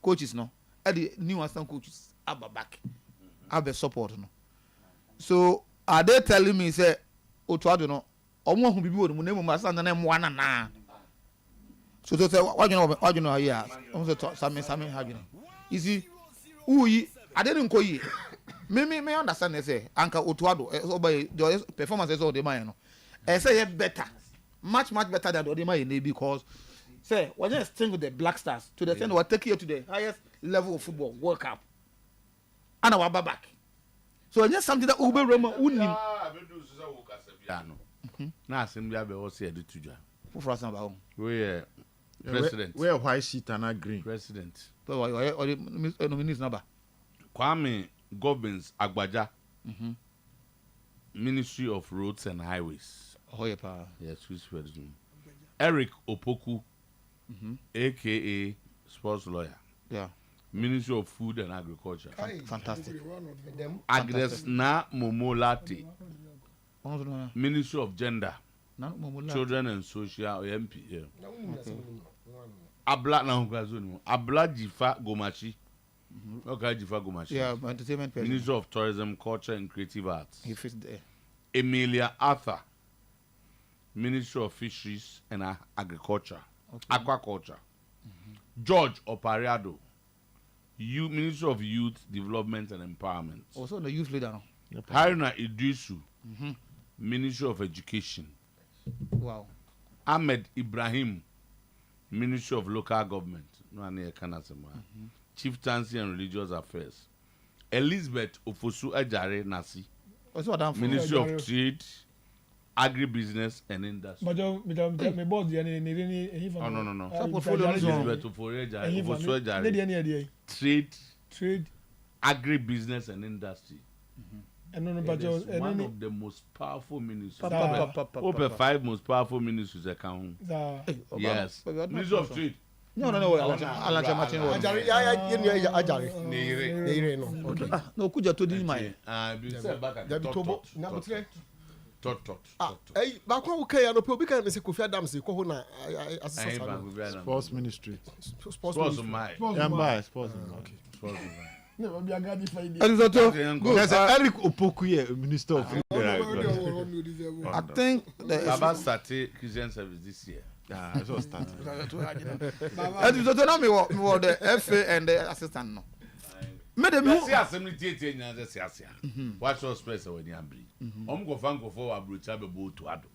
coaches now. And the new assistant coaches are back. Have a support. No. So, are they telling me, say, Otuo no omo hu bibi wo mu nemu masa na nemu wana na so say what you know here on say same how you know you see uyi I didn't ko yi me understand say anka Otuo so by the performance is all the man no say better much better than the man because say when you stay with the Black Stars to the extent we take you to the highest level of football World Cup and our back so it's just something that Ube Roma unim na assembly abe o say do tuja for us about we president we white sheet and green president so or the nominees number Kwame Gobbins Agbaja Ministry of Roads and Highways Oyerepa yes who's Eric Opoku aka sports lawyer Ministry of Food and Agriculture fantastic Agnes na Momolate Ministry of Gender, Children and Social MP. Abla na hukazuni. Abla Jifa Gomachi. Okay, Jifa Gomachi. Yeah, entertainment person. Ministry of Tourism, Culture and Creative Arts. He fits there. Emilia Arthur, Ministry of Fisheries and Agriculture, Aquaculture. George Opariado, Ministry of Youth Development and Empowerment. Also the youth leader. Haruna Idrisu. Ministry of Education. Wow. Ahmed Ibrahim, Ministry of Local Government. Chieftaincy and Religious Affairs. Elizabeth Ofosu Ejare Nasi, Ministry of Trade, agribusiness and industry. But me board the Oh no. Trade, agribusiness and industry. And no, but one of the most powerful ministries. Over 5 most powerful ministries account. Yes. Ministry of Trade. No. Alaja Martin. Ajari. Okay. No, could you told my. Back when okay, I know people can say Kofi Adams ko na Sports Ministry. Sports Ministry. Sports. Okay. Sports. No, be a guy find it. There's Eric Opoku here, Minister of I think the Baba started Christian service this year. Yeah, I just started. Now me the FA and the assistant no. Me dem see assembly tie nya say sia. Watch your space when you am. Go for abrocha be Otuo-Ado.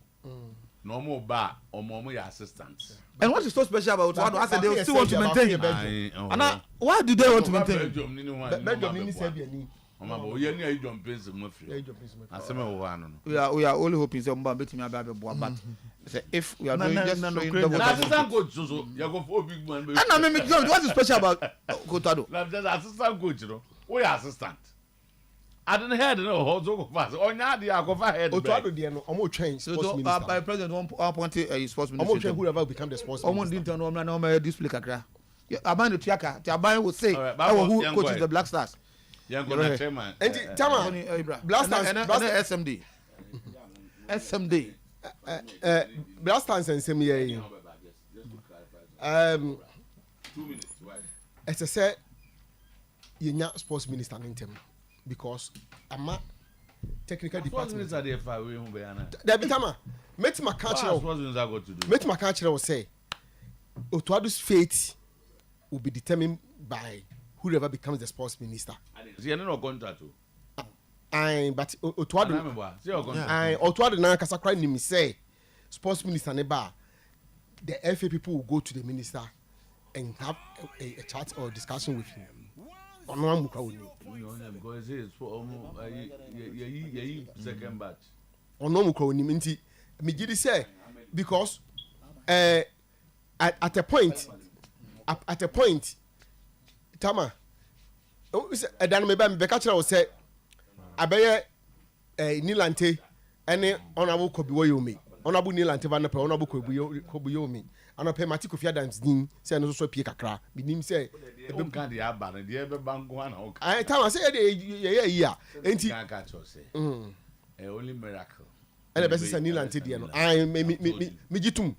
No more ba your assistants. And what is so special about Otuo-Ado? I said they still want to maintain him. And why do they want to maintain him? We are only hoping somebody bet me about but if we are doing just showing double assistant coach so you go for big man. And I mean what is special about Otuo-Ado? Just assistant coach no. We assistant. I don't hear no how to go fast. Onya dey go for head. Otuo-Ado dey no omo train sports minister. By president one appoint a sports minister. Omo train whoever become the sports minister. Omo didn't know no display kakra. Aban the Tiaka, the Aban will say who coaches the Black Stars. Chairman. Tama Black Stars SMD. SMD. Black Stars and same year. 2 minutes. As I said, you not sports minister in them because I'm a technical department. There be Tama. Met my catcher. Met my catcher will say, Otuo-Ado's fate will be determined by whoever becomes the sports minister. No contract. But Otuo-Ado na kasa cry ni say sports minister neba the FA people will go to the minister and have a chat or discussion with him. Second batch. Say because at a point Tama dan me ba me be catch say abeye Nilante ene honorable Kobiwoyomi honorable Nilante ba na pe honorable Kobiwoyomi ana pe Mati Kofi Adams din say no so pie kakra binim say e be kan de aba na de be bango ana o ai Tama say ye ya enti kan catch say only miracle ele be say Nilante de no ai me gitum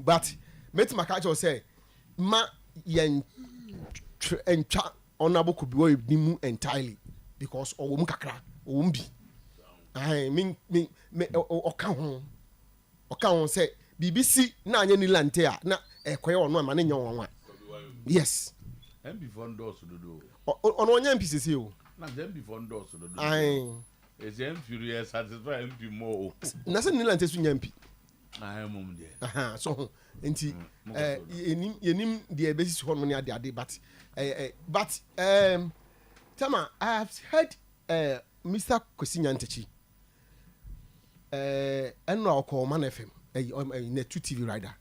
but met my catch say ma yen entwa honorable Kobiwoyomi entirely because owum kakra owum bi me oka ho say BBC na anya Nilante a na ekoye ono ama na nya won yes MP for endorse do ono nya MP sisi o na MP for endorse do is MP satisfy MP more na say Nilante su nya MP mum de so enti yenim de ebesi ho no ne ade but Tama, I have heard Mr. Kwesinya Ntechi and now call Man FM in a 2 TV rider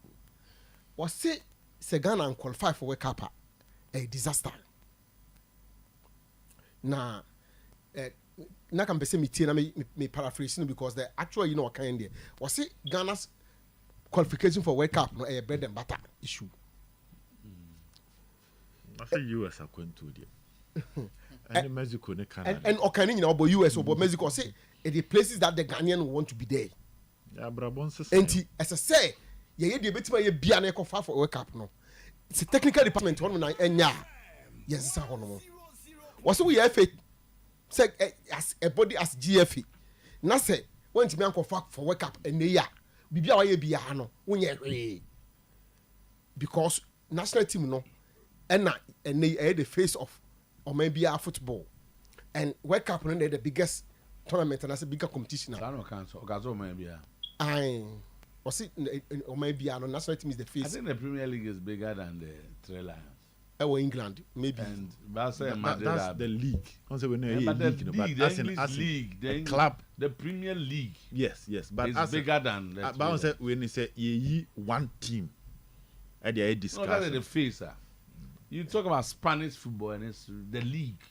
was say Ghana and qualify for World Cup a disaster. Na can be say me paraphrasing because the actual kind there was say Ghana's qualification for World Cup no a bread and butter issue. I say US are going to there. And Mexico, Canada. And Okani, about US or Mexico, say the places that the Ghanaian want to be there. Yeah, Brabon and as I say, the bit by a Bianco for World Cup. No, it's a technical department. Yes, it's a honor. Was we have say as a body as GFE. Now say, went to me for World Cup and the Biano, because national team no, and they are the face of. Or maybe our football and World Cup and the biggest tournament and that's a bigger competition now. I was it or maybe our national team is the face. I think the Premier League is bigger than the Three Lions. England maybe. And that's the league. But the league, the club, the Premier League. Yes, but it's bigger than. But when you say one team, at the discussion. No, that's the face, sir. You talk about Spanish football and it's the league,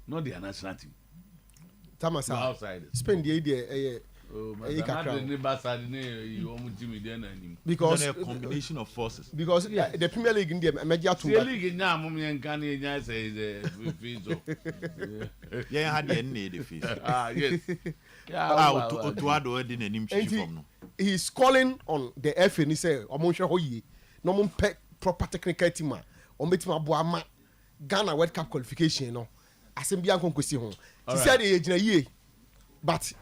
not the national team. Thomas, outside. Spend the idea. Because a combination of forces. Because the Premier League in the media too. The league now, yeah, had the need fees. Yes. He's calling on the FA and he said, "Omonhwe hoye, no mon proper technical team. Ometima boama Ghana World Cup qualification no. Asem bia nkonkosi ho." He said he gina ye, but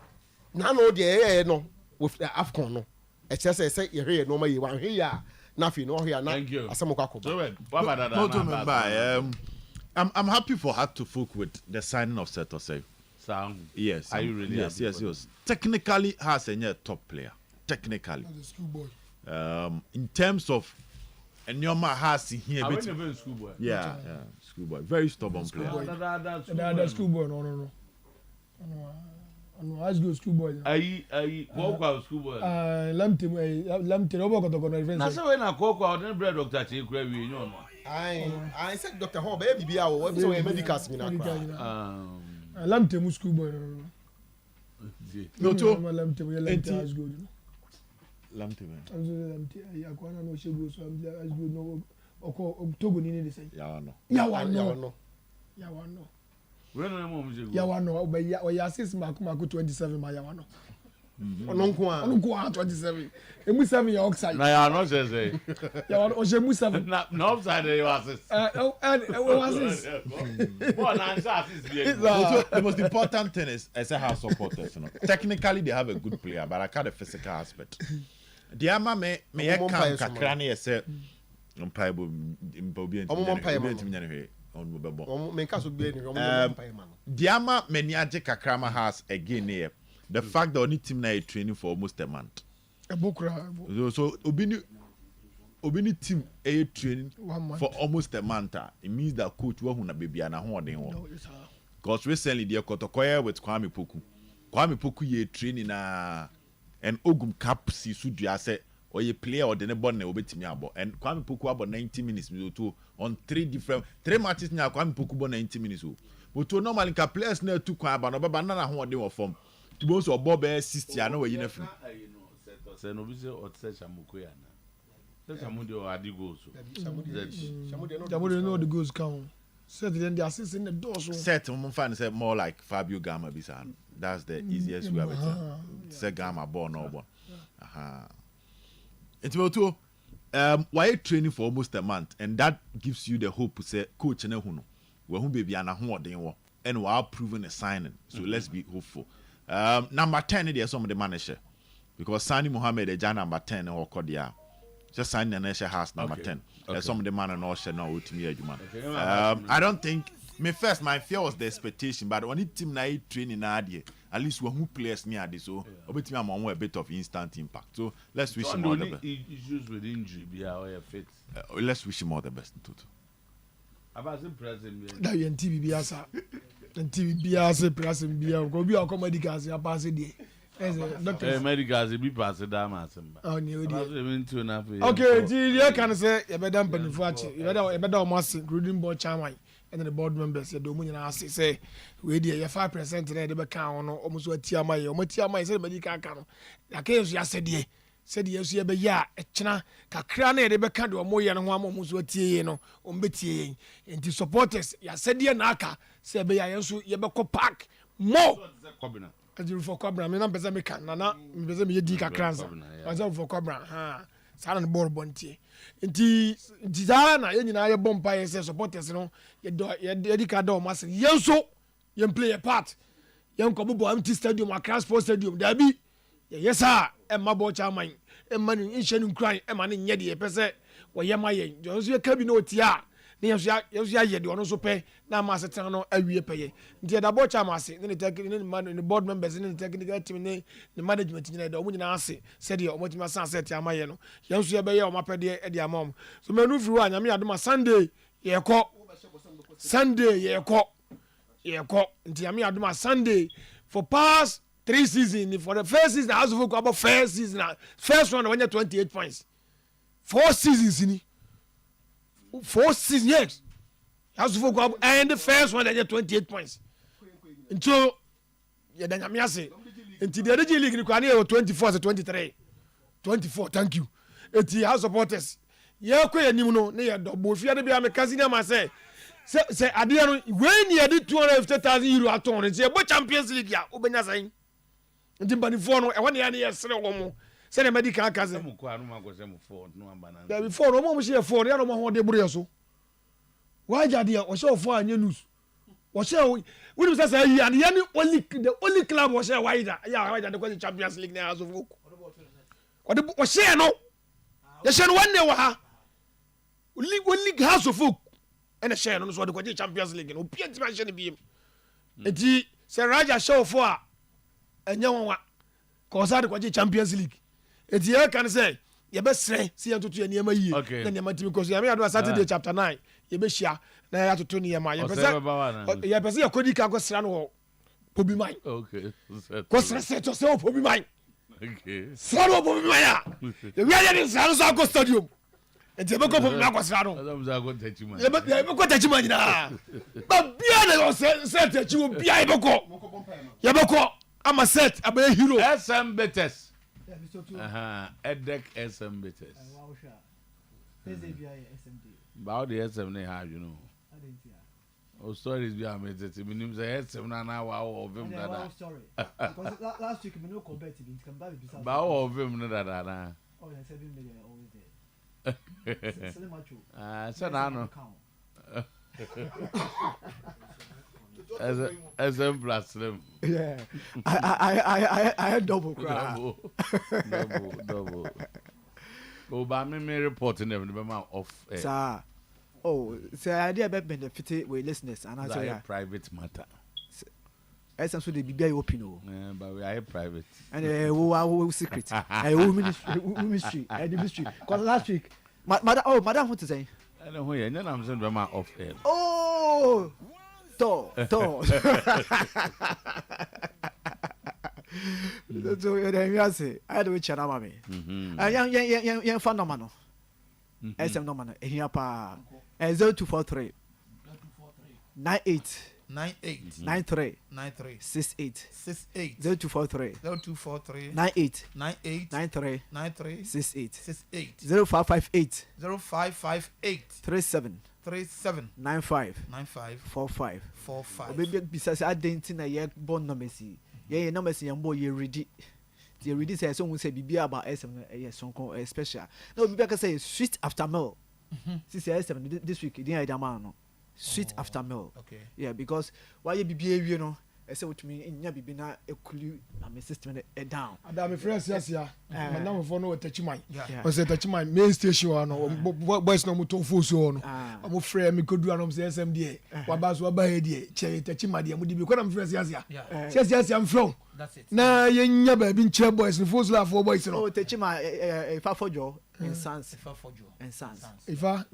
now no the no with the AFCON no. It's just say you hear no my one here. Nothing no here now. I'm happy for her to folk with the signing of Setosei. Sound. Yes. Are you really? Yes. Technically has a top player. Technically. In terms of Nyoma has here. I went to schoolboy. Yeah, schoolboy. Very stubborn player. That's schoolboy. No. No, I go schoolboy. Walk schoolboy. Lamte. Obo koto kono reference. Na say when I call then bread doctor che kura wi no. I said Dr. Ho baby bia wo so we medical seminar. Lamte mu schoolboy. No to. Lamte as good. Lamte man. Lamte yakwana no shego so as good no oko Togo ni dey say. Yawano. When no mo muje go. Yawano o assist Maku 27 ma Yawano. Ononko 27. Emu 7 ya oxide. Na ya no say. Yawano o shemu 7. Na offside you assist. Assist. One answer assist. The most important thing is as a house supporters, you know. Technically they have a good player, but I can't the physical aspect. The ama me can kakra na say mpaibo mpobi ntimi Diama Meniaje Kakrama has again here. The fact that only team now is training for almost a month. So Obini team a training for almost a month. It means that coach will have baby and a holding. Because recently they Kotokoya with Kwame Poku. Kwame Poku ye training and Ogum Cup si Sudia said. Or you play or the born will be to me about and Kwame Poku about 90 minutes on three matches now. Kwame Poku about 90 minutes. But to normally players near to Kwame, but banana who they were from. To both or Bob 60, I know where you know. Say no visit or such a Mukoyana. Such a Mudio or Adigo. Jamudio know the goals count. Set then the assist in the door. Set fan said more like Fabio Gama Bisan. That's the easiest way of it. Say Gama born or one. It's about to why training for almost a month, and that gives you the hope to say coach and who who baby and and we are proving a signing. So let's be hopeful. Number 10 there's some of the manager because Sani Mohammed is number 10 or Kodia. Just signing an house number 10. Some of the man and also now with me. I don't think my fear was the expectation, but when it team night training idea. At least when who players near this, so I'm on a bit of instant impact. So let's wish him all the best. Issues with injury, be our fit. Let's wish him all the best. About the president. That you TV biasa, and TV biasa president biasa. Go be our medical as a pass day. Medical be pass it down. Oh, new idea. Okay, you can say you better dampen for you. You better almost including board chairman. And the board members said, "Dominion, say, we did 5% today. They become almost what Tiamai, or Matiamai said, medical account. I came yesterday, said, yes, you be ya, a china, Kakrane, they become more than one almost what you Betty, and to supporters, ya said, dear Naka, said, be I also Yabako Park, more. As you for Cobra, I mean, I'm Bezamican, Nana, Bezamika Cranza, as for Cobra, ha, silent board bonty. Nti jizana yenyi na ye bomba ye say supporters no ye dedicate do mas yenso ye play a part ye nkobo empty stadium Accra Sports Stadium there be yes sir e mabo chairman e manu inhyenu kran e manu nye de pese wo ye maye jonso ye kabi no tia ne yeso ye de ono so pe na ma setan no awie peye nti da bo chairman ase ne the board members ne technical team ne management nyina da omu nyina ase said ye omo tima san set amaye no yenso ye be ye omo pede e de amom so manu firi wa nyame adoma Sunday yɛkɔ Sunday yɛkɔ nti ame adoma Sunday for past 3 seasons. For the first season House of Folk about first season first round when you 28 points 4 seasons in 4 seasons yes House of Folk and the first one they 28 points until you then ame ase until the G League ni 24 to 23 24 thank you eti House supporters yɛkɔ anim no ne yɛ dɔbɔ fia de bia me kasini ama sɛ adeɛ no when you did 250,000 euro aton nti yɛbɔ Champions League a wobɛnya sɛn nti mbanifoɔ no ɛhɔ ne yɛ ne yɛsere wɔ mo sɛdeɛ medical aka sɛ before no mo hyɛ ford yɛ no mo ho de boro yɛ so wagya deɛ wɔhyɛ fo anya news wɔhyɛ wonim sɛ sɛ yi ane yɛ ne the only club wɔhyɛ wagya de kɔ Champions League na aso fo wɔde wɔhyɛ no yɛhyɛ no wanne wɔ ha league house of folk ɛna hyɛ no so wɔde kɔ Champions League no obi antima hyɛ no biem enti sɛ Raja hyɛ fo a ɛnyɛ wɔn wa kɔsa de kɔ Champions League enti yɛ kan sɛ yɛbɛsrɛ sɛ yɛntoto yɛ nneɛma yie na nneɛma timi kɔ so yɛme adoma Saturday chapter 9 yɛbɛhyia na yɛatoto nneɛma yɛpɛ sɛ yɛkɔdi ka kɔsra no wɔ Pobi Man kɔsrɛ sɛ tɔ sɛ wɔ Pobi Man sra no wɔ Pobi Man a yɛwia yɛ de nsra no so akɔ stadium nti yɛbɛkɔ Pobi Man akɔsra no yɛbɛkɔ Takyima nyinaa babia na sɛ takyi wɔ bia yɛbɛkɔ ama set abɛyɛ hero SM Betes Edek SM Betes About the SM they have, you know. Oh, stories be amazing. Me name say SM na wow of him that. Because last week we no compare to it. Come back beside. Wow of him that. Oh, yeah, 7 million always there. Sell macho. So now no. SM plus them. Yeah. I had double cry. Double. Oh, but me reporting them the amount of. Sir. Oh, so idea about benefit with listeners and that's a private matter. Essence would be very open. Yeah, but we are private. And we secret. Ministry. Because last week, madam, what to say? I don't hear. Then I'm saying the amount of air. Oh, to. So you say I had to reach an army. Young phenomenal. SM no man. Here pa 0243 98 93 68 0243 98 93 68 0558 37 95 45 obebi bisase adenti na ye born no mesi ye no mesi yambo ye ready the ready say so say bibia about SM no sonko special no bibia ka say sweet after meal since SM this week dey idama no sweet after meal yeah because why you bibia ewie no I say what me nya bibi na ekulu my system down adam friends yes ya madam for no Takyima o say Takyima main station no boys no moto fosu no am frɛ me kodu anom say SM dey wabaso waba he dey che Takyima dey mudi bi ko na me friends yes ya yes am from that's it na yenya ba bi nche boys no fosu la for boys no Takyima ifa fojo in sans ifa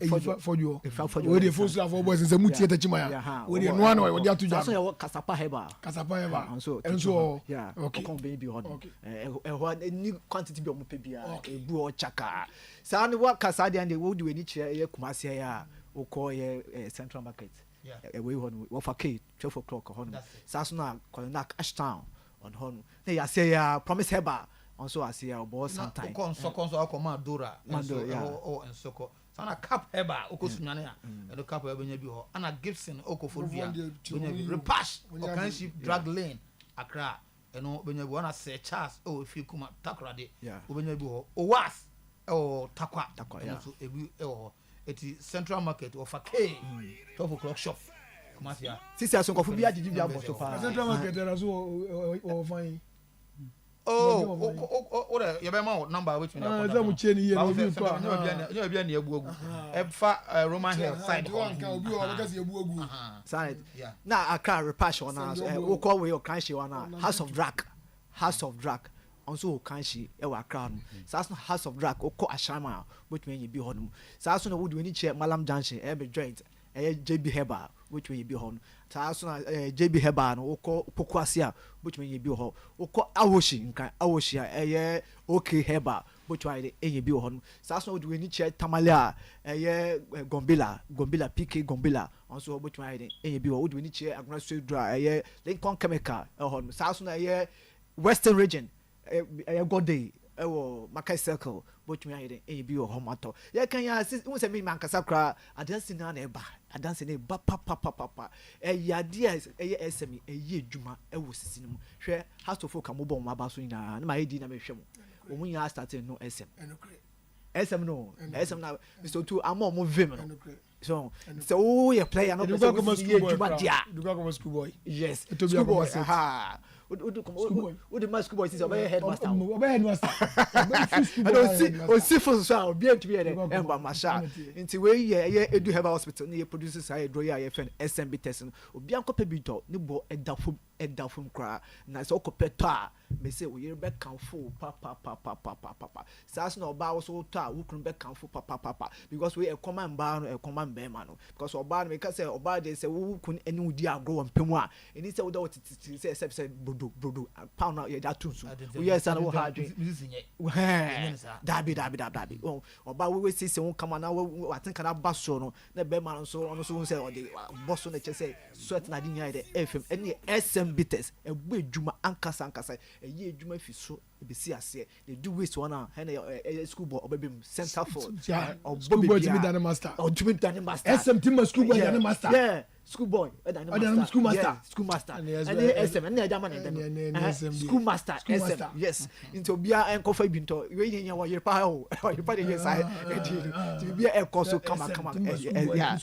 fojo we dey fosu la for boys say mutie Takyima ya we dey no ano we dey atuja so ya kasapa heba so yeah okay come baby hon any quantity be omope bia ebu o chaka sa ne wa kasa de ande wo de wani kire ye kumase ya o call ye central market we hon wo fa k 12 o'clock hon sa so na connect Ashtown on hon na ya say ya promise heba on so as ya bo sometime kon so akoma dora o ensoko sana cap heba okosunyane a edo cap heba nya bi ho ana Gibson okofobia benya bi repash okanship drag lane Accra eno benya bi ona say Charles o fi kuma takrade benya bi ho o was o takwa so ebi ho eti central market of a K 12 o'clock shop kuma sia sisi asonkofo bi agigi bi abo so pa central market there so o fine you be my number which na za mu cheni ye no bi to no bia na ebuogu e fa Roman Hill side one kan obi o be kasi ebuogu side na Accra repash on us we call we Okanshi one House of Drag also Okanshi e wa Accra no so as House of Drag o ko ashama which mean you be honum so as no would we ni che Malam Junction e be joint JB Heba which way be hon saa so na JB Heba no wokɔ Pokuase a which way be hɔ wokɔ Awoshi nka Awoshi a okay Heba which way be hɔ saa so do we ni che Tamale a Gombila PK Gombila also which way be hɔ do we ni che Aguna Swedra Lincoln Chemical hɔ saa so na Western region Gode Makai Circle which me be your home ato can ya say me man kasa kra adansi na eba adansi na ba papa yadea SME ye dwuma wo sisi no hwe house of folk amobon ma ba so nyina na ma edi na me hwe mo omu nya start no SM no SM na Mr. Otuo mo vim no so ye player no be so ye dwuma dia do go come school boy yes school boy ha What the school boy is obey headmaster. I see for so be to be there emba masha nti we ye edu herbal hospital ne produce say draw ya friend SMB test obi anko pebito ne bo edafum kra na so kopeto a me say we be kanfo papa sas na oba so to a wukun be kanfo papa because we e command ba no e command be ma no because oba no me ka say oba dey say wukun eni udi agro wampemu a eni say we do say brodo pound out ya tunsu we yes and we hard dabi oba we say won come na I think na baso no na be ma no so say o dey boss no che say sweat na di nya dey FM eni SMB test e bu edwuma ankasa ye edwuma fi so be si ase they do waste one school boy obebim center for school boy to be done master SM team school boy done master yeah school boy school master school master and SM and the school master SM yes into bia enkofa binto we nya Oyerepa Oyerepa dey yes I be a course come yeah